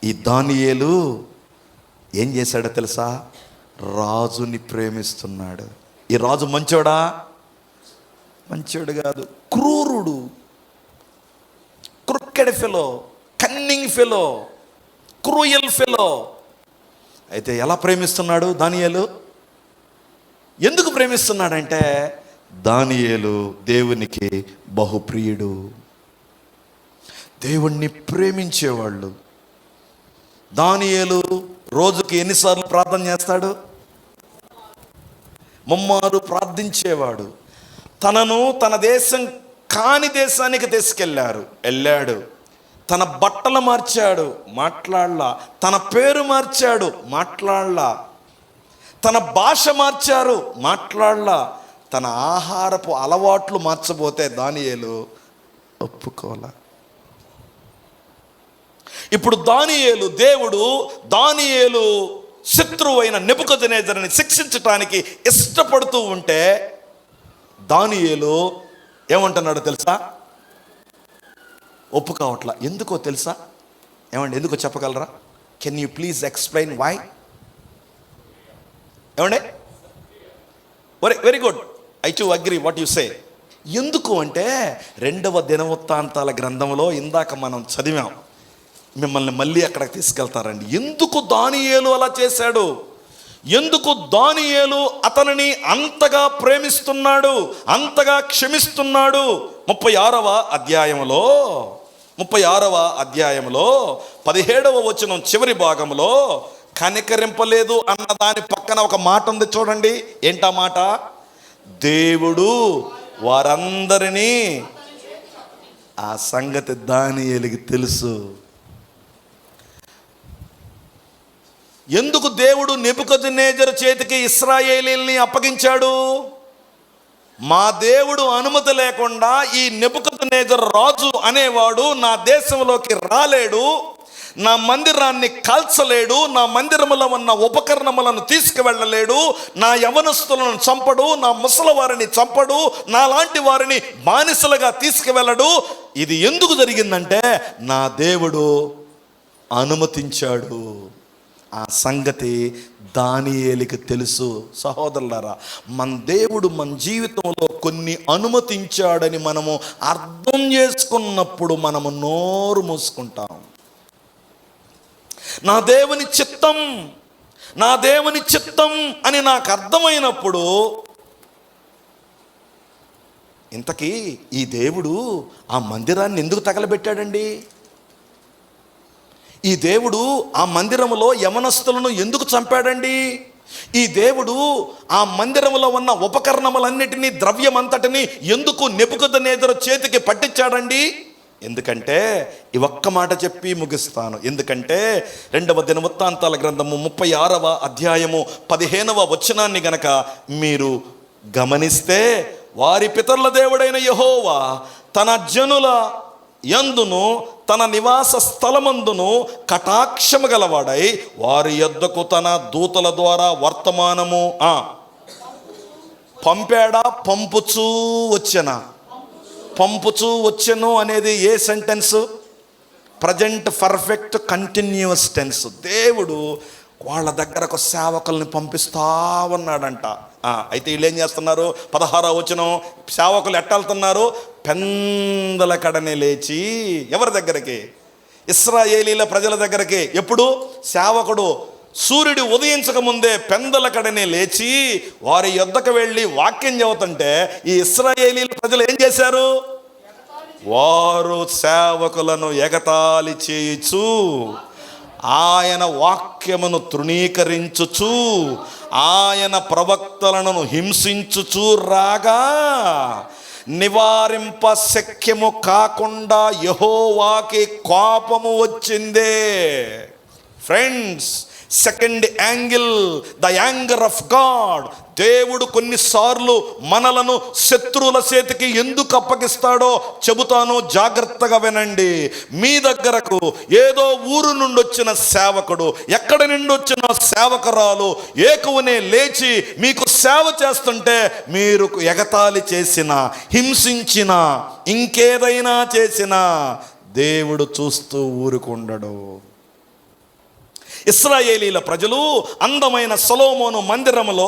ఈ దానియేలు ఏం చేశాడో తెలుసా? రాజుని ప్రేమిస్తున్నాడు. ఈ రాజు మంచోడా? మంచోడు కాదు, క్రూరుడు, crooked fellow, cunning fellow, cruel fellow. అయితే ఎలా ప్రేమిస్తున్నాడు దానియేలు? ఎందుకు ప్రేమిస్తున్నాడంటే దానియేలు దేవునికి బహుప్రియుడు. దేవుణ్ణి ప్రేమించేవాళ్ళు. దానియేలు రోజుకి ఎన్నిసార్లు ప్రార్థన చేస్తాడు? ముమ్మారు ప్రార్థించేవాడు. తనను తన దేశం కాని దేశానికి వెళ్ళాడు. తన బట్టలు మార్చాడు, మాట్లాడలా. తన పేరు మార్చాడు, మాట్లాడలా. తన భాష మార్చారు, మాట్లాడలా. తన ఆహారపు అలవాట్లు మార్చబోతే దానియేలు ఒప్పుకోలా. ఇప్పుడు దేవుడు దానియేలు శత్రువు అయిన నెబుకద్నెజరుని శిక్షించటానికి ఇష్టపడుతూ ఉంటే దానియేలు ఏమంటున్నాడు తెలుసా? ఒప్పుకోవట్లా. ఎందుకో తెలుసా? ఏమండి, ఎందుకో చెప్పగలరా? Can you please explain why? ఏమండి, very good, I too agree what you say. ఎందుకు అంటే 2వ దినవృత్తాంతాల గ్రంథంలో ఇందాక మనం చదివాం. మిమ్మల్ని మళ్ళీ అక్కడికి తీసుకెళ్తారండి. ఎందుకు దానియేలు అలా చేశాడు? ఎందుకు దానియేలు అతనిని అంతగా ప్రేమిస్తున్నాడు, అంతగా క్షమిస్తున్నాడు? 36వ అధ్యాయంలో 17వ వచనం చివరి భాగంలో కనికరింపలేదు అన్న దాని పక్కన ఒక మాట ఉంది చూడండి. ఏంటా మాట? దేవుడు వారందరినీ, ఆ సంగతి దానియేలుకి తెలుసు. ఎందుకు దేవుడు నెబుకద్నెజరు చేతికి ఇశ్రాయేలీల్ని అప్పగించాడు? మా దేవుడు అనుమతి లేకుండా ఈ నెబుకద్నెజరు రాజు అనేవాడు నా దేశంలోకి రాలేడు, నా మందిరాన్ని కాల్చలేడు, నా మందిరములో ఉన్న ఉపకరణములను తీసుకువెళ్ళలేడు, నా యవనస్తులను చంపడు, నా ముసలివారిని చంపడు, నా లాంటి వారిని బానిసలుగా తీసుకువెళ్ళడు. ఇది ఎందుకు జరిగిందంటే నా దేవుడు అనుమతించాడు. ఆ సంగతి దానియేలుకి తెలుసు. సహోదరులారా, మన దేవుడు మన జీవితంలో కొన్ని అనుమతించాడని మనము అర్థం చేసుకున్నప్పుడు మనము నోరు మూసుకుంటాం. నా దేవుని చిత్తం అని నాకు అర్థమైనప్పుడు, ఇంతకీ ఈ దేవుడు ఆ మందిరాన్ని ఎందుకు తగలబెట్టాడండి? ఈ దేవుడు ఆ మందిరములో యవనస్తులను ఎందుకు చంపాడండి? ఈ దేవుడు ఆ మందిరములో ఉన్న ఉపకరణములన్నిటినీ, ద్రవ్యమంతటిని ఎందుకు నెబుకద్నెజరు చేతికి పట్టించాడండి? ఎందుకంటే ఈ ఒక్క మాట చెప్పి ముగిస్తాను. ఎందుకంటే 2వ దినవృత్తాంతాల గ్రంథము 36వ అధ్యాయము 15వ వచనాన్ని గనక మీరు గమనిస్తే, వారి పితరుల దేవుడైన యెహోవా తన జనుల యందును తన నివాస స్థలమందును కటాక్షము గలవాడై వారి యొద్దకు తన దూతల ద్వారా వర్తమానము పంపాడా? పంపుచూ వచ్చెను అనేది ఏ sentence? Present perfect continuous tense. దేవుడు వాళ్ళ దగ్గరకు సేవకుల్ని పంపిస్తా ఉన్నాడంట. అయితే వీళ్ళు ఏం చేస్తున్నారు? 16వ వచనం, సేవకులు ఎట్టెళ్తున్నారు? పెందల కడనే లేచి ఎవరి దగ్గరికి? ఇశ్రాయేలీల ప్రజల దగ్గరికి. ఎప్పుడు? సేవకుడు సూర్యుడు ఉదయించక ముందే పెందల కడనే లేచి వారి యొద్దకు వెళ్ళి వాక్యం చెబుతుంటే ఈ ఇశ్రాయేలీల ప్రజలు ఏం చేశారు? వారు సేవకులను ఎగతాళి చేయుచు ఆయన వాక్యమును తృణీకరించుచు ఆయన ప్రవక్తలను హింసించుచు రాగా నివారింప శక్యము కాకుండా యెహోవాకి కోపము వచ్చిందే. Friends, second angle, the anger of God. దేవుడు కొన్నిసార్లు మనలను శత్రువుల చేతికి ఎందుకు అప్పగిస్తాడో చెబుతాను, జాగ్రత్తగా వినండి. మీ దగ్గరకు ఏదో ఊరు నుండి వచ్చిన సేవకుడు, ఎక్కడి నుండి వచ్చిన సేవకురాలు ఏకువనే లేచి మీకు సేవ చేస్తుంటే మీరు ఎగతాళి చేసినా, హింసించినా, ఇంకేదైనా చేసినా దేవుడు చూస్తూ ఊరుకుండడు. ఇశ్రాయేలీల ప్రజలు అందమైన సొలొమోను మందిరములో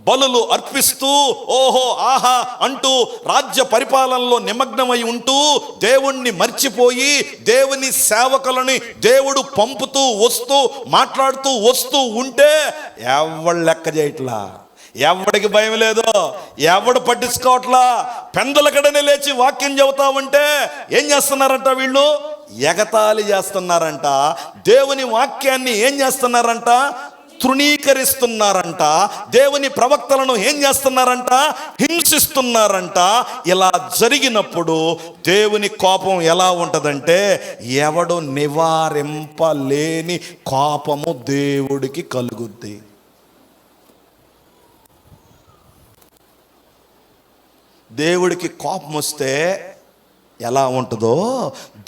బలులు అర్పిస్తూ ఓహో ఆహా అంటూ రాజ్య పరిపాలనలో నిమగ్నమై ఉంటూ దేవుణ్ణి మర్చిపోయి దేవుని సేవకులని దేవుడు పంపుతూ వస్తూ మాట్లాడుతూ వస్తూ ఉంటే ఎవడు లెక్క చేయట్లా, ఎవడికి భయం లేదు, ఎవడు పట్టించుకోవట్లా. పెందల కడనే లేచి వాక్యం చెబుతామంటే ఏం చేస్తున్నారంట వీళ్ళు? ఎగతాళి చేస్తున్నారంట. దేవుని వాక్యాన్ని ఏం చేస్తున్నారంట? తృణీకరిస్తున్నారంట. దేవుని ప్రవక్తలను ఏం చేస్తున్నారంట? హింసిస్తున్నారంట. ఇలా జరిగినప్పుడు దేవుని కోపం ఎలా ఉంటుందంటే, ఎవడు నివారింపలేని కోపము దేవుడికి కలుగుద్ది. దేవుడికి కోపం వస్తే ఎలా ఉంటుందో,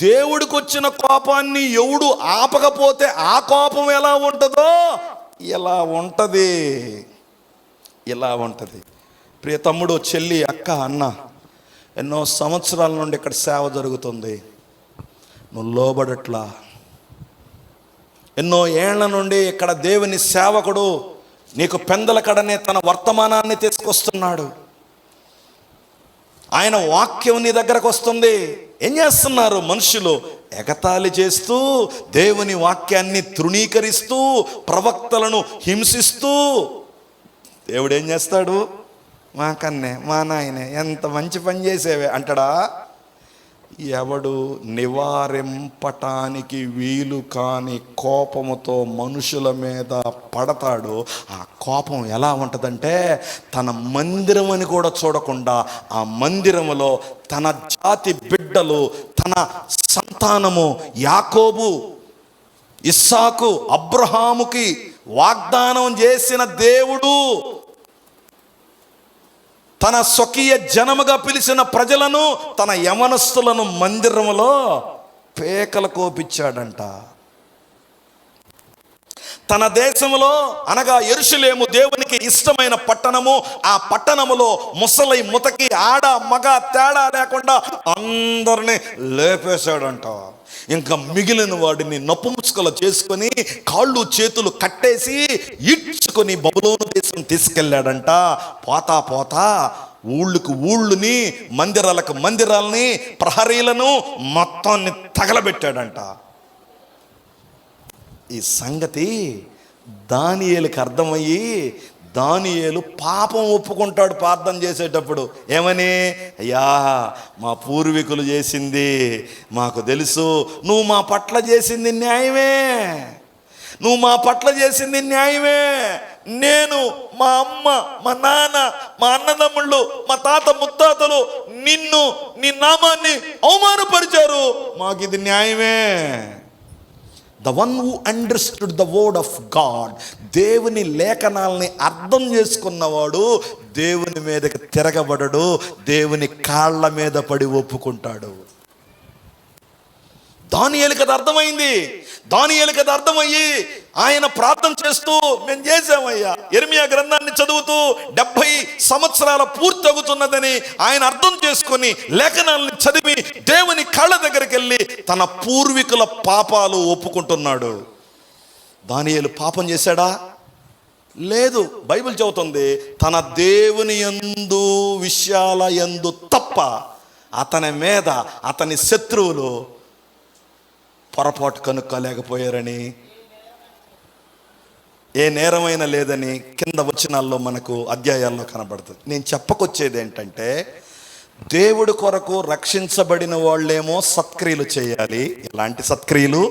దేవుడికి వచ్చిన కోపాన్ని ఎవడు ఆపకపోతే ఆ కోపం ఎలా ఉంటుందో ఇలా ఉంటుంది. ఇలా ఉంటుంది. ప్రియ తమ్ముడు, చెల్లి, అక్క, అన్న, ఎన్నో సంవత్సరాల నుండి ఇక్కడ సేవ జరుగుతుంది, నువ్వు లోబడట్లా. ఎన్నో ఏళ్ల నుండి ఇక్కడ దేవుని సేవకుడు నీకు పెందల కడనే తన వర్తమానాన్ని తీసుకొస్తున్నాడు. ఆయన వాక్యం నీ దగ్గరకు వస్తుంది. ఏం చేస్తున్నారు మనుషులు? ఎగతాళి చేస్తూ, దేవుని వాక్యాన్ని తృణీకరిస్తూ, ప్రవక్తలను హింసిస్తూ. దేవుడు ఏం చేస్తాడు? మా కన్నే, మా నాయనే, ఎంత మంచి పని చేసేవే అంటాడా? ఎవడు నివారింపటానికి వీలు కాని కోపముతో మనుషుల మీద పడతాడో ఆ కోపం ఎలా ఉంటుందంటే, తన మందిరం అని కూడా చూడకుండా ఆ మందిరములో తన జాతి బిడ్డలు, తన సంతానము, యాకోబు, ఇస్సాకు, అబ్రహాముకి వాగ్దానం చేసిన దేవుడు తన స్వకీయ జనముగా పిలిచిన ప్రజలను, తన యవనస్తులను మందిరములో పేకలు కోపించాడంట. తన దేశంలో అనగా యెరూషలేము దేవునికి ఇష్టమైన పట్టణము. ఆ పట్టణములో ముసలి ముతకి ఆడ మగ తేడా లేకుండా అందరినీ లేపేశాడంట. ఇంకా మిగిలిన వాడిని నపుంసకులు చేసుకొని కాళ్ళు చేతులు కట్టేసి ఈడ్చుకొని బబులోను దేశం తీసుకెళ్ళాడంట. పోతా పోతా ఊళ్ళకు ఊళ్ళుని, మందిరాలకు మందిరాలని, ప్రహరీలను మొత్తాన్ని తగలబెట్టాడంట. ఈ సంగతి దానియేలుకి అర్థమయ్యి దానియేలు పాపం ఒప్పుకుంటాడు ప్రార్థన చేసేటప్పుడు. ఏమని? అయ్యా, మా పూర్వీకులు చేసింది మాకు తెలుసు, నువ్వు మా పట్ల చేసింది న్యాయమే, నువ్వు మా పట్ల చేసింది న్యాయమే. నేను, మా అమ్మ, మా నాన్న, మా అన్నదమ్ముళ్ళు, మా తాత ముత్తాతలు నిన్ను, నీ నామాన్ని అవమానపరిచారు, మాకు ఇది న్యాయమే. The one who understood the word of God, దేవుని లేఖనాల్ని అర్థం చేసుకున్నవాడు దేవుని మీదకి తిరగబడడు, దేవుని కాళ్ళ మీద పడి ఒప్పుకుంటాడు. దానియేలుకి అది అర్థమైంది. దానియేలుకి అది అర్థమయ్యి ఆయన ప్రార్థన చేస్తూ, మేము చేసామయ్యా, యెరెమీయా గ్రంథాన్ని చదువుతూ 70 సంవత్సరాల పూర్తి అవుతున్నదని ఆయన అర్థం చేసుకొని లేఖనాలను చదివి దేవుని కాళ్ళ దగ్గరికి వెళ్ళి తన పూర్వీకుల పాపాలు ఒప్పుకుంటున్నాడు. దానియేలు పాపం చేశాడా? లేదు. బైబిల్ చెబుతుంది, తన దేవుని యందు విషయాల యందు తప్ప అతని మీద అతని శత్రువులు పొరపాటు కనుక్కోలేకపోయారని, ఏ నేరమైనా లేదని కింద వచనాల్లో మనకు అధ్యాయాల్లో కనబడుతుంది. నేను చెప్పకొచ్చేది ఏంటంటే, దేవుడి కొరకు రక్షించబడిన వాళ్ళేమో సత్క్రియలు చేయాలి. ఎలాంటి సత్క్రియలు?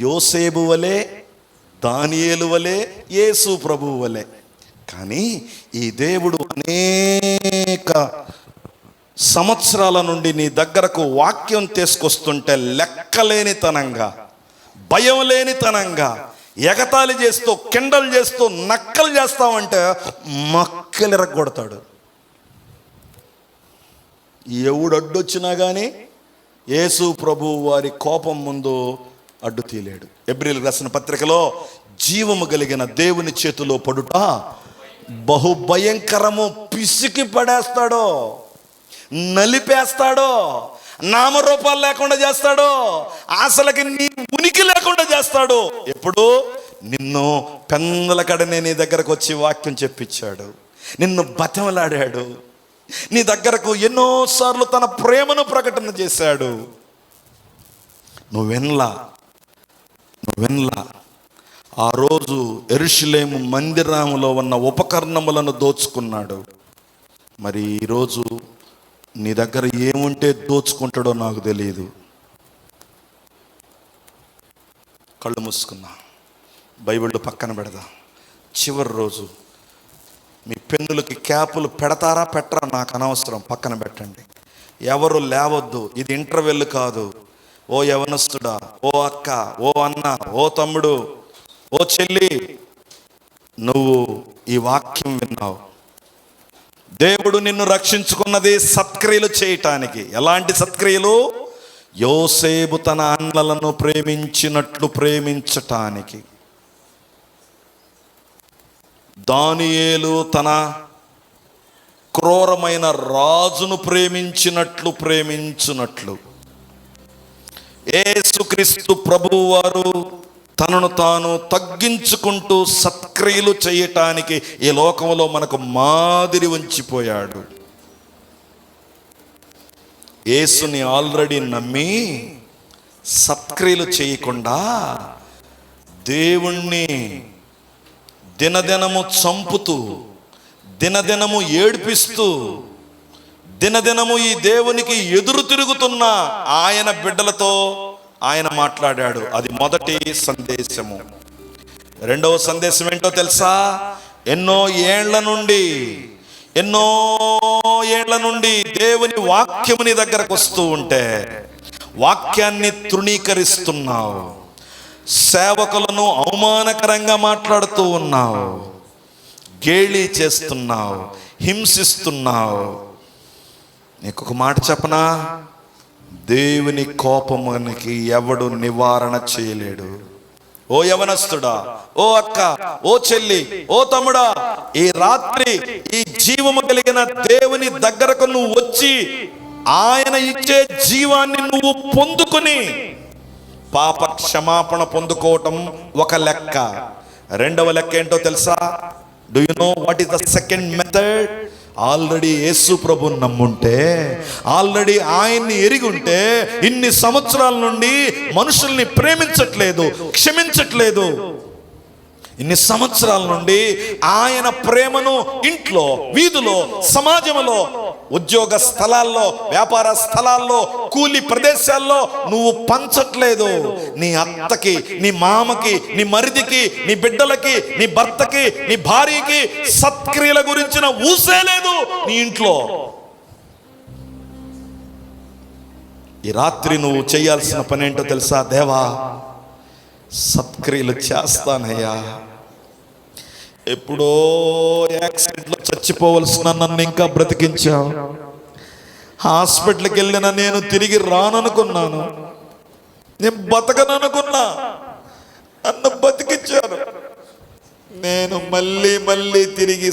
యోసేపు వలె, దానియేలు వలె, యేసు ప్రభువు వలె. కానీ ఈ దేవుడు అనేక సంవత్సరాల నుండి నీ దగ్గరకు వాక్యం తీసుకొస్తుంటే లెక్కలేనితనంగా, భయం లేనితనంగా, ఎగతాళి చేస్తూ, కిండలు చేస్తూ, నక్కలు చేస్తామంటే మక్కలు ఎరగొడతాడు. ఎవడు అడ్డొచ్చినా కానీ యేసు ప్రభువు వారి కోపం ముందు అడ్డు తీలేడు. ఎబ్రీలు రాసిన పత్రికలో, జీవము కలిగిన దేవుని చేతిలో పడుట బహుభయంకరము, పిసికి పడేస్తాడో, నలిపేస్తాడో, నామరూపాలు లేకుండా చేస్తాడో, అసలుకి నీ ఉనికి లేకుండా చేస్తాడు. ఎప్పుడు? నిన్ను పెందల కడనే నీ దగ్గరకు వచ్చి వాక్యం చెప్పించాడు, నిన్ను బతిమలాడాడు, నీ దగ్గరకు ఎన్నోసార్లు తన ప్రేమను ప్రకటన చేశాడు. నువ్వెన్లా ఆ రోజు యెరూషలేము మందిరములో ఉన్న ఉపకరణములను దోచుకున్నాడు. మరి ఈరోజు నీ దగ్గర ఏముంటే దోచుకుంటాడో నాకు తెలియదు. కళ్ళు మూసుకున్నా, బైబిళ్ళు పక్కన పెడదాం. చివరి రోజు మీ పెన్నులకి క్యాపులు పెడతారా పెట్టరా నాకు అనవసరం, పక్కన పెట్టండి. ఎవరు లేవద్దు, ఇది ఇంటర్వెల్ కాదు. ఓ యవనస్తుడా, ఓ అక్క, ఓ అన్న, ఓ తమ్ముడు, ఓ చెల్లి, నువ్వు ఈ వాక్యం విన్నావు. దేవుడు నిన్ను రక్షించుకున్నది సత్క్రియలు చేయటానికి. ఎలాంటి సత్క్రియలు? యోసేపు తన అన్నలను ప్రేమించినట్లు ప్రేమించటానికి, దానియేలు తన క్రూరమైన రాజును ప్రేమించినట్లు యేసుక్రీస్తు ప్రభువు వారు తనను తాను తగ్గించుకుంటూ సత్క్రియలు చేయటానికి ఈ లోకంలో మనకు మాదిరి ఉంచిపోయాడు. యేసుని ఆల్రెడీ నమ్మి సత్క్రియలు చేయకుండా దేవుణ్ణి దినదినము చంపుతూ, దినదినము ఏడ్పిస్తూ, దినదినము ఈ దేవునికి ఎదురు తిరుగుతున్న ఆయన బిడ్డలతో ఆయన మాట్లాడాడు. అది మొదటి సందేశము. రెండవ సందేశం ఏంటో తెలుసా? ఎన్నో ఏళ్ల నుండి దేవుని వాక్యముని దగ్గరకు వస్తూ ఉంటే వాక్యాన్ని తృణీకరిస్తున్నావు, సేవకులను అవమానకరంగా మాట్లాడుతూ ఉన్నావు, గేలి చేస్తున్నావు, హింసిస్తున్నావు. నీకు ఒక మాట చెప్పనా? దేవుని కోపమునికి ఎవడు నివారణ చేయలేడు. ఓ యవనస్తుడా, ఓ అక్క, ఓ చెల్లి, ఓ తమ్ముడా, ఈ రాత్రి ఈ జీవము కలిగిన దేవుని దగ్గరకు నువ్వు వచ్చి ఆయన ఇచ్చే జీవాన్ని నువ్వు పొందుకుని పాప క్షమాపణ పొందుకోవటం ఒక లెక్క. రెండవ లెక్క ఏంటో తెలుసా? Do you know what is the second method? Already Yesu ప్రభు నమ్ముంటే, ఆల్రెడీ ఆయన్ని ఎరిగి ఉంటే, ఇన్ని సంవత్సరాల నుండి మనుషుల్ని ప్రేమించట్లేదు, క్షమించట్లేదు, ఇన్ని సంవత్సరాల నుండి ఆయన ప్రేమను ఇంట్లో, వీధిలో, సమాజంలో, ఉద్యోగ స్థలాల్లో, వ్యాపార స్థలాల్లో, కూలి ప్రదేశాల్లో నువ్వు పంచట్లేదు. నీ అత్తకి, నీ మామకి, నీ మరిదికి, నీ బిడ్డలకి, నీ భర్తకి, నీ భార్యకి సత్క్రియల గురించిన ఊసే లేదు నీ ఇంట్లో. ఈ రాత్రి నువ్వు చేయాల్సిన పని ఏంటో తెలుసా? దేవా, సత్క్రియలు చేస్తానయ్యా. ఎప్పుడో యాక్సిడెంట్లో చచ్చిపోవలసిన నన్ను ఇంకా బ్రతికించావు. హాస్పిటల్కి వెళ్ళిన నేను తిరిగి రాననుకున్నాను, నేను బతకననుకున్నా, నన్ను బతికించాను. నేను మళ్ళీ తిరిగి